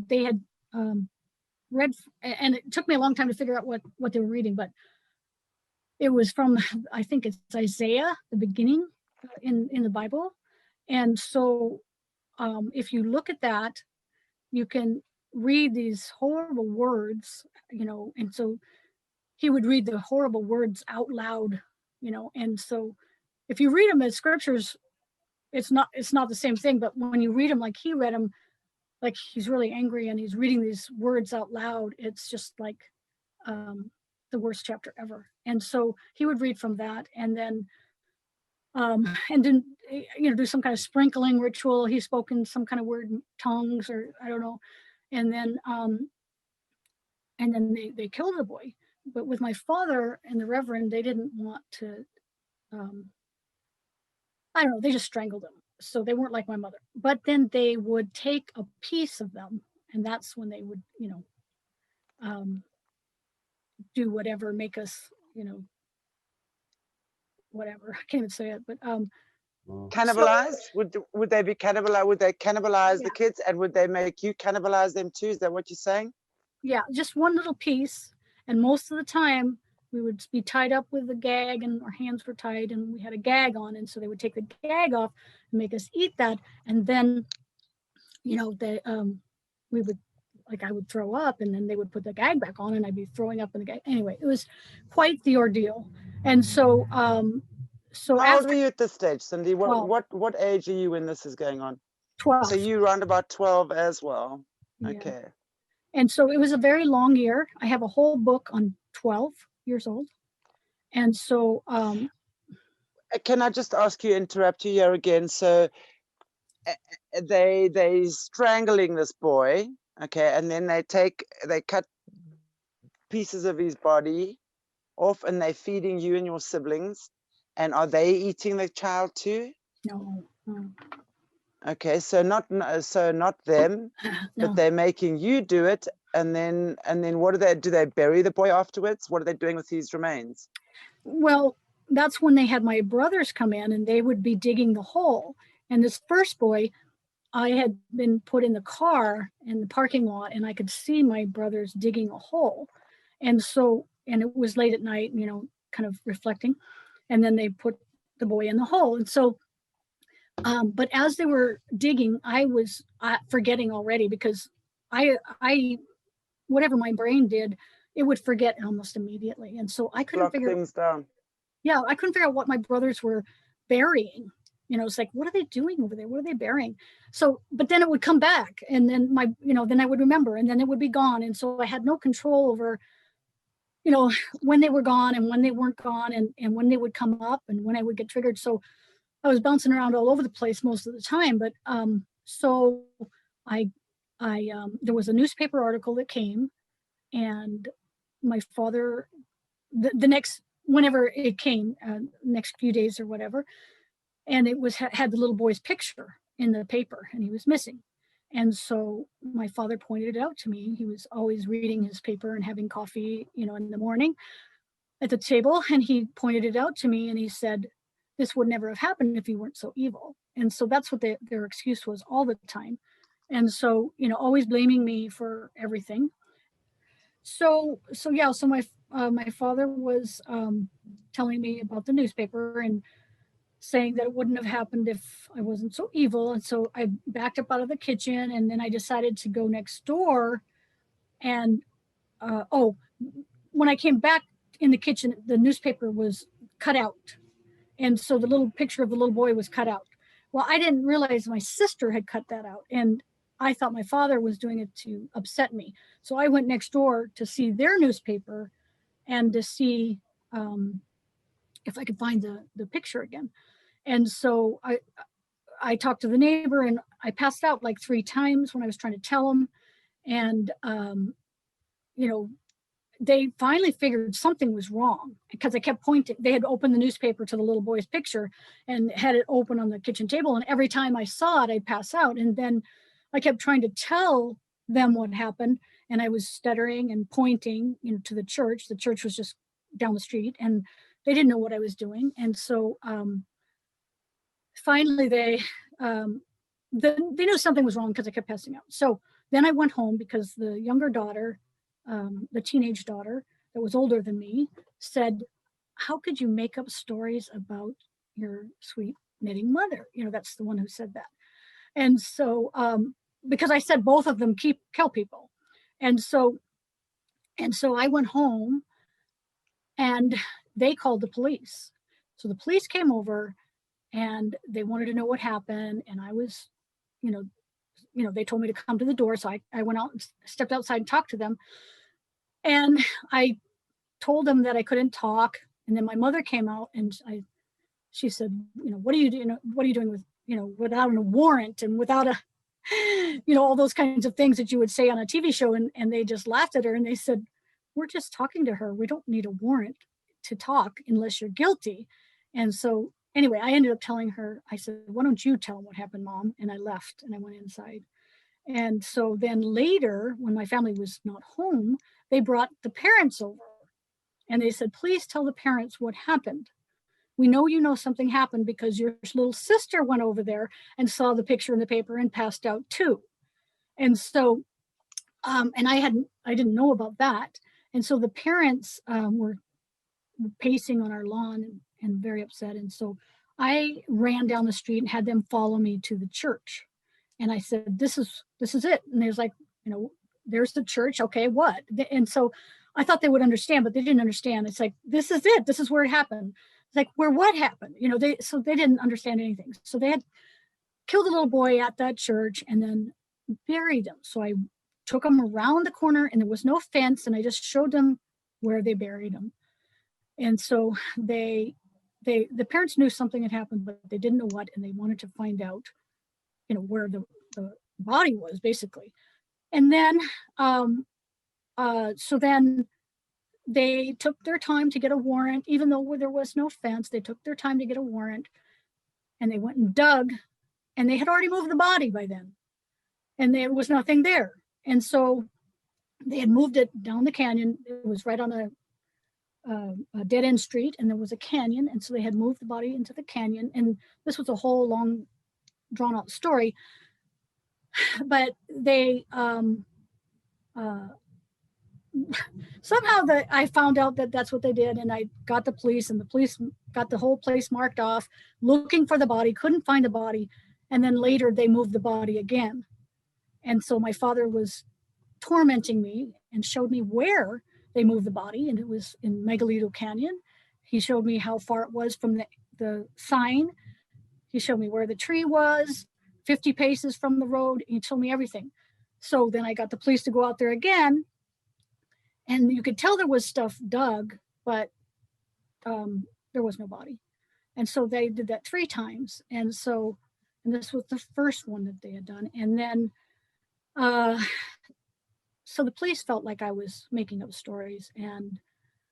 They had read, and it took me a long time to figure out what they were reading, but it was from, I think it's Isaiah, the beginning in the Bible. And so if you look at that, you can read these horrible words, you know, and so he would read the horrible words out loud, you know. And so if you read them as scriptures, it's not the same thing. But when you read them like he read them, like he's really angry and he's reading these words out loud, it's just like the worst chapter ever. And so he would read from that, and then you know, do some kind of sprinkling ritual. He spoke in some kind of word in tongues, or I don't know. And then and then they killed the boy. But with my father and the reverend, they didn't want to, I don't know, they just strangled him. So they weren't like my mother. But then they would take a piece of them, and that's when they would, do whatever, make us, whatever. I can't even say it, but Cannibalize? Would they be cannibalize? Would they cannibalize Yeah. the kids, and would they make you cannibalize them too? Is that what you're saying? yeah, just one little piece. And most of the time we would be tied up with a gag, and our hands were tied, and we had a gag on. And so they would take the gag off and make us eat that. And then, we would, like, I would throw up, and then they would put the gag back on, and I'd be throwing up in the gag. Anyway, it was quite the ordeal. And so, How old were you at this stage, Cindy? 12. What age are you when this is going on? 12. So you around about 12 as well. Yeah. Okay. And so it was a very long year. I have a whole book on 12 years old. And so Can I just ask you, interrupt you here again? So they strangling this boy, okay, and then they cut pieces of his body off, and they're feeding you and your siblings. And are they eating the child too? no. Okay, so not them, No. but they're making you do it. And then what do they bury the boy afterwards? What are they doing with his remains? Well, that's when they had my brothers come in, and they would be digging the hole. And this first boy, I had been put in the car in the parking lot, and I could see my brothers digging a hole. And so, and it was late at night, kind of reflecting. And then they put the boy in the hole. And so, but as they were digging, I was forgetting already, because I whatever my brain did, it would forget almost immediately. And so I couldn't Lock figure things down. Yeah, I couldn't figure out what my brothers were burying. It's like, what are they doing over there? What are they burying? So, but then it would come back, and then then I would remember, and then it would be gone. And so I had no control over, when they were gone and when they weren't gone, and when they would come up and when I would get triggered. So I was bouncing around all over the place most of the time. But so I there was a newspaper article that came, and my father, the next, whenever it came, next few days or whatever, and it was had the little boy's picture in the paper, and he was missing. And so my father pointed it out to me. He was always reading his paper and having coffee, in the morning at the table, and he pointed it out to me, and he said, this would never have happened if you weren't so evil. And so that's what their excuse was all the time. And so, always blaming me for everything. So my father was telling me about the newspaper and saying that it wouldn't have happened if I wasn't so evil. And so I backed up out of the kitchen, and then I decided to go next door. And when I came back in the kitchen, the newspaper was cut out. And so the little picture of the little boy was cut out. Well, I didn't realize my sister had cut that out. And I thought my father was doing it to upset me. So I went next door to see their newspaper and to see if I could find the picture again. And so I talked to the neighbor, and I passed out like 3 times when I was trying to tell him. And, they finally figured something was wrong, because I kept pointing. They had opened the newspaper to the little boy's picture and had it open on the kitchen table. And every time I saw it, I'd pass out. And then I kept trying to tell them what happened. And I was stuttering and pointing, to the church. The church was just down the street, and they didn't know what I was doing. And so finally they knew something was wrong, because I kept passing out. So then I went home, because the younger daughter, the teenage daughter that was older than me, said, how could you make up stories about your sweet knitting mother? That's the one who said that. And so because I said both of them kill people. And so I went home, and they called the police. So the police came over, and they wanted to know what happened. And I was, they told me to come to the door. So I went out and stepped outside and talked to them. And I told them that I couldn't talk. And then my mother came out, and she said, what are you doing? What are you doing with, without a warrant and without you know, all those kinds of things that you would say on a TV show. And they just laughed at her and they said, we're just talking to her. We don't need a warrant to talk unless you're guilty. And so anyway, I ended up telling her, I said, why don't you tell them what happened, Mom? And I left and I went inside. And so then later, when my family was not home, they brought the parents over and they said, please tell the parents what happened. We know you know something happened because your little sister went over there and saw the picture in the paper and passed out too. And so, and I didn't know about that. And so the parents were pacing on our lawn and very upset. And so I ran down the street and had them follow me to the church. And I said, this is it. And they was like, you know, there's the church. Okay, what? And so I thought they would understand, but they didn't understand. It's like, this is it. This is where it happened. It's like, where what happened? You know, they didn't understand anything. So they had killed a little boy at that church and then buried him. So I took them around the corner and there was no fence. And I just showed them where they buried him. And so the parents knew something had happened, but they didn't know what, and they wanted to find out, you know, where the body was basically. And then, so then they took their time to get a warrant, even though there was no fence. They took their time to get a warrant and they went and dug, and they had already moved the body by then and there was nothing there. And so they had moved it down the canyon. It was right on a dead end street and there was a canyon. And so they had moved the body into the canyon. And this was a whole long drawn out story, but they, somehow I found out that that's what they did. And I got the police, and the police got the whole place marked off looking for the body, couldn't find the body. And then later they moved the body again. And so my father was tormenting me and showed me where they moved the body, and it was in Megalito Canyon. He showed me how far it was from the sign. He showed me where the tree was, 50 paces from the road. He told me everything. So then I got the police to go out there again, and you could tell there was stuff dug, but there was no body. And so they did that 3 times. And this was the first one that they had done. And then, so the police felt like I was making up stories and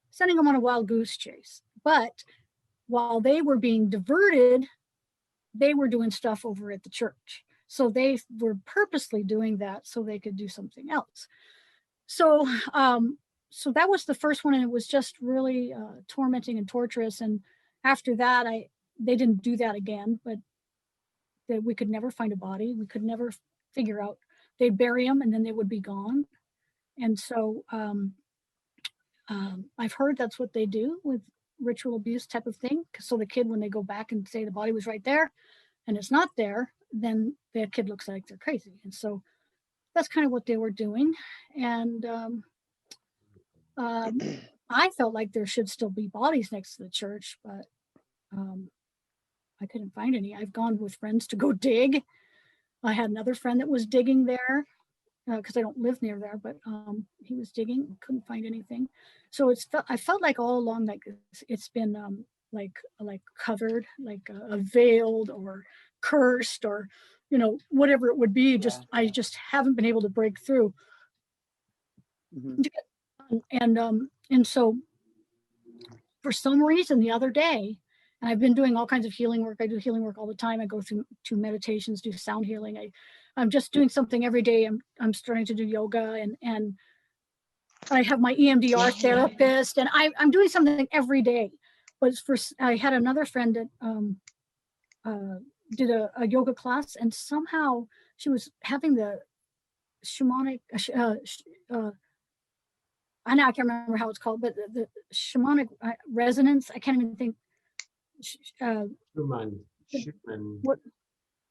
sending them on a wild goose chase. But while they were being diverted, they were doing stuff over at the church. So they were purposely doing that so they could do something else. So, so that was the first one, and it was just really tormenting and torturous. And after that, they didn't do that again, but we could never find a body. We could never figure out. They'd bury them and then they would be gone. And so I've heard that's what they do with ritual abuse type of thing. So the kid, when they go back and say the body was right there and it's not there, then the kid looks like they're crazy. And so that's kind of what they were doing. And I felt like there should still be bodies next to the church, but I couldn't find any. I've gone with friends to go dig. I had another friend that was digging there because I don't live near there, but he was digging, couldn't find anything. So I felt like all along, like it's been like covered, like veiled or cursed, or, you know, whatever it would be. Just, I just haven't been able to break through. And so for some reason the other day, and I've been doing all kinds of healing work. I do healing work all the time. I go through to meditations, do sound healing. I'm just doing something every day. I'm starting to do yoga, and I have my EMDR therapist, and I'm doing something every day. But I had another friend that did a yoga class, and somehow she was having the shamanic, I know I can't remember how it's called, but the shamanic resonance. I can't even think. Schumann. What?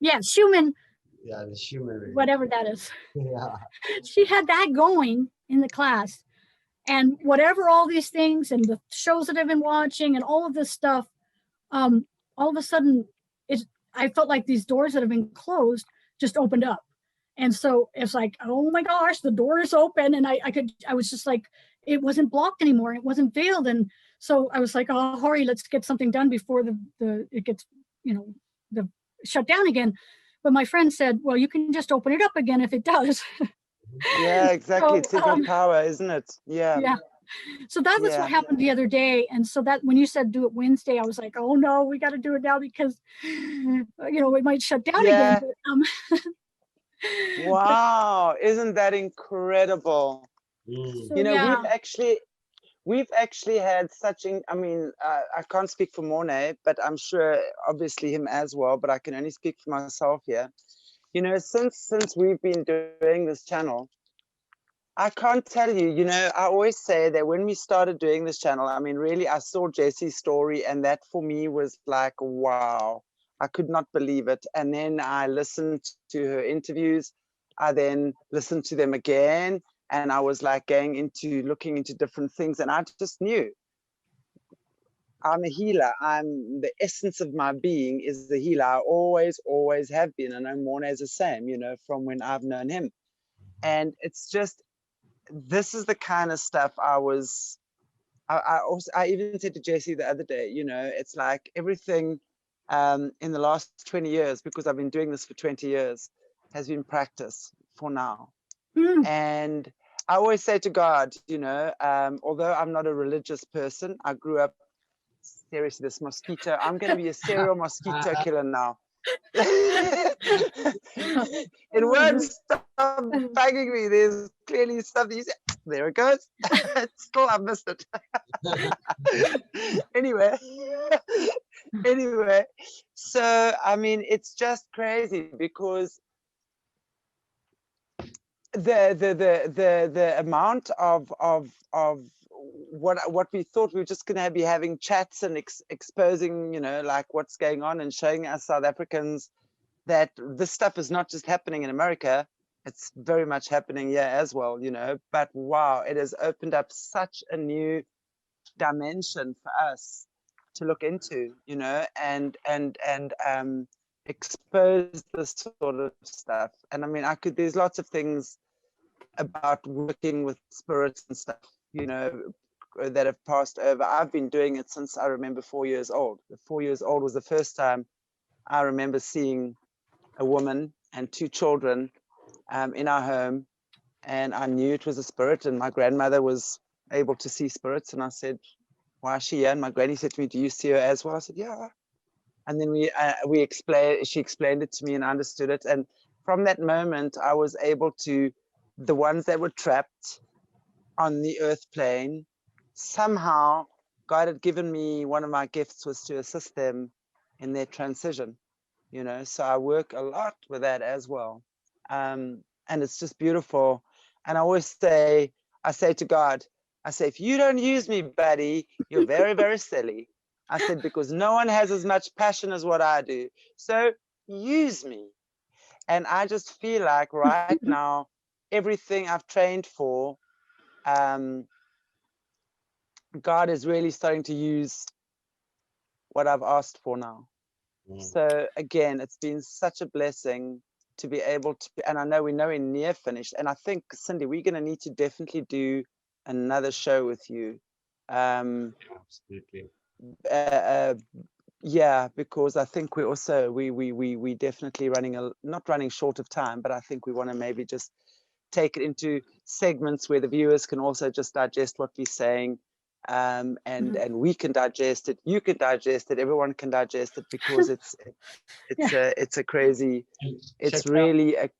Yeah, Schumann. Yeah, the Schumann. Whatever that is. Yeah. She had that going in the class, and whatever all these things and the shows that I've been watching and all of this stuff, all of a sudden, I felt like these doors that have been closed just opened up. And so it's like, oh my gosh, the door is open. And I was just like, it wasn't blocked anymore. It wasn't veiled. And so I was like, oh, hurry, let's get something done before it gets, you know, shut down again. But my friend said, well, you can just open it up again if it does. Yeah, exactly. So, It's in your power, isn't it? Yeah. yeah. So that was what happened the other day. And so that when you said do it Wednesday, I was like, oh no, we got to do it now because, you know, it might shut down again. But, wow, isn't that incredible? so, You know, yeah. we've actually had such, I mean, I can't speak for Mornay, but I'm sure obviously him as well, but I can only speak for myself here. You know, since we've been doing this channel, I can't tell you, you know, I always say that when we started doing this channel, I mean, really, I saw Jessie's story and that for me was like, wow, I could not believe it. And then I listened to her interviews. I then listened to them again. And I was like looking into different things. And I just knew I'm a healer. The essence of my being is the healer. I always have been. And I'm Mornay is the same, you know, from when I've known him. And it's just, this is the kind of stuff I even said to Jessie the other day, you know, it's like everything in the last 20 years, because I've been doing this for 20 years, has been practice for now. And I always say to God, you know, although I'm not a religious person, I grew up, seriously, this mosquito, I'm going to be a serial mosquito killer now. It won't stop bugging me. There's clearly something. There it goes. Still, I missed it. Anyway, so I mean, it's just crazy because the amount of what we thought we were just going to be having chats and exposing, you know, like what's going on and showing us South Africans that this stuff is not just happening in America, it's very much happening here as well, you know. But wow, it has opened up such a new dimension for us to look into, you know, and expose this sort of stuff. And I mean, there's lots of things about working with spirits and stuff, you know, that have passed over. I've been doing it since I remember 4 years old. 4 years old was the first time I remember seeing a woman and 2 children in our home, and I knew it was a spirit. And my grandmother was able to see spirits, and I said, why is she here? And my granny said to me, do you see her as well? I said, yeah. And then she explained it to me and I understood it. And from that moment, I was able to, the ones that were trapped on the earth plane, somehow God had given me, one of my gifts was to assist them in their transition, you know. So I work a lot with that as well. And it's just beautiful. And I always say, I say to God, I say, if you don't use me, buddy, you're very, very silly. I said, because no one has as much passion as what I do. So use me. And I just feel like right now, everything I've trained for, God is really starting to use what I've asked for now. So again, it's been such a blessing to be able to, and I know we're nowhere near finished. And I think, Cindy, we're going to need to definitely do another show with you. Absolutely. Yeah, because I think we also we definitely not running short of time, but I think we want to maybe just take it into segments where the viewers can also just digest what we're saying, and we can digest it, you can digest it, everyone can digest it, because it's a crazy, it's really a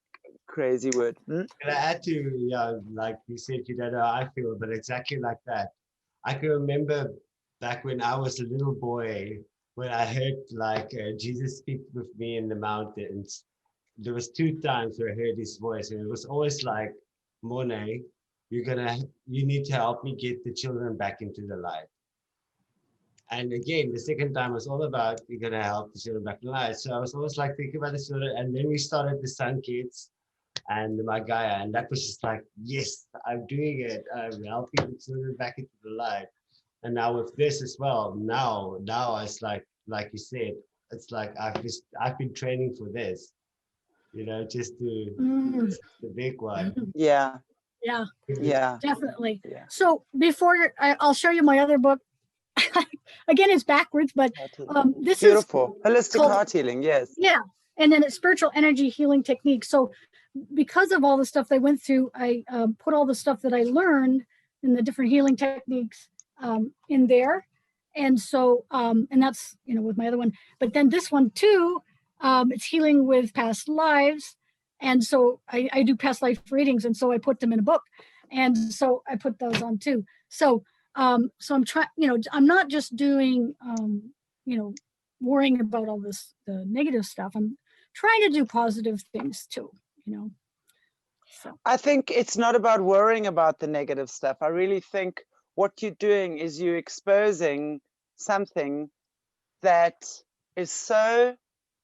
crazy word. Can I add to, like you said, you don't know how I feel, but exactly like that. I can remember back when I was a little boy, when I heard like Jesus speak with me in the mountains. There was 2 times where I heard his voice, and it was always like, Mornay, you need to help me get the children back into the light. And again, the second time was all about, you're gonna help the children back in the light. So I was always like thinking about the children, and then we started the Sun Kids and my Gaia, and that was just like, yes, I'm doing it. I'm helping the children back into the light. And now with this as well, now it's like you said, it's like I've been training for this, you know, just to the big one. Yeah, Definitely. Yeah. So before I'll show you my other book. Again, it's backwards, but this beautiful. is Holistic called, heart healing. Yes. Yeah, and then it's spiritual energy healing techniques. So because of all the stuff I went through, I put all the stuff that I learned in the different healing techniques in there. And so, and that's, you know, with my other one, but then this one too, it's healing with past lives. And so I do past life readings. And so I put them in a book. And so I put those on too. So, so I'm trying, you know, I'm not just doing, you know, worrying about all this, the negative stuff. I'm trying to do positive things too, you know. So I think it's not about worrying about the negative stuff. I really think what you're doing is you're exposing something that is so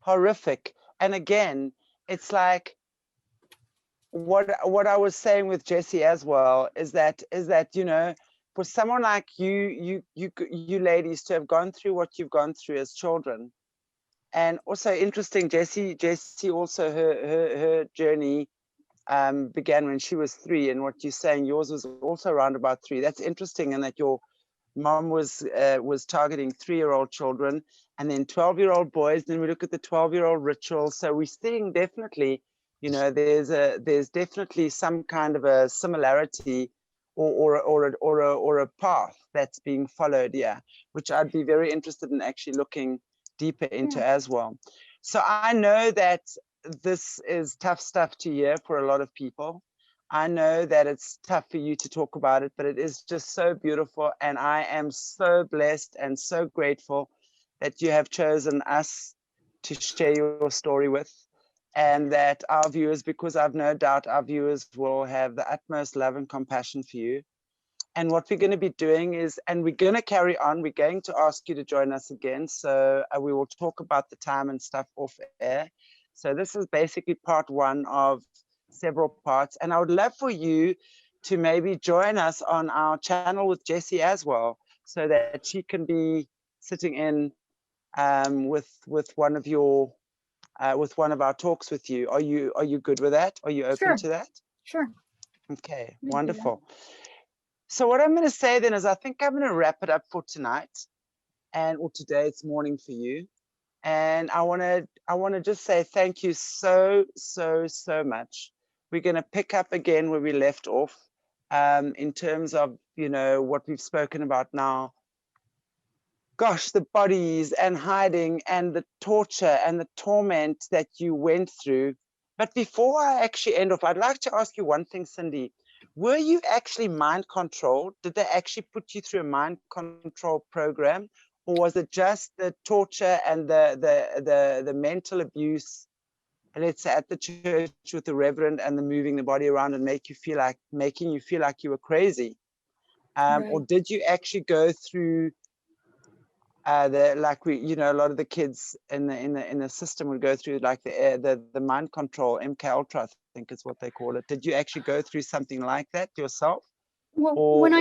horrific. And again, it's like what I was saying with Jessie as well is that you know, for someone like you ladies to have gone through what you've gone through as children, and also interesting, Jessie also her journey began when she was 3, and what you're saying yours was also around about 3. That's interesting, and that your mom was targeting 3-year-old children and then 12-year-old boys. Then we look at the 12-year-old ritual. So we're seeing definitely, you know, there's definitely some kind of a similarity or a path that's being followed, yeah, which I'd be very interested in actually looking deeper into as well. So I know that this is tough stuff to hear for a lot of people. I know that it's tough for you to talk about it, but it is just so beautiful. And I am so blessed and so grateful that you have chosen us to share your story with, and that our viewers, because I've no doubt our viewers will have the utmost love and compassion for you. And what we're going to be doing is, and we're going to carry on, we're going to ask you to join us again. So we will talk about the time and stuff off air. So this is basically part 1 of several parts. And I would love for you to maybe join us on our channel with Jessie as well, so that she can be sitting in with one of your with one of our talks with you. Are you good with that? Are you open to that? Sure. Okay, wonderful. So what I'm going to say then is I think I'm going to wrap it up for tonight, or today. It's morning for you. And I want to just say thank you so much. We're going to pick up again where we left off in terms of, you know, what we've spoken about now. Gosh, the bodies and hiding and the torture and the torment that you went through. But before I actually end off, I'd like to ask you one thing, Cindy. Were you actually mind controlled? Did they actually put you through a mind control program? Or was it just the torture and the mental abuse, let's say at the church with the reverend, and the moving the body around and making you feel like you were crazy? Or did you actually go through a lot of the kids in the system would go through like the mind control, MK Ultra, I think is what they call it. Did you actually go through something like that yourself? Well, one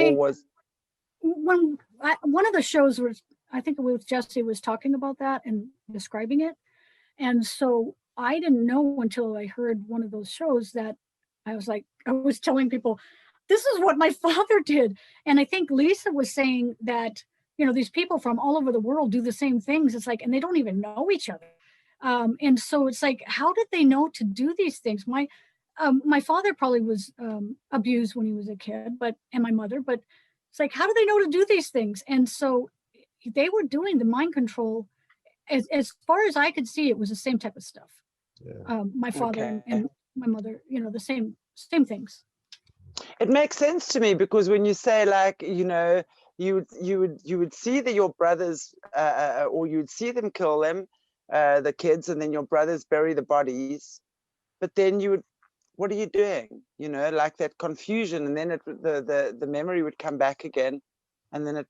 of the shows was, I think it was Jessie was talking about that and describing it. And so I didn't know until I heard one of those shows that I was telling people, this is what my father did. And I think Lisa was saying that, you know, these people from all over the world do the same things. It's like, and they don't even know each other. And so it's like, how did they know to do these things? My father probably was abused when he was a kid, and my mother, but it's like, how do they know to do these things? And so they were doing the mind control. As far as I could see, it was the same type of stuff. Yeah. My father and my mother, you know, the same things. It makes sense to me, because when you say, like, you know, you would see that your brothers or you'd see them kill them, the kids, and then your brothers bury the bodies, but then what are you doing? You know, like that confusion, and then the memory would come back again, and then it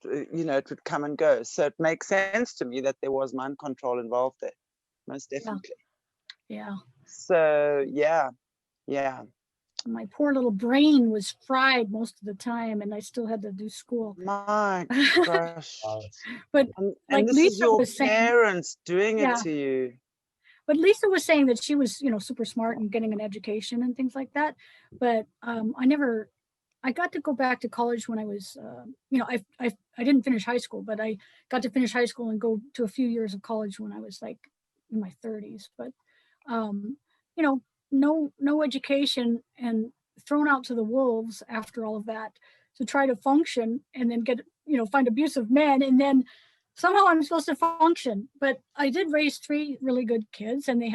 would come and go. So it makes sense to me that there was mind control involved there, most definitely. Yeah. So yeah. My poor little brain was fried most of the time, and I still had to do school. My gosh. But and like this Lisa is your was parents doing it to you. But Lisa was saying that she was, you know, super smart and getting an education and things like that. But I got to go back to college when I was, you know, I didn't finish high school, but I got to finish high school and go to a few years of college when I was like in my 30s. But you know, no education and thrown out to the wolves after all of that to try to function and then get, you know, find abusive men. And then somehow I'm supposed to function. But I did raise 3 really good kids, and I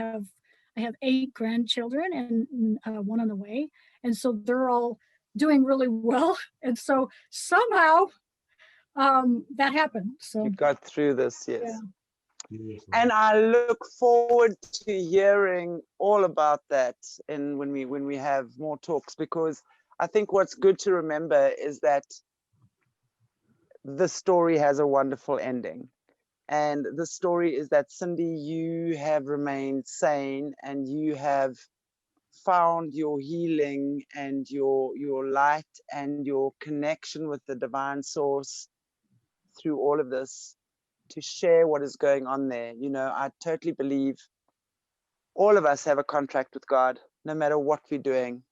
have 8 grandchildren and 1 on the way. And so they're all doing really well. And so somehow that happened. So You got through this, yes. yeah. Beautiful. And I look forward to hearing all about that when we have more talks, because I think what's good to remember is that the story has a wonderful ending. And the story is that, Cindy, you have remained sane and you have found your healing and your light and your connection with the divine source through all of this, to share what is going on there. You know, I totally believe all of us have a contract with God, no matter what we're doing.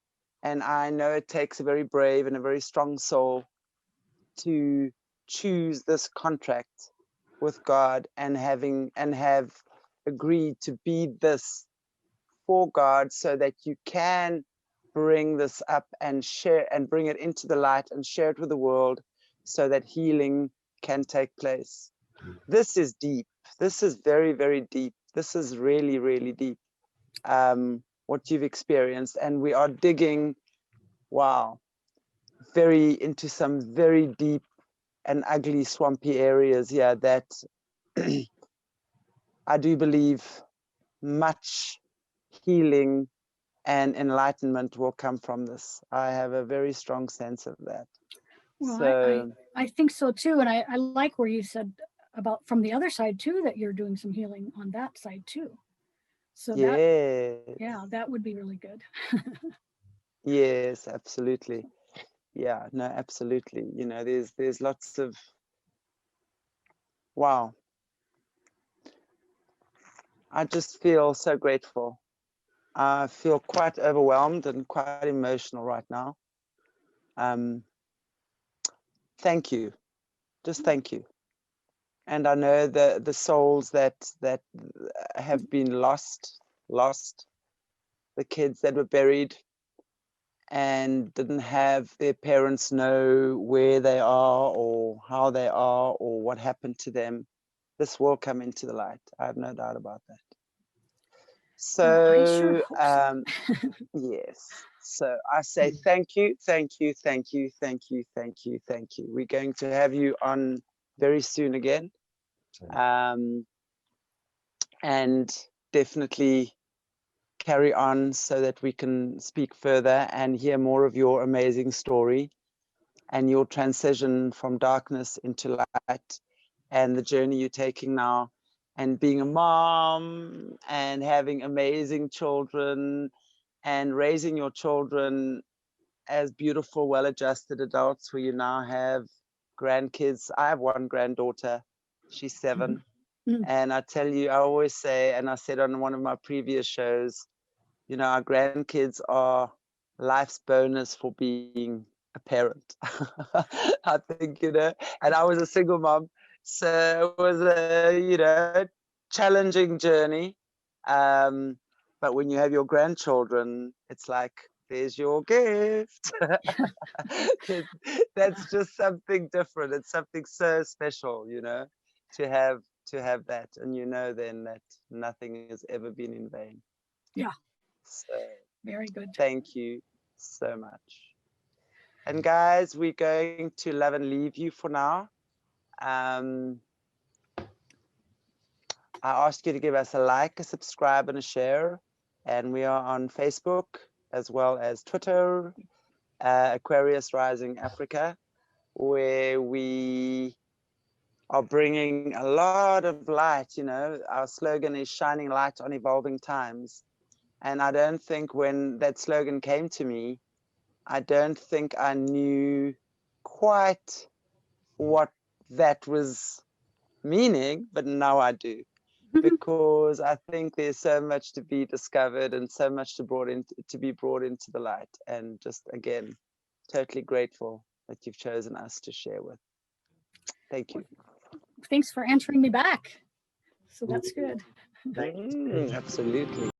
And I know it takes a very brave and a very strong soul to choose this contract with God and have agreed to be this for God, so that you can bring this up and share and bring it into the light and share it with the world, so that healing can take place. This is deep. This is very, very deep. This is really, really deep, what you've experienced. And we are digging, wow, into some very deep and ugly, swampy areas here that I do believe much healing and enlightenment will come from this. I have a very strong sense of that. Well, So, I think so too. And I like where you said about from the other side too, that you're doing some healing on that side too. So yeah, that would be really good. yes, absolutely. Yeah, no, absolutely. You know, there's lots of, wow. I just feel so grateful. I feel quite overwhelmed and quite emotional right now. Thank you. Just thank you. And I know the souls that have been lost, the kids that were buried and didn't have their parents know where they are or how they are or what happened to them. This will come into the light. I have no doubt about that. Well, I sure So, hope so. yes. So I say thank you, thank you, thank you, thank you, thank you, thank you. We're going to have you on very soon again. And definitely carry on so that we can speak further and hear more of your amazing story and your transition from darkness into light, and the journey you're taking now, and being a mom and having amazing children and raising your children as beautiful, well-adjusted adults, where you now have grandkids. I have 1 granddaughter, she's 7. And I tell you, I always say, and I said on one of my previous shows, you know, our grandkids are life's bonus for being a parent. I think, you know, and I was a single mom, so it was a, you know, challenging journey. But when you have your grandchildren, it's like, there's your gift. That's just something different. It's something so special, you know, to have that, and you know then that nothing has ever been in vain. Yeah. So Very good. thank you so much. And guys, we're going to love and leave you for now. I ask you to give us a like, a subscribe, and a share. And we are on Facebook as well as Twitter, Aquarius Rising Africa, where we are bringing a lot of light. You know, our slogan is shining light on evolving times. And I don't think when that slogan came to me, I don't think I knew quite what that was meaning, but now I do. Because I think there's so much to be discovered and so much to be brought into the light. And just, again, totally grateful that you've chosen us to share with. Thank you. Thanks for answering me back. So that's good. Thank you. Absolutely.